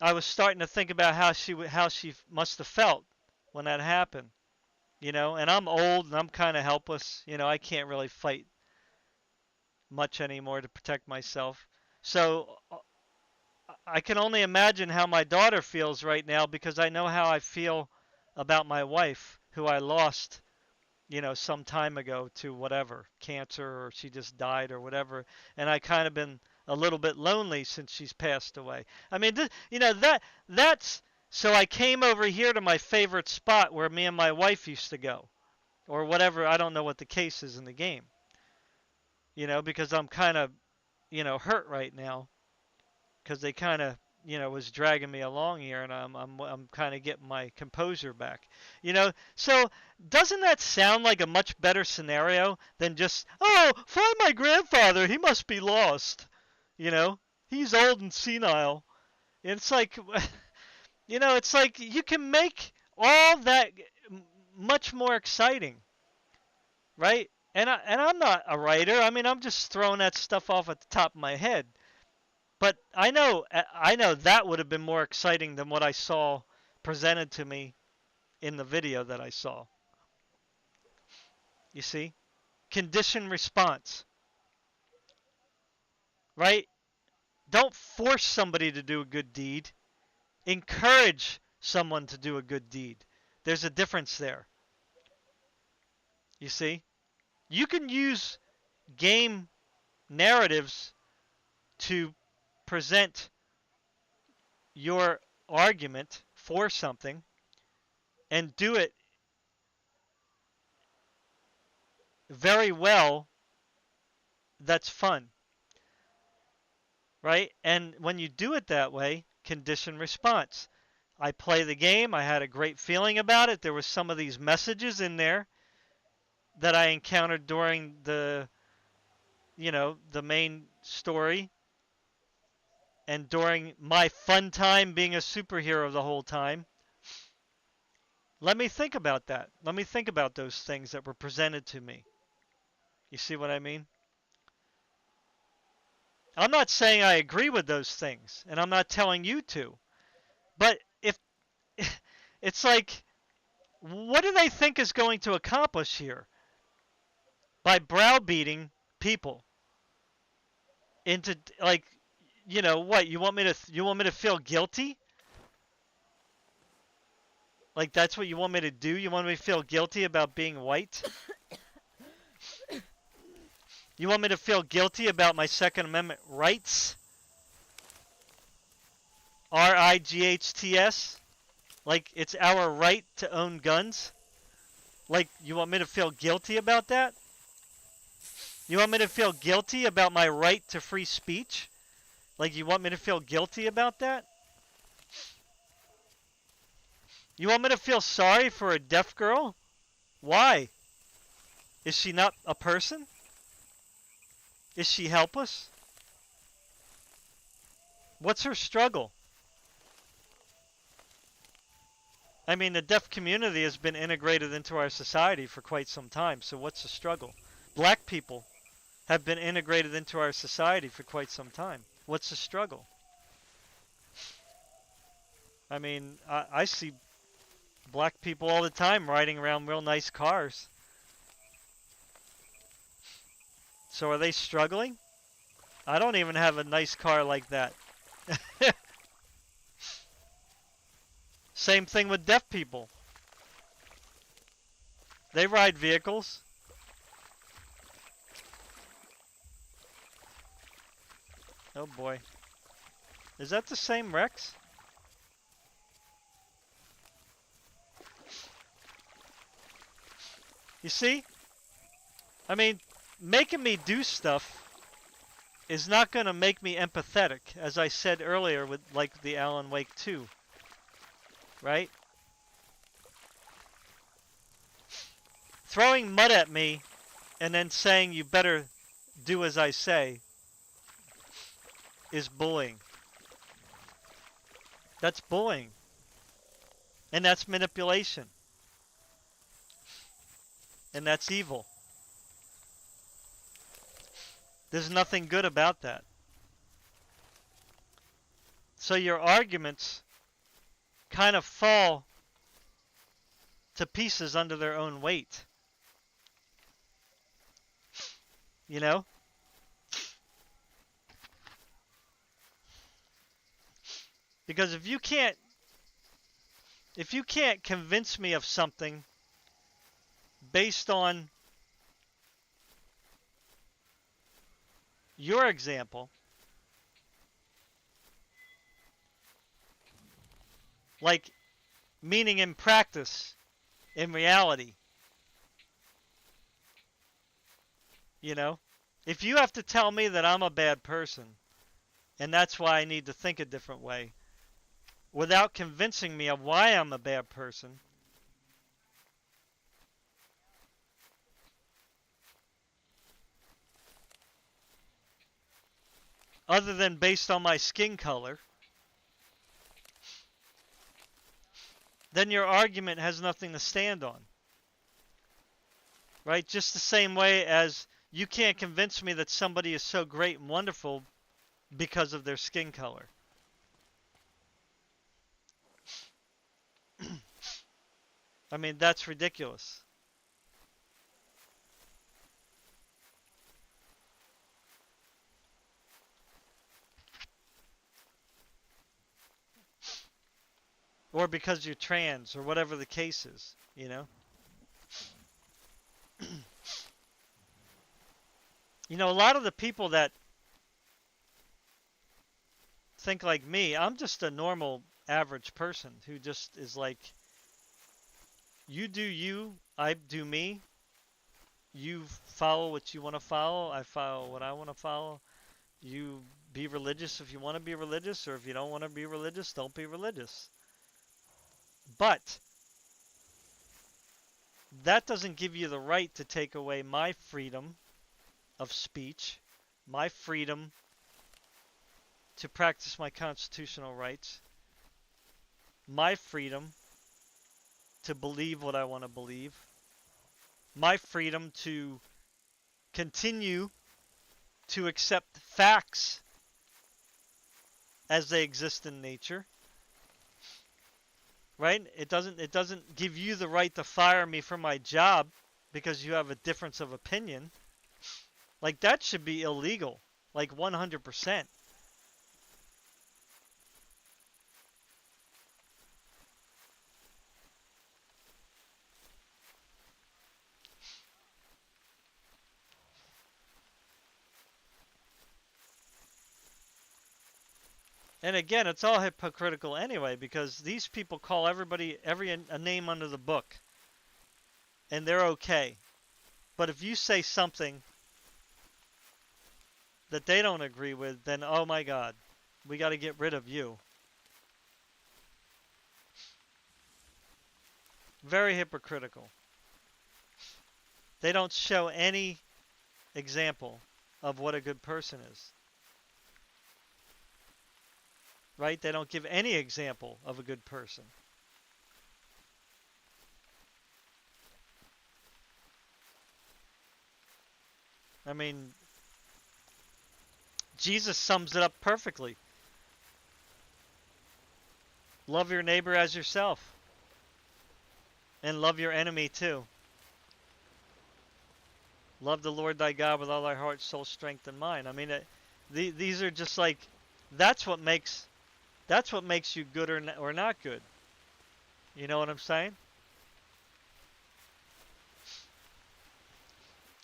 I was starting to think about how she must have felt when that happened, you know. And I'm old and I'm kind of helpless, you know. I can't really fight much anymore to protect myself. So I can only imagine how my daughter feels right now because I know how I feel about my wife, who I lost, you know, some time ago to whatever, cancer or she just died or whatever. And I kind of been a little bit lonely since she's passed away. I mean, you know, that's so I came over here to my favorite spot where me and my wife used to go or whatever. I don't know what the case is in the game, you know, because I'm kind of, you know, hurt right now because they kind of, you know, was dragging me along here, and I'm kind of getting my composure back, you know. So doesn't that sound like a much better scenario than just, oh, find my grandfather, he must be lost, you know, he's old and senile. And it's like, you know, it's like you can make all that much more exciting, right? And I'm not a writer. I mean, I'm just throwing that stuff off at the top of my head. But I know that would have been more exciting than what I saw presented to me in the video that I saw. You see? Condition response. Right? Don't force somebody to do a good deed. encourage someone to do a good deed. There's a difference there. You see? You can use game narratives to present your argument for something and do it very well. That's fun, right? And when you do it that way, condition response. I play the game. I had a great feeling about it. There were some of these messages in there that I encountered during the main story and during my fun time being a superhero the whole time. Let me think about that. Let me think about those things that were presented to me. You see what I mean? I'm not saying I agree with those things, and I'm not telling you to. But if it's like, what do they think is going to accomplish here by browbeating people into like, what? You want me to feel guilty? Like that's what you want me to do? You want me to feel guilty about being white? You want me to feel guilty about my Second Amendment rights? RIGHTS? Like it's our right to own guns? Like you want me to feel guilty about that? You want me to feel guilty about my right to free speech? Like you want me to feel guilty about that? You want me to feel sorry for a deaf girl? Why? Is she not a person? Is she helpless? What's her struggle? I mean, the deaf community has been integrated into our society for quite some time, so what's the struggle? Black people have been integrated into our society for quite some time. What's the struggle? I mean, I see black people all the time riding around real nice cars. So are they struggling? I don't even have a nice car like that. Same thing with deaf people. They ride vehicles. Oh boy. Is that the same Rex? You see? I mean, making me do stuff is not going to make me empathetic, as I said earlier with like the Alan Wake 2. Right? Throwing mud at me and then saying you better do as I say is bullying. That's bullying. And that's manipulation. And that's evil. There's nothing good about that. So your arguments kind of fall to pieces under their own weight. You know? Because if you can't convince me of something based on your example, like meaning in practice, in reality, if you have to tell me that I'm a bad person and that's why I need to think a different way without convincing me of why I'm a bad person, other than based on my skin color, then your argument has nothing to stand on. Right? Just the same way as you can't convince me that somebody is so great and wonderful because of their skin color. I mean, that's ridiculous. or because you're trans, or whatever the case is, you know? You know, a lot of the people that think like me, I'm just a normal, average person who just is like, you do you, I do me. You follow what you want to follow, I follow what I want to follow. You be religious if you want to be religious, or if you don't want to be religious, don't be religious. But that doesn't give you the right to take away my freedom of speech, my freedom to practice my constitutional rights, my freedom to believe what I want to believe, my freedom to continue to accept facts as they exist in nature. Right? It doesn't give you the right to fire me from my job because you have a difference of opinion. Like, that should be illegal. Like, 100%. And again, it's all hypocritical anyway, because these people call everybody a name under the book, and they're okay. But if you say something that they don't agree with, then oh my God, we got to get rid of you. Very hypocritical. They don't show any example of what a good person is. Right? They don't give any example of a good person. I mean, Jesus sums it up perfectly. Love your neighbor as yourself. And love your enemy too. Love the Lord thy God with all thy heart, soul, strength, and mind. I mean, these are just like, that's what makes you good or not good. You know what I'm saying?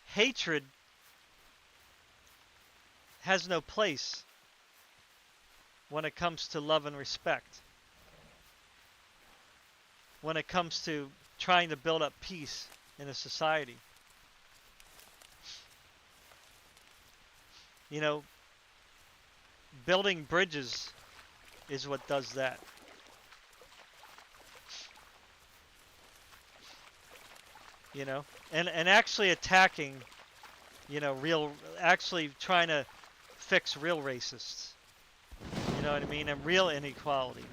Hatred has no place when it comes to love and respect. When it comes to trying to build up peace in a society. You know, building bridges is what does that. You know, and actually attacking, you know, actually trying to fix real racists. You know what I mean? And real inequality.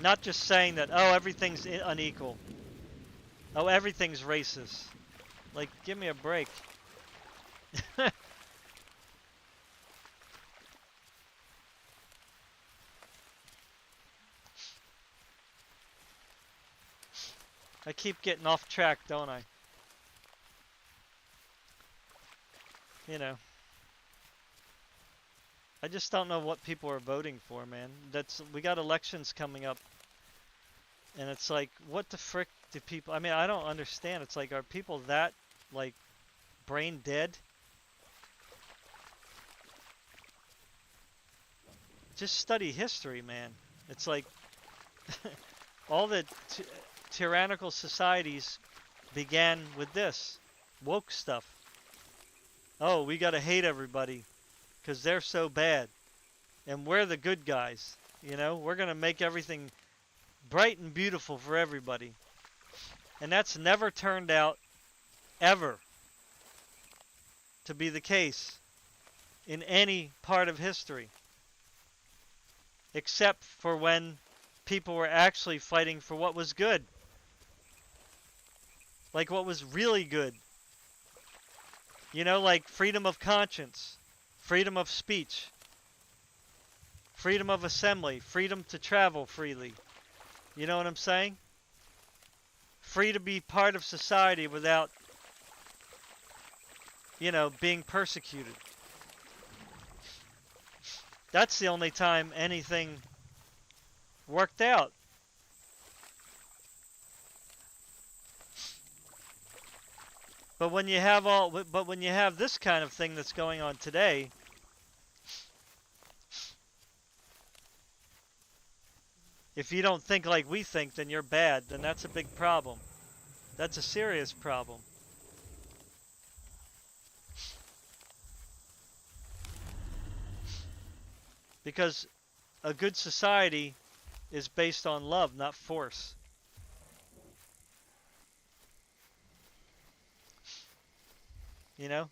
Not just saying that, oh, everything's unequal. Oh, everything's racist. Like, give me a break. I keep getting off track, don't I? You know. I just don't know what people are voting for, man. We got elections coming up. And it's like, what the frick do people... I mean, I don't understand. It's like, are people that, like, brain dead? Just study history, man. It's like, all the tyrannical societies began with this. Woke stuff. Oh, we gotta hate everybody because they're so bad. And we're the good guys. You know, we're gonna make everything bright and beautiful for everybody. And that's never turned out, ever, to be the case in any part of history. Except for when people were actually fighting for what was good. Like what was really good. You know, like freedom of conscience, freedom of speech, freedom of assembly, freedom to travel freely. You know what I'm saying? Free to be part of society without, you know, being persecuted. That's the only time anything worked out. But when you have but when you have this kind of thing that's going on today, if you don't think like we think, then you're bad. Then that's a big problem. That's a serious problem. Because a good society is based on love, not force. You know?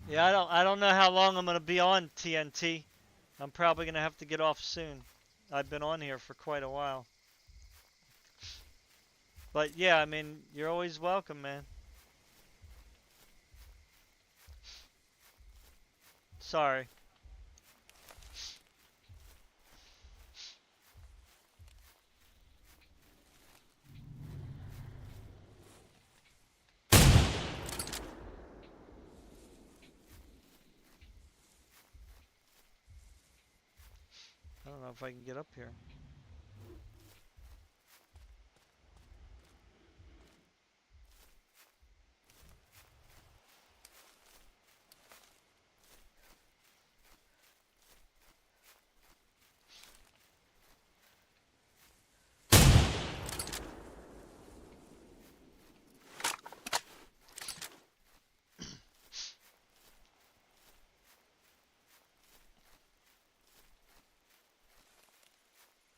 Yeah, I don't know how long I'm gonna be on TNT. I'm probably gonna have to get off soon. I've been on here for quite a while. But yeah, I mean, you're always welcome, man. Sorry. I don't know if I can get up here.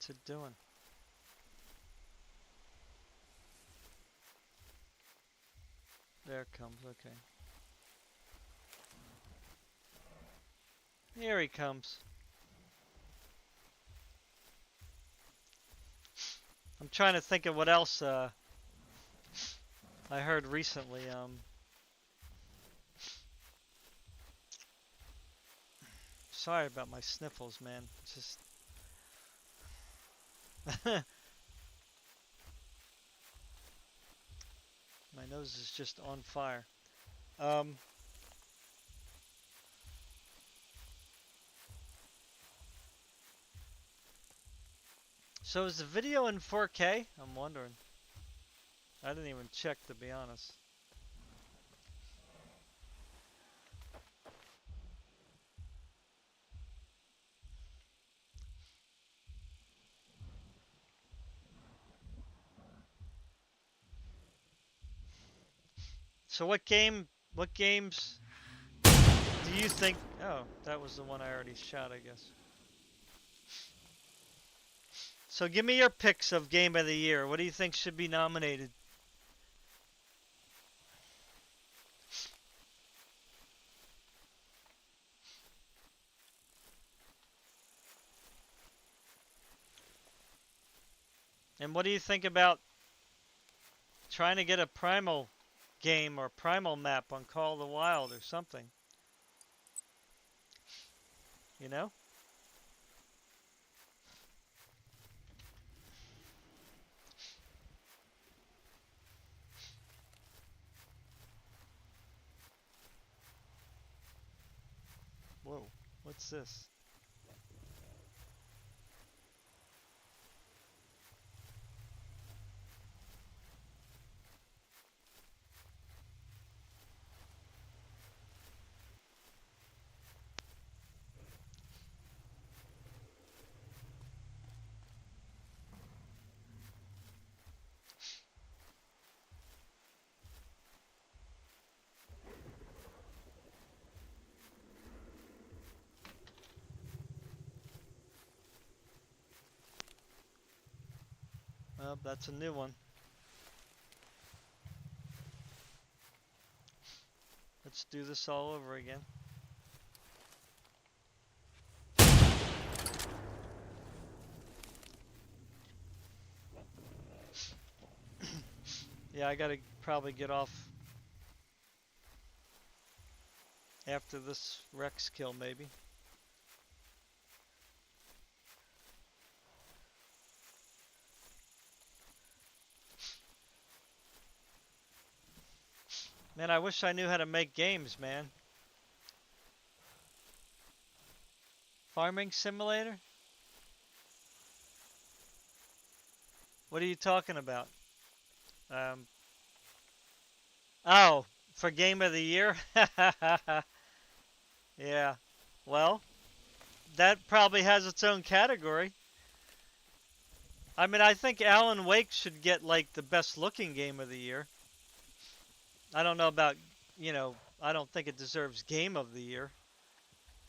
What's it doing? There it comes, okay. Here he comes. I'm trying to think of what else I heard recently. Sorry about my sniffles, man. It's just my nose is just on fire. Um, so is the video in 4K? I'm wondering. I didn't even check, to be honest. So what games do you think? Oh, that was the one I already shot, I guess. So give me your picks of Game of the Year. What do you think should be nominated? And what do you think about trying to get a Primal game or Primal map on Call of the Wild or something? You know? Whoa, what's this? Well, that's a new one. Let's do this all over again. Yeah, I gotta probably get off after this Rex kill, maybe. Man, I wish I knew how to make games, man. Farming simulator? What are you talking about? Um, oh, for Game of the Year? Yeah. Well, that probably has its own category. I mean, I think Alan Wake should get like the best looking game of the year. I don't know about, I don't think it deserves game of the year.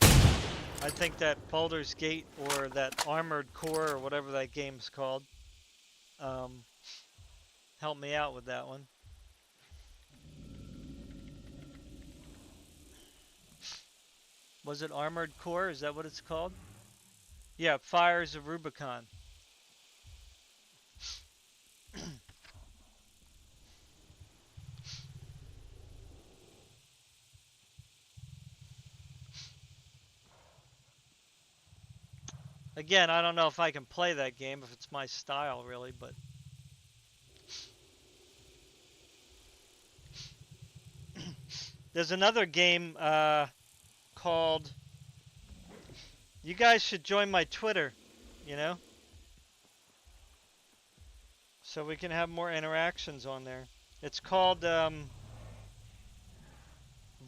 I think that Baldur's Gate or that Armored Core or whatever that game's called, um, help me out with that one. Was it Armored Core? Is that what it's called? Yeah, Fires of Rubicon. Again, I don't know if I can play that game, if it's my style really, but there's another game called, you guys should join my Twitter, you know, so we can have more interactions on there. It's called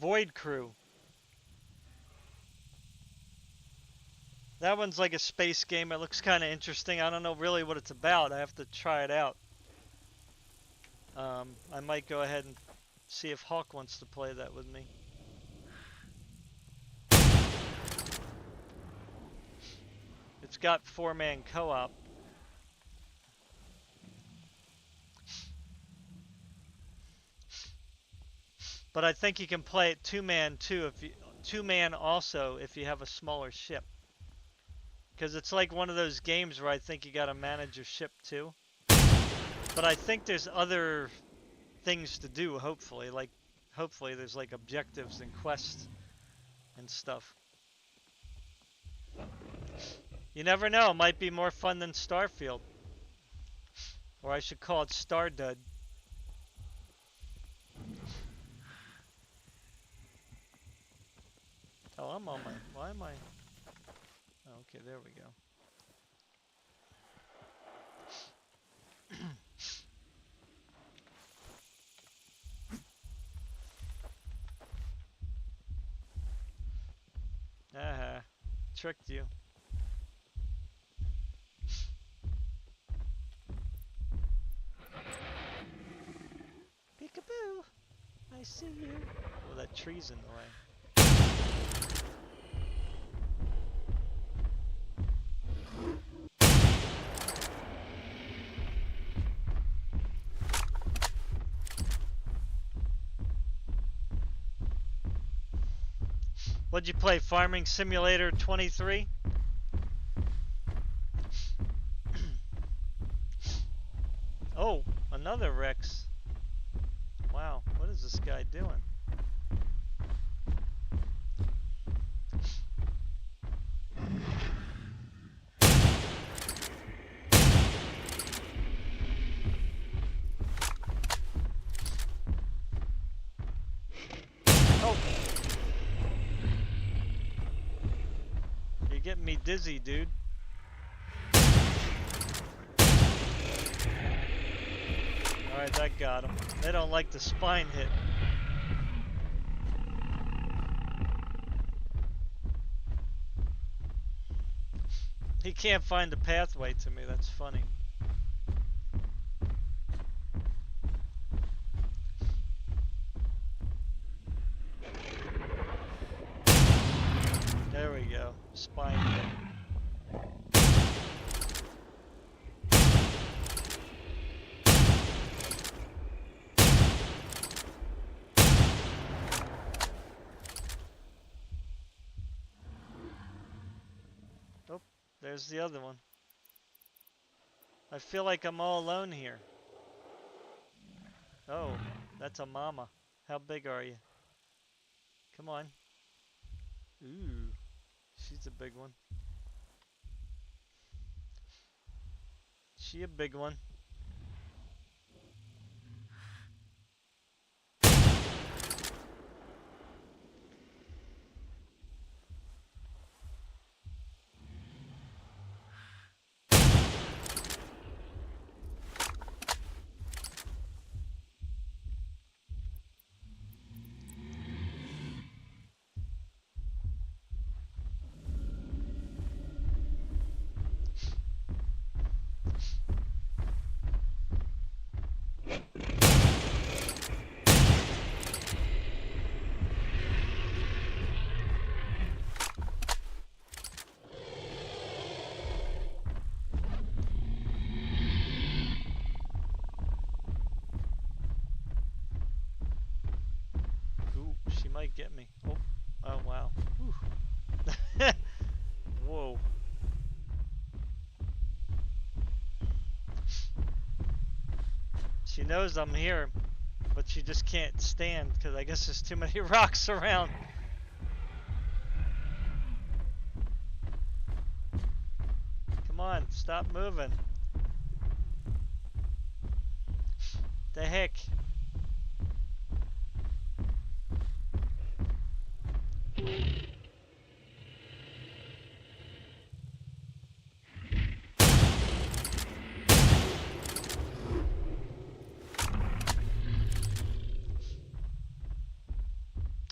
Void Crew. That one's like a space game. It looks kind of interesting. I don't know really what it's about. I have to try it out. I might go ahead and see if Hawk wants to play that with me. It's got 4-man co-op. But I think you can play it 2-man too, if you 2-man also if you have a smaller ship. Because it's like one of those games where I think you got to manage your ship too. But I think there's other things to do, hopefully. Like, hopefully there's like objectives and quests and stuff. You never know, it might be more fun than Starfield. Or I should call it Stardud. Oh, I'm on my, why am I? Oh, okay, there we go. Aha, tricked you. Peekaboo, I see you. Oh, that tree's in the way. What'd you play, Farming Simulator 23? Oh, another Rex. Wow, what is this guy doing? Oh! You're getting me dizzy, dude. Alright, that got him. They don't like the spine hit. He can't find the pathway to me, that's funny. There we go. Spine hit. Oh, there's the other one. I feel like I'm all alone here. Oh, that's a mama. How big are you? Come on. Ooh, she's a big one. She a big one. might get me. Oh, oh wow. Whoa. She knows I'm here, but she just can't stand because I guess there's too many rocks around. Come on, stop moving. The heck?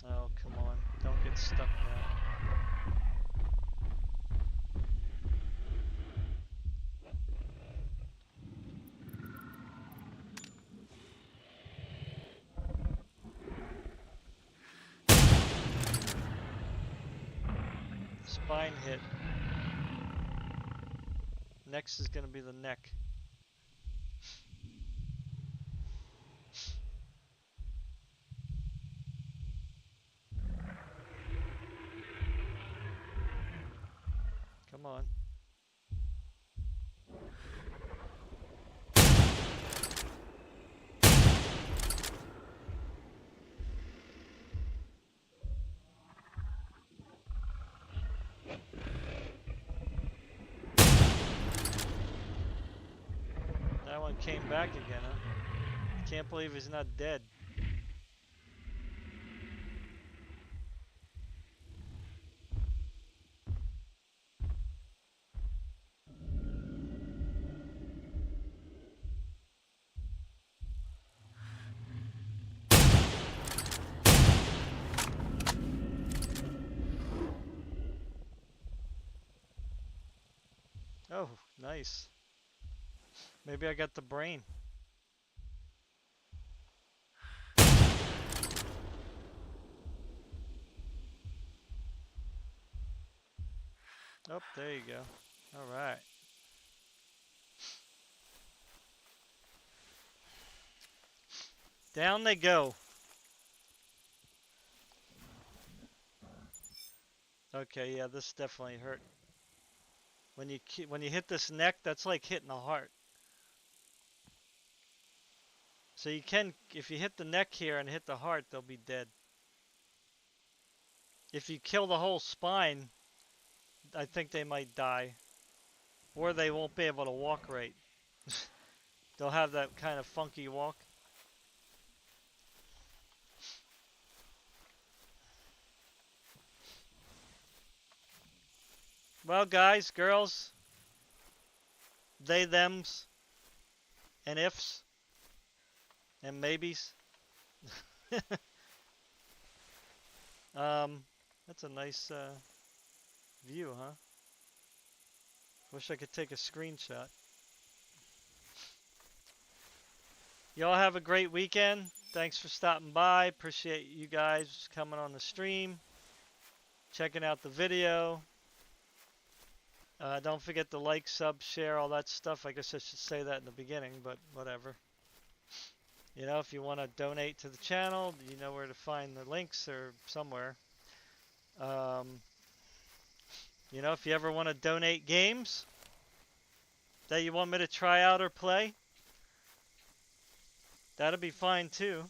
Oh, come on. Don't get stuck now. Spine hit. Next is going to be the neck. Come on. That one came back again, huh? Can't believe he's not dead. Oh, nice. Maybe I got the brain. Oh, there you go. All right. Down they go. Okay, yeah, this definitely hurt. When you hit this neck, that's like hitting the heart. So you can, if you hit the neck here and hit the heart, they'll be dead. If you kill the whole spine, I think they might die. Or they won't be able to walk right. They'll have that kind of funky walk. Well, guys, girls, they, thems, and ifs, and maybes. That's a nice view, huh? Wish I could take a screenshot. Y'all have a great weekend. Thanks for stopping by. Appreciate you guys coming on the stream, checking out the video. Don't forget to like, sub, share, all that stuff. I guess I should say that in the beginning, but whatever. You know, if you want to donate to the channel, you know where to find the links or somewhere. You know, if you ever want to donate games that you want me to try out or play, that'll be fine too.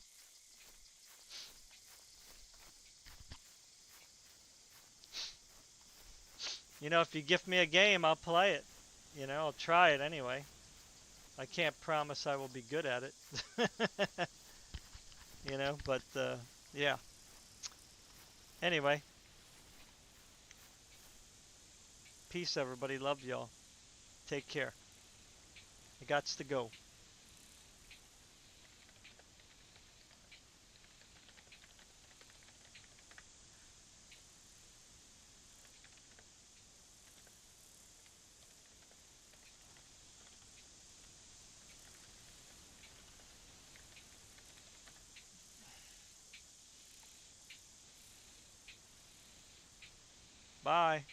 You know, if you gift me a game, I'll play it. You know, I'll try it anyway. I can't promise I will be good at it. You know, but yeah. Anyway. Peace, everybody. Love y'all. Take care. I gots to go. Bye.